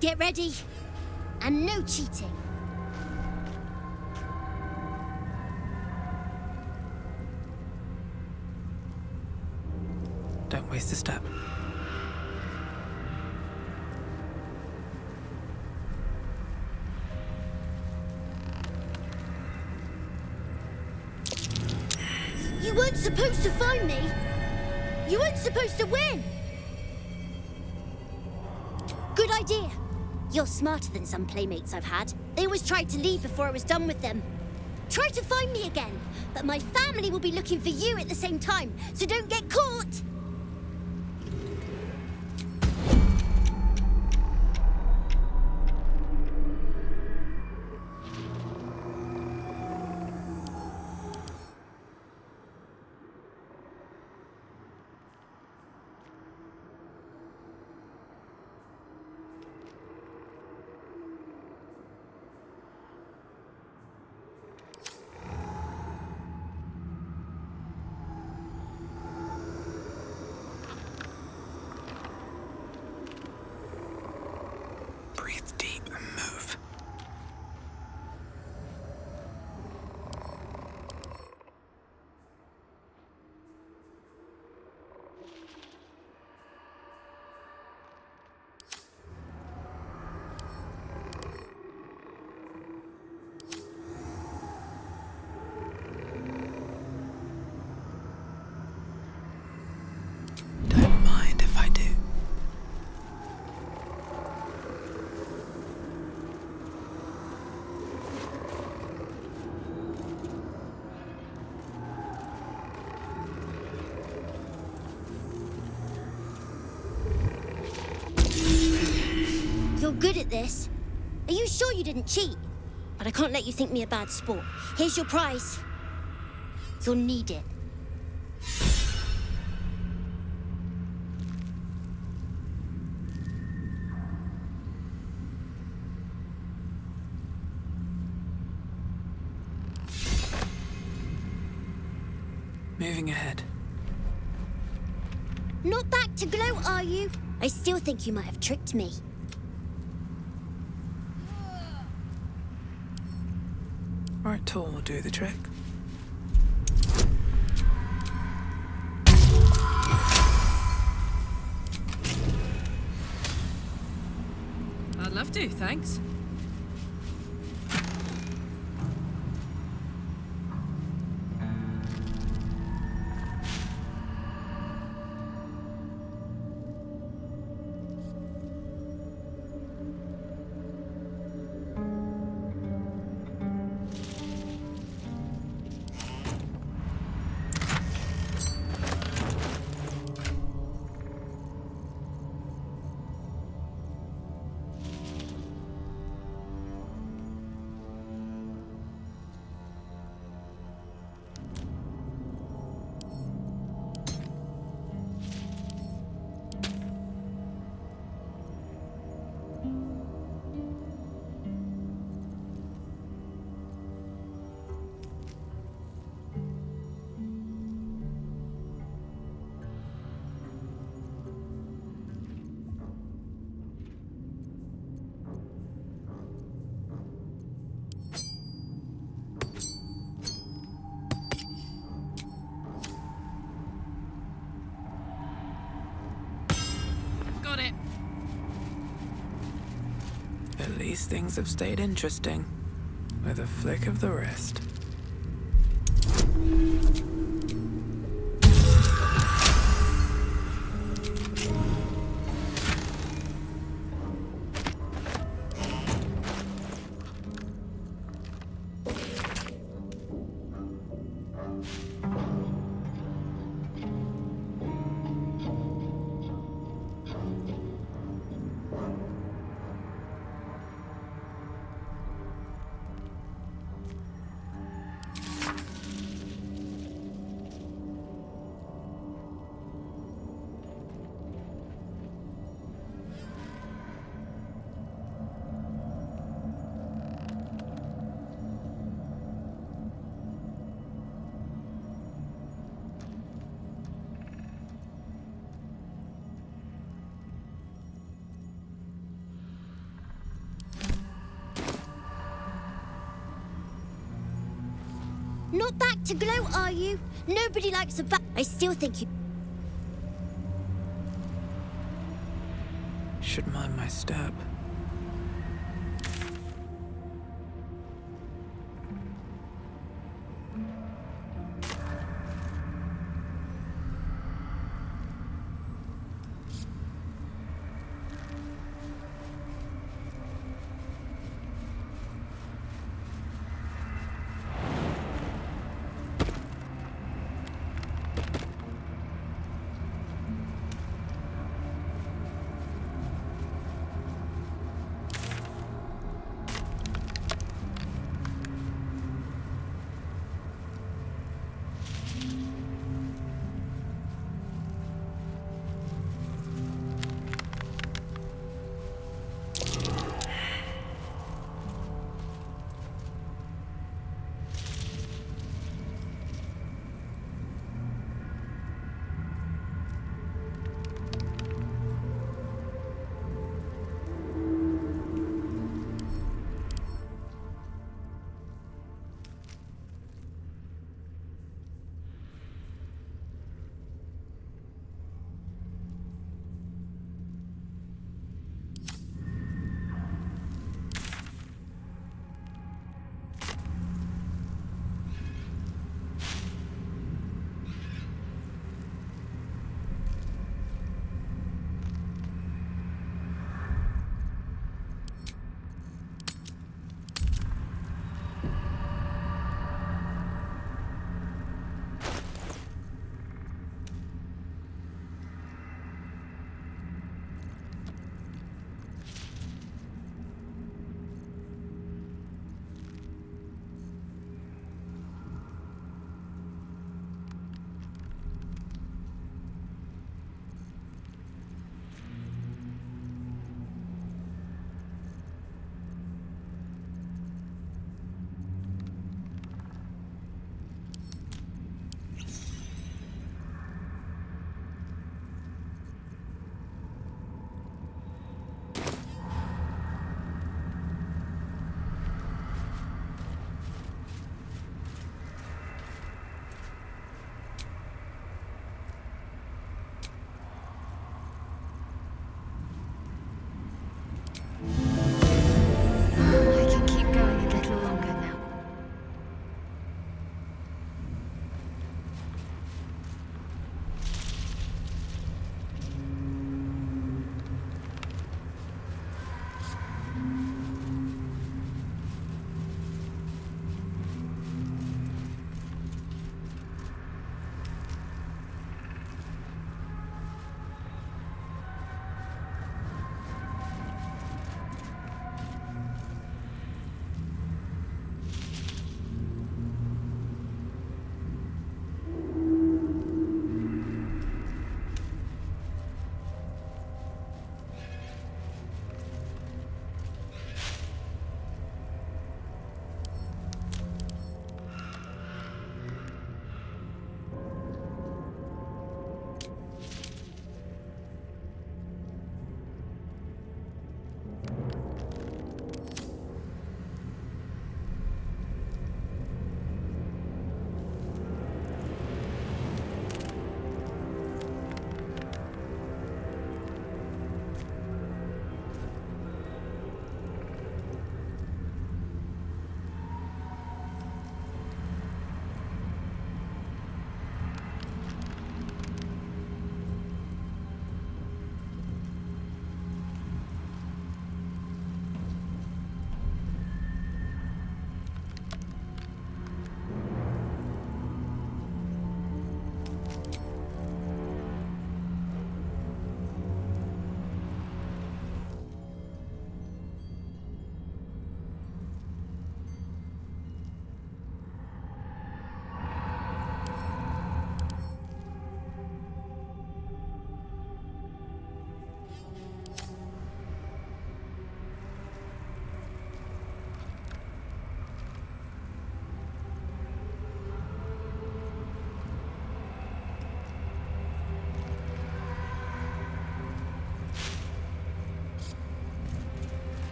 Get ready, and no cheating. Don't waste a step. You weren't supposed to find me. You weren't supposed to win. Good idea. You're smarter than some playmates I've had. They always tried to leave before I was done with them. Try to find me again, but my family will be looking for you at the same time, so don't get caught. Don't mind if I do. You're good at this. Are you sure you didn't cheat? But I can't let you think me a bad sport. Here's your prize. You'll need it. Moving ahead. Not back to glow, are you? I still think you might have tricked me. Right tool will do the trick. I'd love to, thanks. At least things have stayed interesting, with a flick of the wrist. Not back to glow, are you? Nobody likes a I still think you... Should mind my step.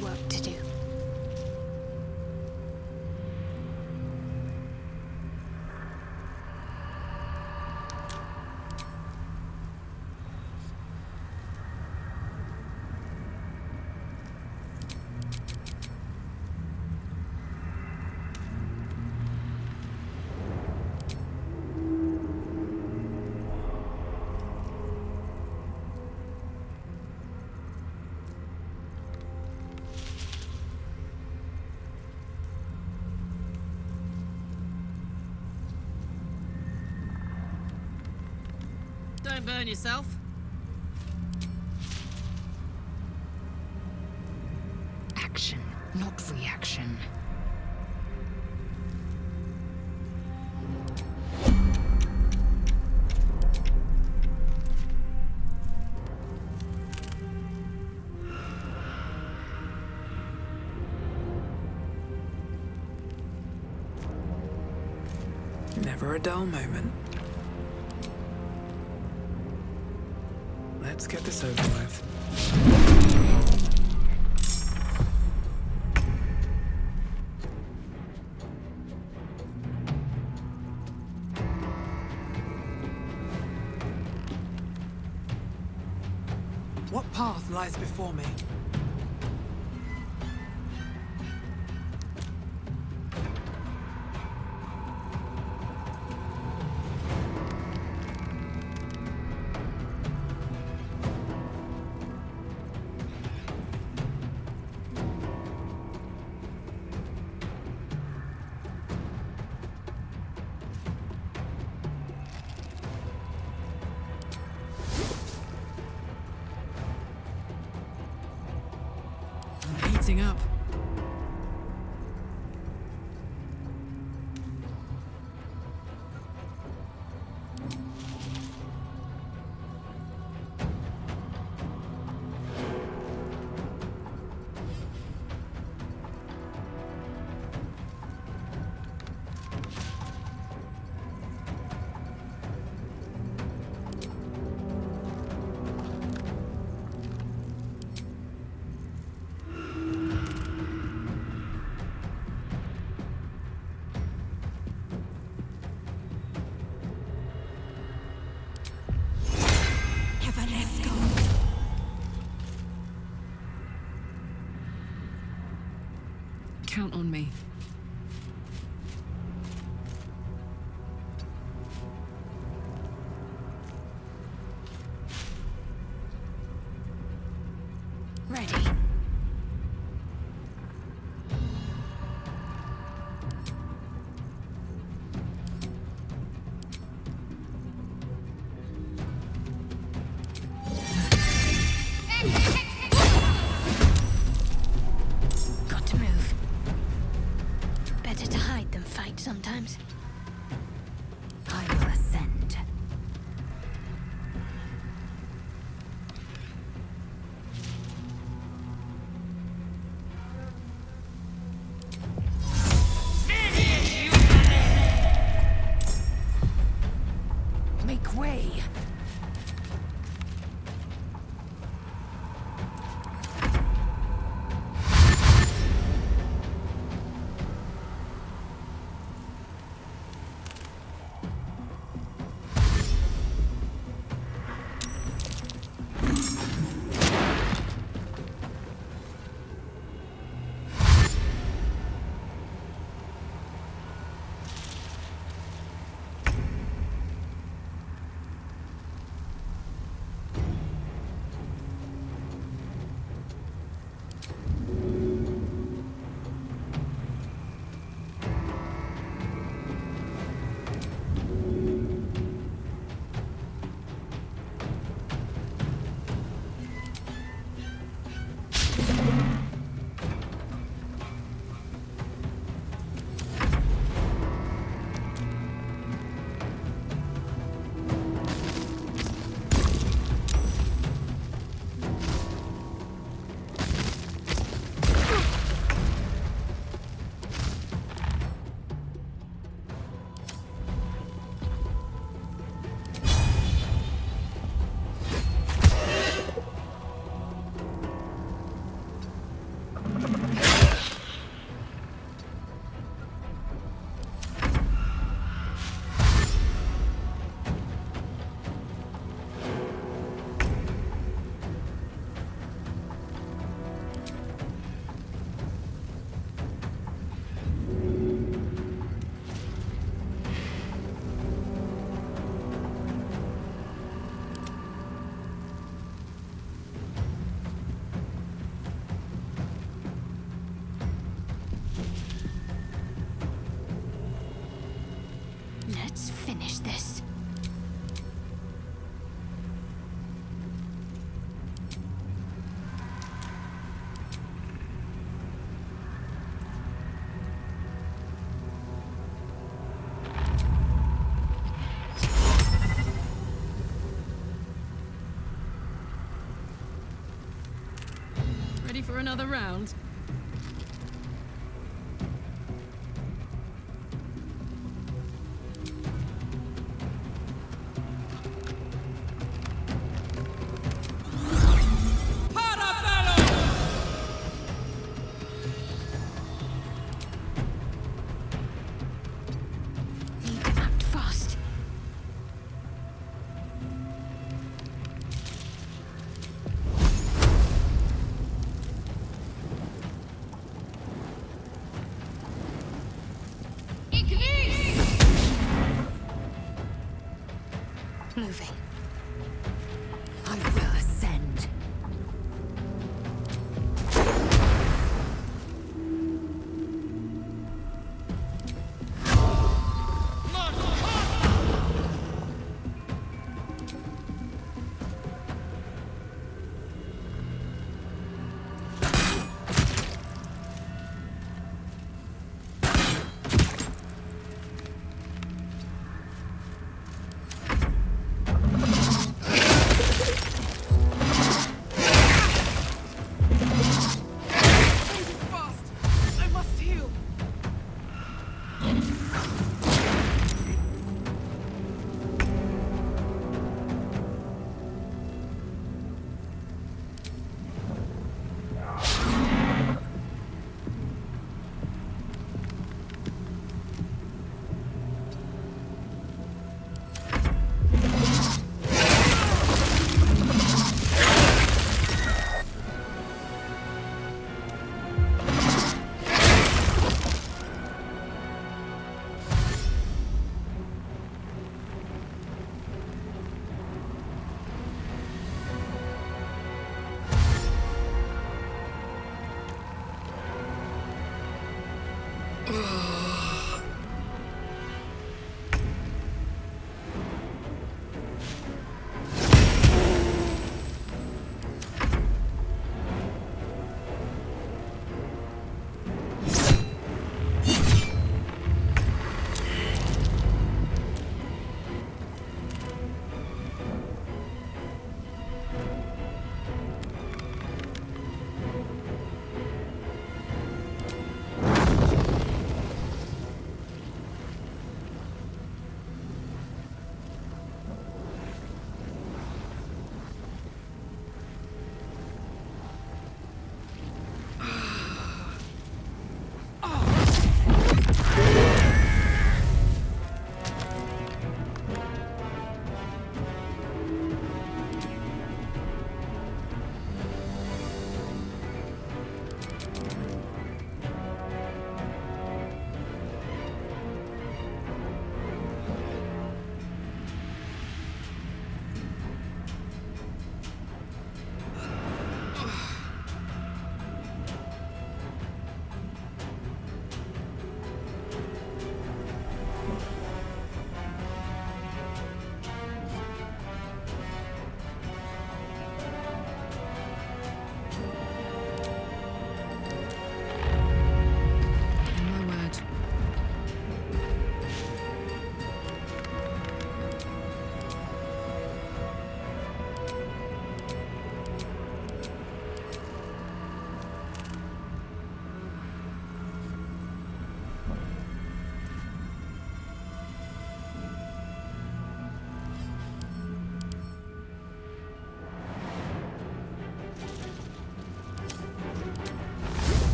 work to do. Don't burn yourself. Action, not reaction. Never a dull moment. Let's get this over with. What path lies before me? Heating up. Count on me. Ready. Got to move. another round? Need to act fast. Moving. I will ascend. I must heal.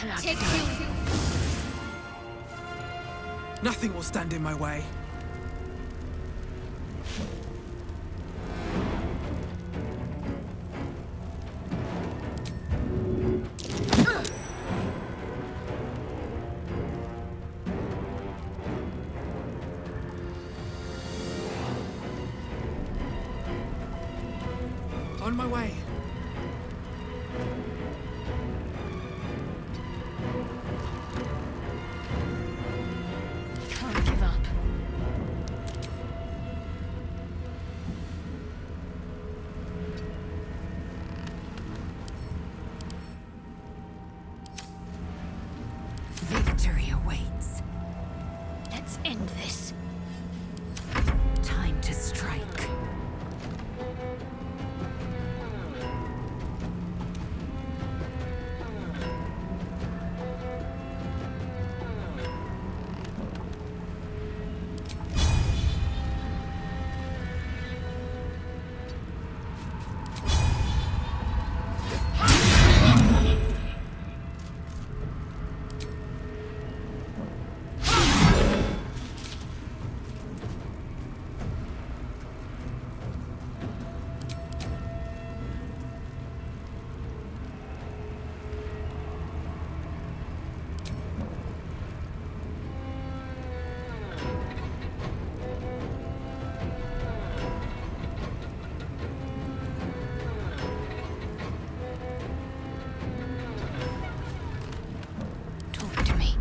battle out. Nothing will stand in my way. On my way. Can't give up. Victory awaits. Let's end this. Time to strike. Talk to me.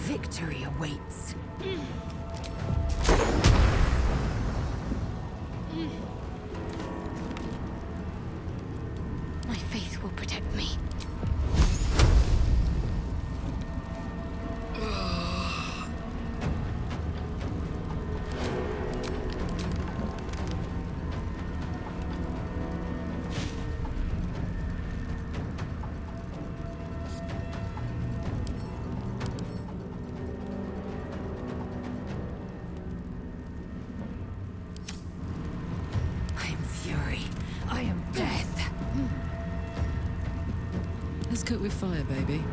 Victory awaits. My faith will protect me. I am fury. I am death. Let's cook with fire, baby.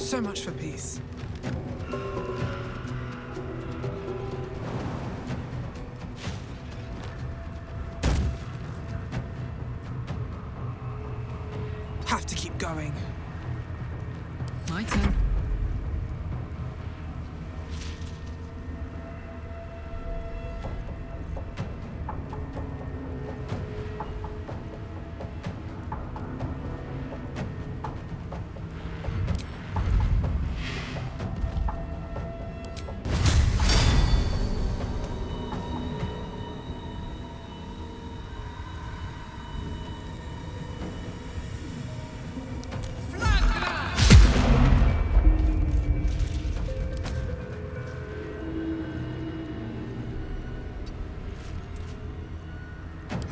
So much for peace. Have to keep going. My turn.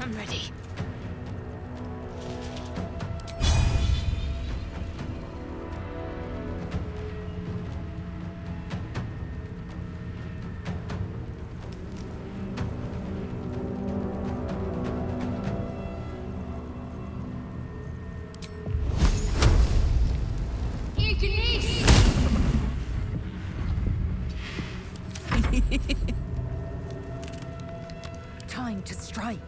I'm ready. Time to strike.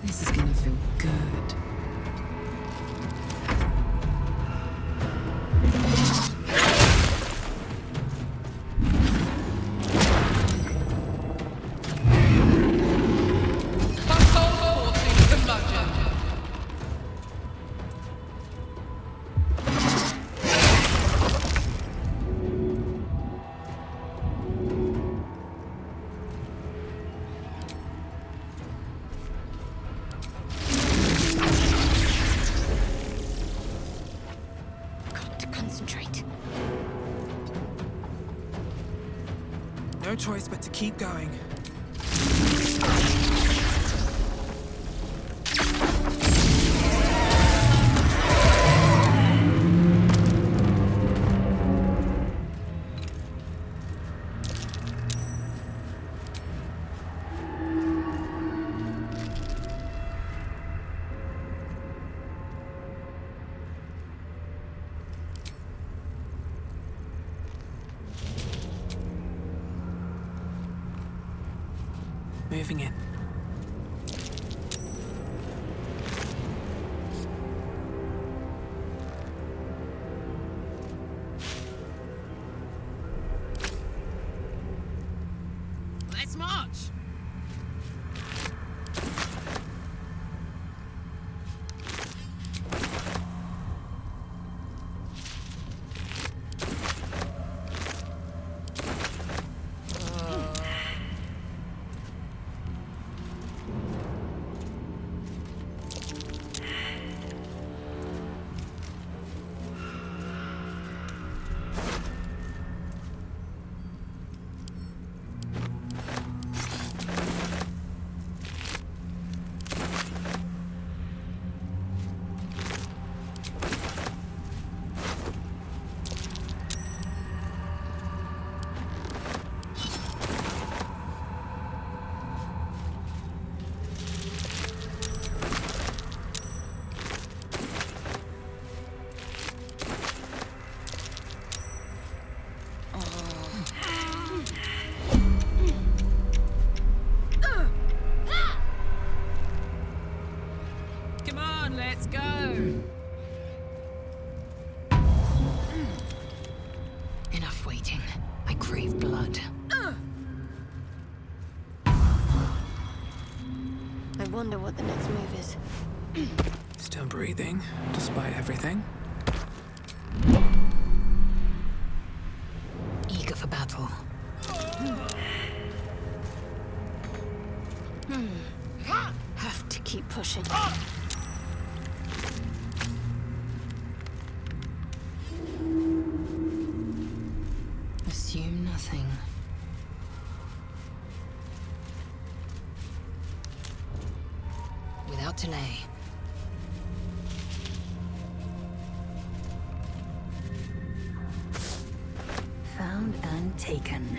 This is gonna feel good. Concentrate. No choice but to keep going. Moving in. Let's march! Come on, let's go! Enough waiting. I crave blood. I wonder what the next move is. Still breathing, despite everything. Eager for battle. Have to keep pushing. I'm nothing. Without delay. Found and taken.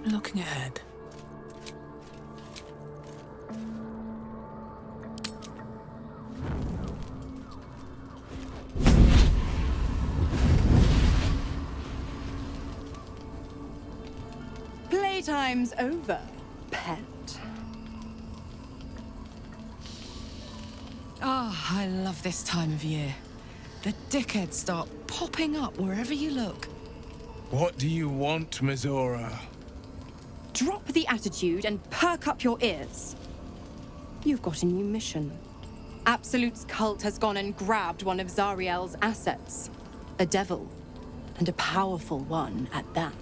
Looking ahead. Playtime's over, pet. Ah, I love this time of year. The dickheads start popping up wherever you look. What do you want, Mizora? Drop the attitude and perk up your ears. You've got a new mission. Absolute's cult has gone and grabbed one of Zariel's assets. A devil. And a powerful one at that.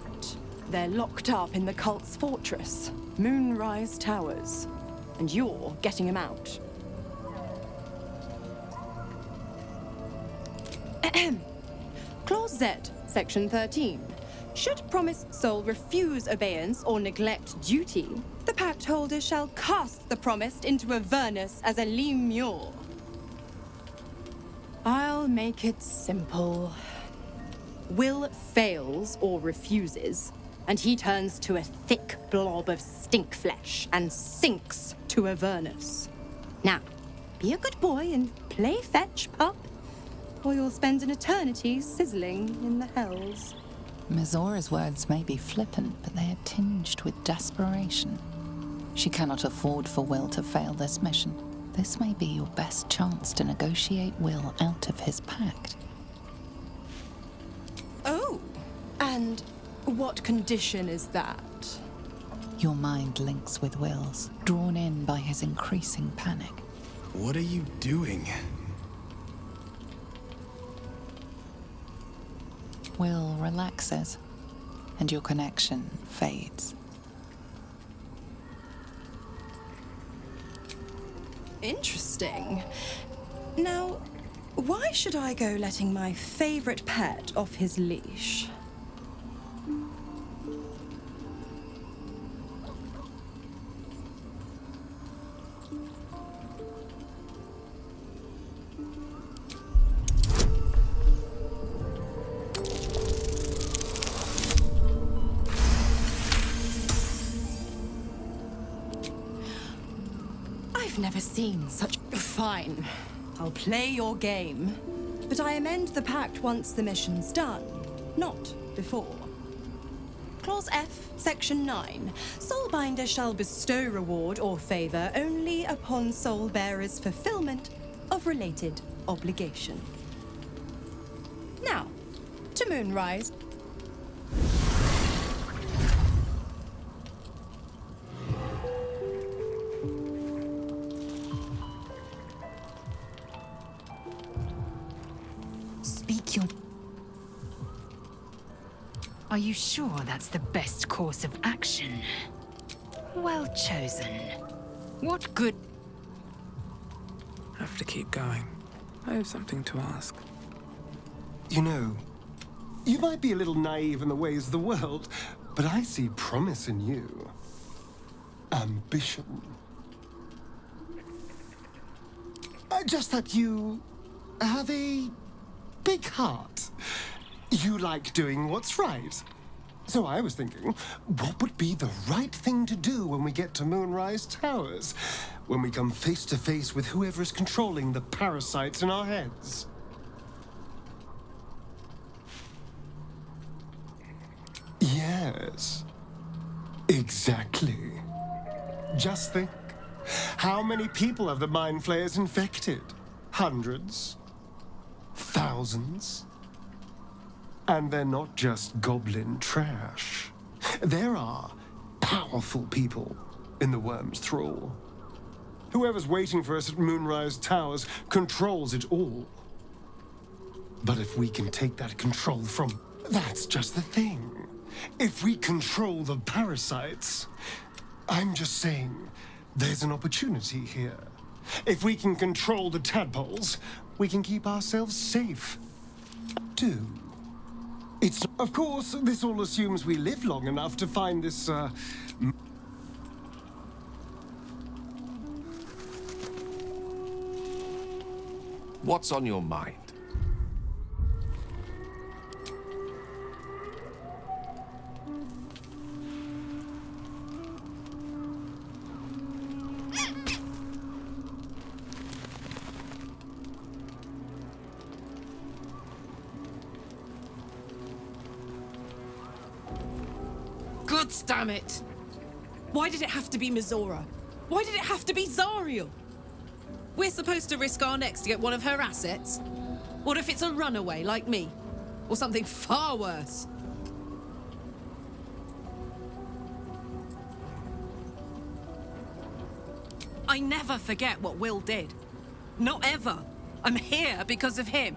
They're locked up in the cult's fortress, Moonrise Towers. And you're getting him out. Clause Z, Section 13. Should promised soul refuse obeyance or neglect duty, the pact holder shall cast the promised into Avernus as a lemure. I'll make it simple. Will fails or refuses, and he turns to a thick blob of stink flesh and sinks to Avernus. Now, be a good boy and play fetch, pup, or you'll spend an eternity sizzling in the hells. Mizora's words may be flippant, but they are tinged with desperation. She cannot afford for Will to fail this mission. This may be your best chance to negotiate Will out of his pact. Oh, and what condition is that? Your mind links with Will's, drawn in by his increasing panic. What are you doing? Will relaxes, and your connection fades. Interesting. Now, why should I go letting my favorite pet off his leash? I've never seen such... Fine. I'll play your game. But I amend the pact once the mission's done, not before. Clause F, Section 9. Soulbinder shall bestow reward or favor only upon soul-bearer's fulfillment of related obligation. Now, to Moonrise. Speak your... Are you sure that's the best course of action? Well chosen. What good... have to keep going. I have something to ask. You know, you might be a little naive in the ways of the world, but I see promise in you. Ambition. Just that you have a big heart. You like doing what's right. So I was thinking, what would be the right thing to do when we get to Moonrise Towers? When we come face to face with whoever is controlling the parasites in our heads? Yes. Exactly. Just think. How many people have the Mind Flayers infected? Hundreds? Thousands? And they're not just goblin trash. There are powerful people in the Worm's thrall. Whoever's waiting for us at Moonrise Towers controls it all. But if we can take that control from... That's just the thing. If we control the parasites, I'm just saying, there's an opportunity here. If we can control the tadpoles, we can keep ourselves safe. Of course, this all assumes we live long enough to find this, What's on your mind? Gods damn it! Why did it have to be Mizora? Why did it have to be Zariel? We're supposed to risk our necks to get one of her assets? What if it's a runaway like me? Or something far worse? I never forget what Will did. Not ever. I'm here because of him.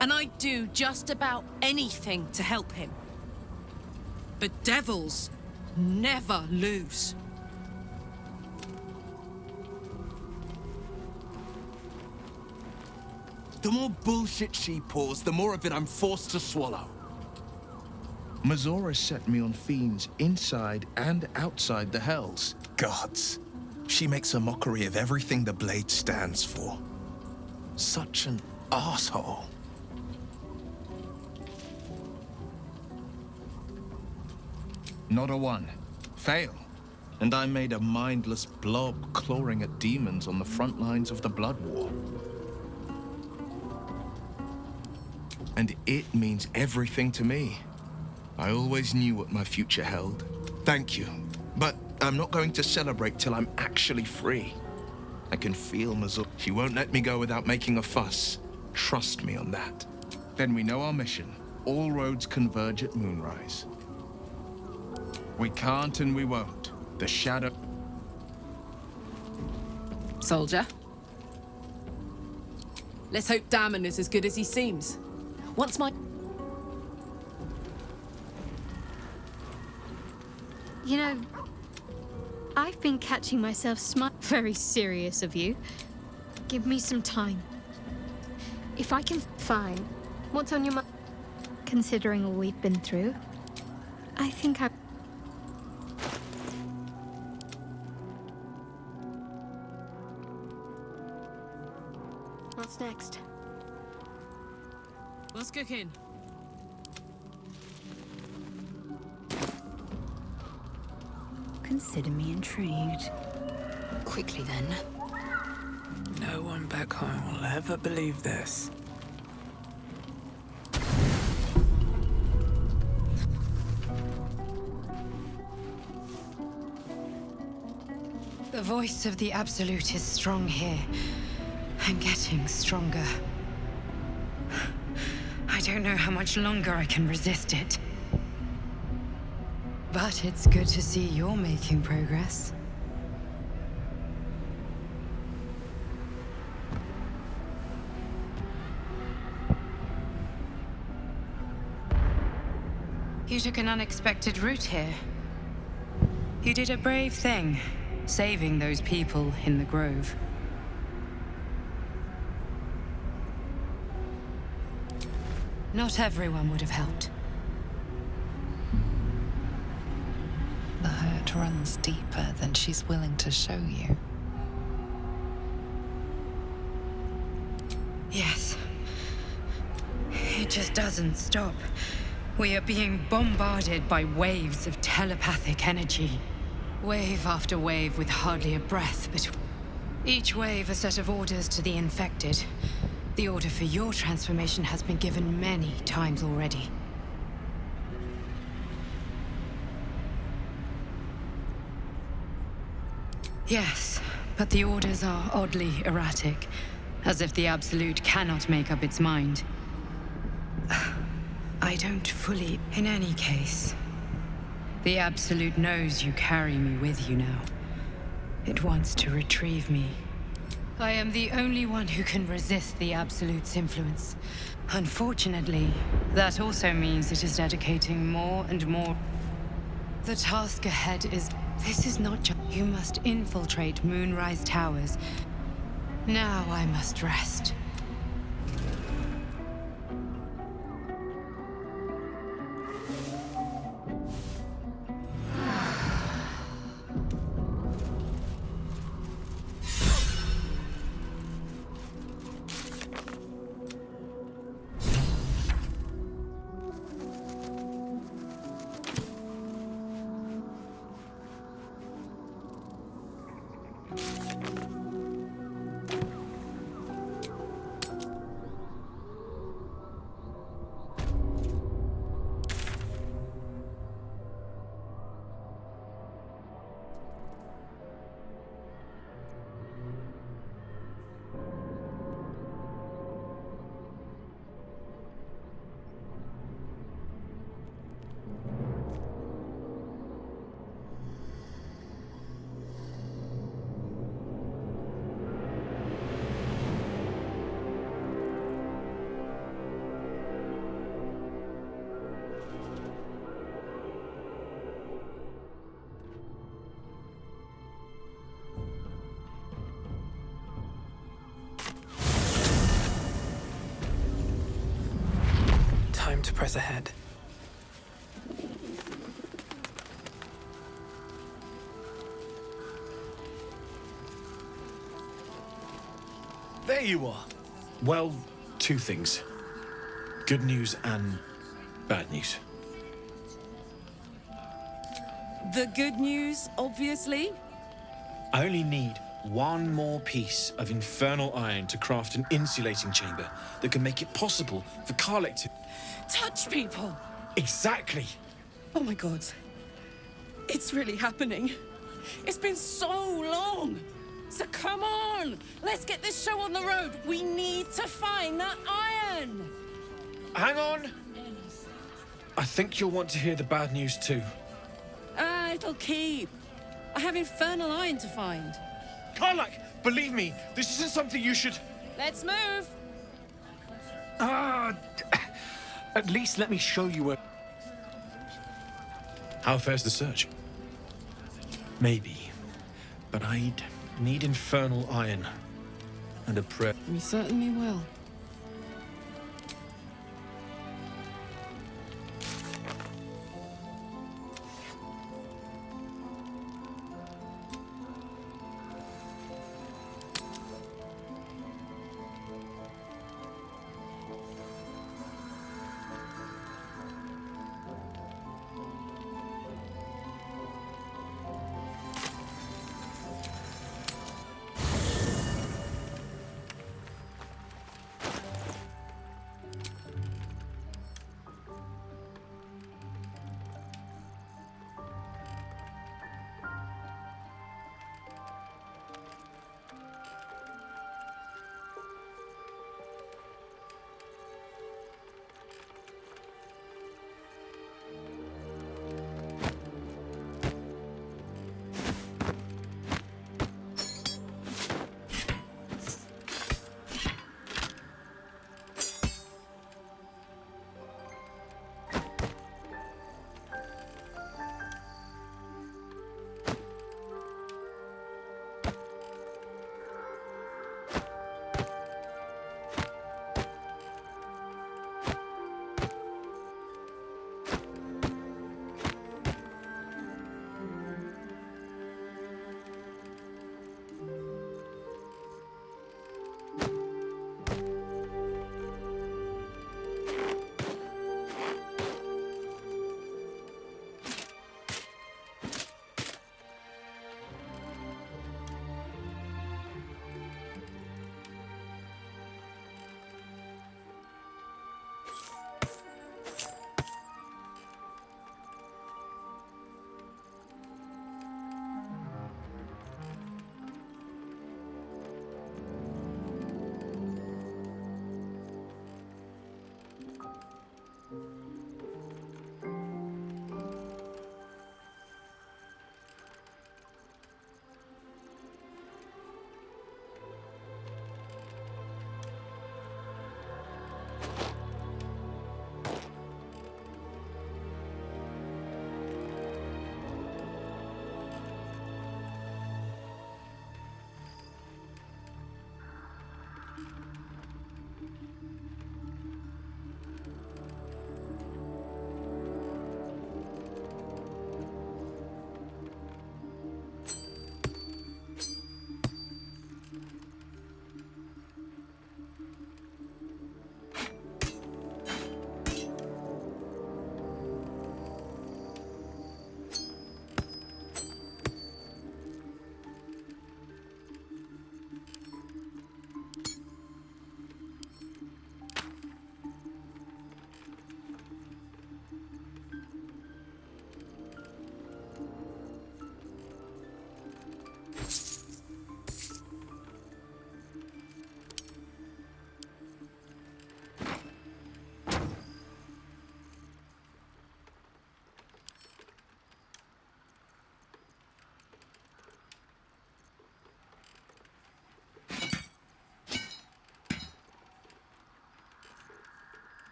And I'd do just about anything to help him. But devils never lose. The more bullshit she pours, the more of it I'm forced to swallow. Mizora set me on fiends inside and outside the Hells. Gods. She makes a mockery of everything the Blade stands for. Such an asshole. Not a one. Fail. And I made a mindless blob clawing at demons on the front lines of the Blood War. And it means everything to me. I always knew what my future held. Thank you. But I'm not going to celebrate till I'm actually free. I can feel Mizora. She won't let me go without making a fuss. Trust me on that. Then we know our mission. All roads converge at Moonrise. We can't and we won't. The shadow... Soldier. Let's hope Damon is as good as he seems. Once my... You know, I've been catching myself very serious of you. Give me some time. If I can find what's on your mind, considering all we've been through, I think I... What's next? What's cooking? Consider me intrigued. Quickly then. No one back home will ever believe this. The voice of the Absolute is strong here. I'm getting stronger. I don't know how much longer I can resist it. But it's good to see you're making progress. You took an unexpected route here. You did a brave thing, saving those people in the Grove. Not everyone would have helped. The hurt runs deeper than she's willing to show you. Yes. It just doesn't stop. We are being bombarded by waves of telepathic energy. Wave after wave with hardly a breath between. Each wave a set of orders to the infected. The order for your transformation has been given many times already. Yes, but the orders are oddly erratic, as if the Absolute cannot make up its mind. I don't fully... In any case, the Absolute knows you carry me with you now. It wants to retrieve me. I am the only one who can resist the Absolute's influence. Unfortunately, that also means it is dedicating more and more. The task ahead is... This is not just... You must infiltrate Moonrise Towers. Now I must rest. Time to press ahead. There you are. Well, two things. Good news and bad news. The good news, obviously. I only need one more piece of infernal iron to craft an insulating chamber that can make it possible for Karlek to... Touch people! Exactly! Oh my god. It's really happening. It's been so long! So come on! Let's get this show on the road! We need to find that iron! Hang on! I think you'll want to hear the bad news too. It'll keep. I have infernal iron to find. Karlek, believe me, this isn't something you should... Let's move! At least let me show you where... How fares the search? Maybe. But I'd need infernal iron. And a prayer. We certainly will.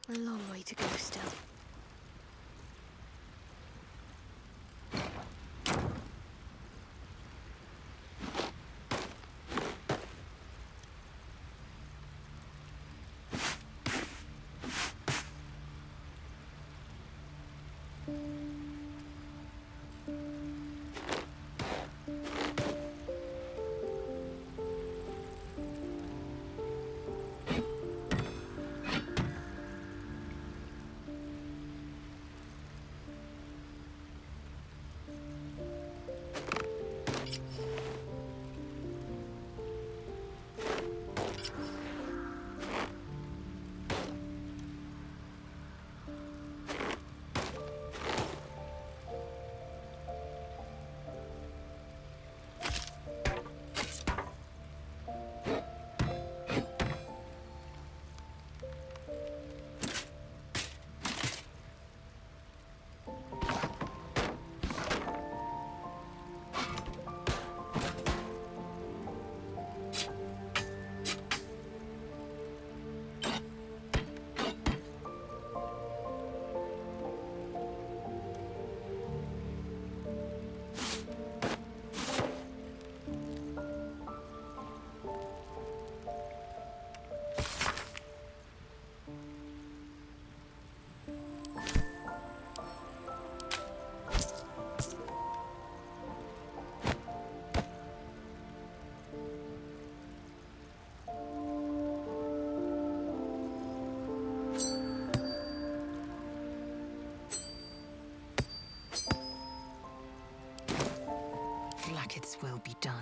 A long way to go still. Blackets will be done.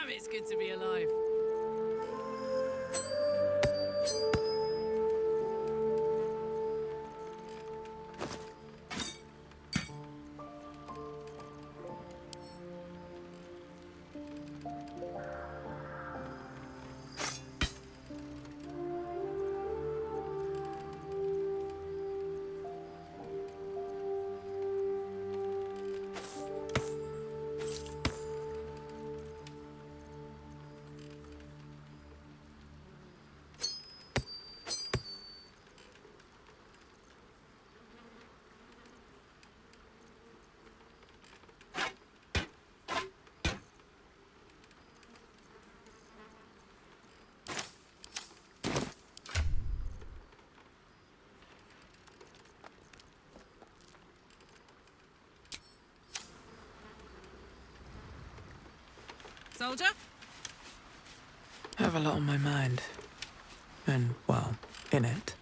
It's good to be alive. Soldier? I have a lot on my mind. And, well, in it.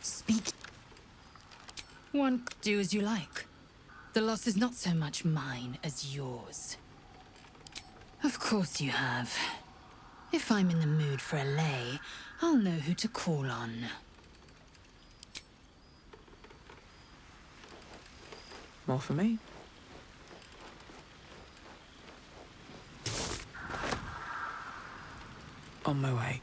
Speak. One, do as you like. The loss is not so much mine as yours. Of course you have. If I'm in the mood for a lay, I'll know who to call on. More for me? On my way.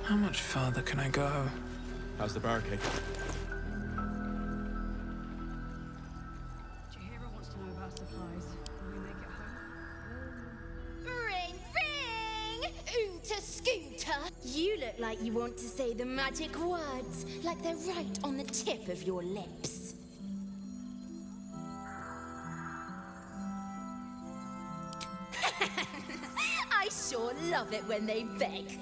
How much farther can I go? How's the barricade? Chihiro wants to know about supplies. Will we make it home? Ring, ring! Oonta scooter! You look like you want to say the magic words, like they're right on the tip of your lips. I sure love it when they beg.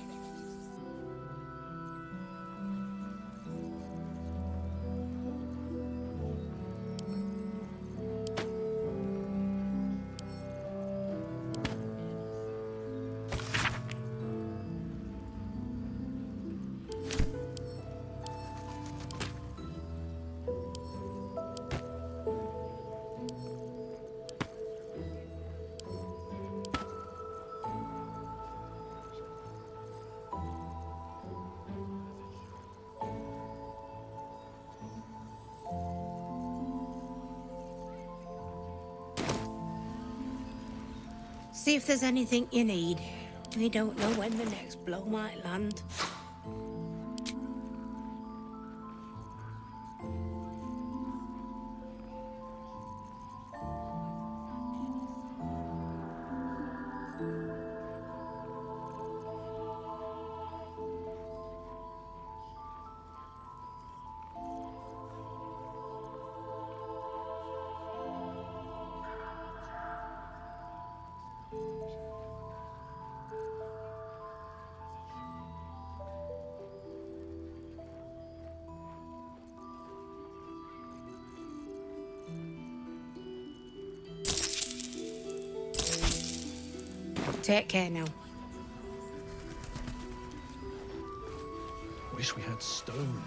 See if there's anything you need. We don't know when the next blow might land. Take care now. Wish we had stone.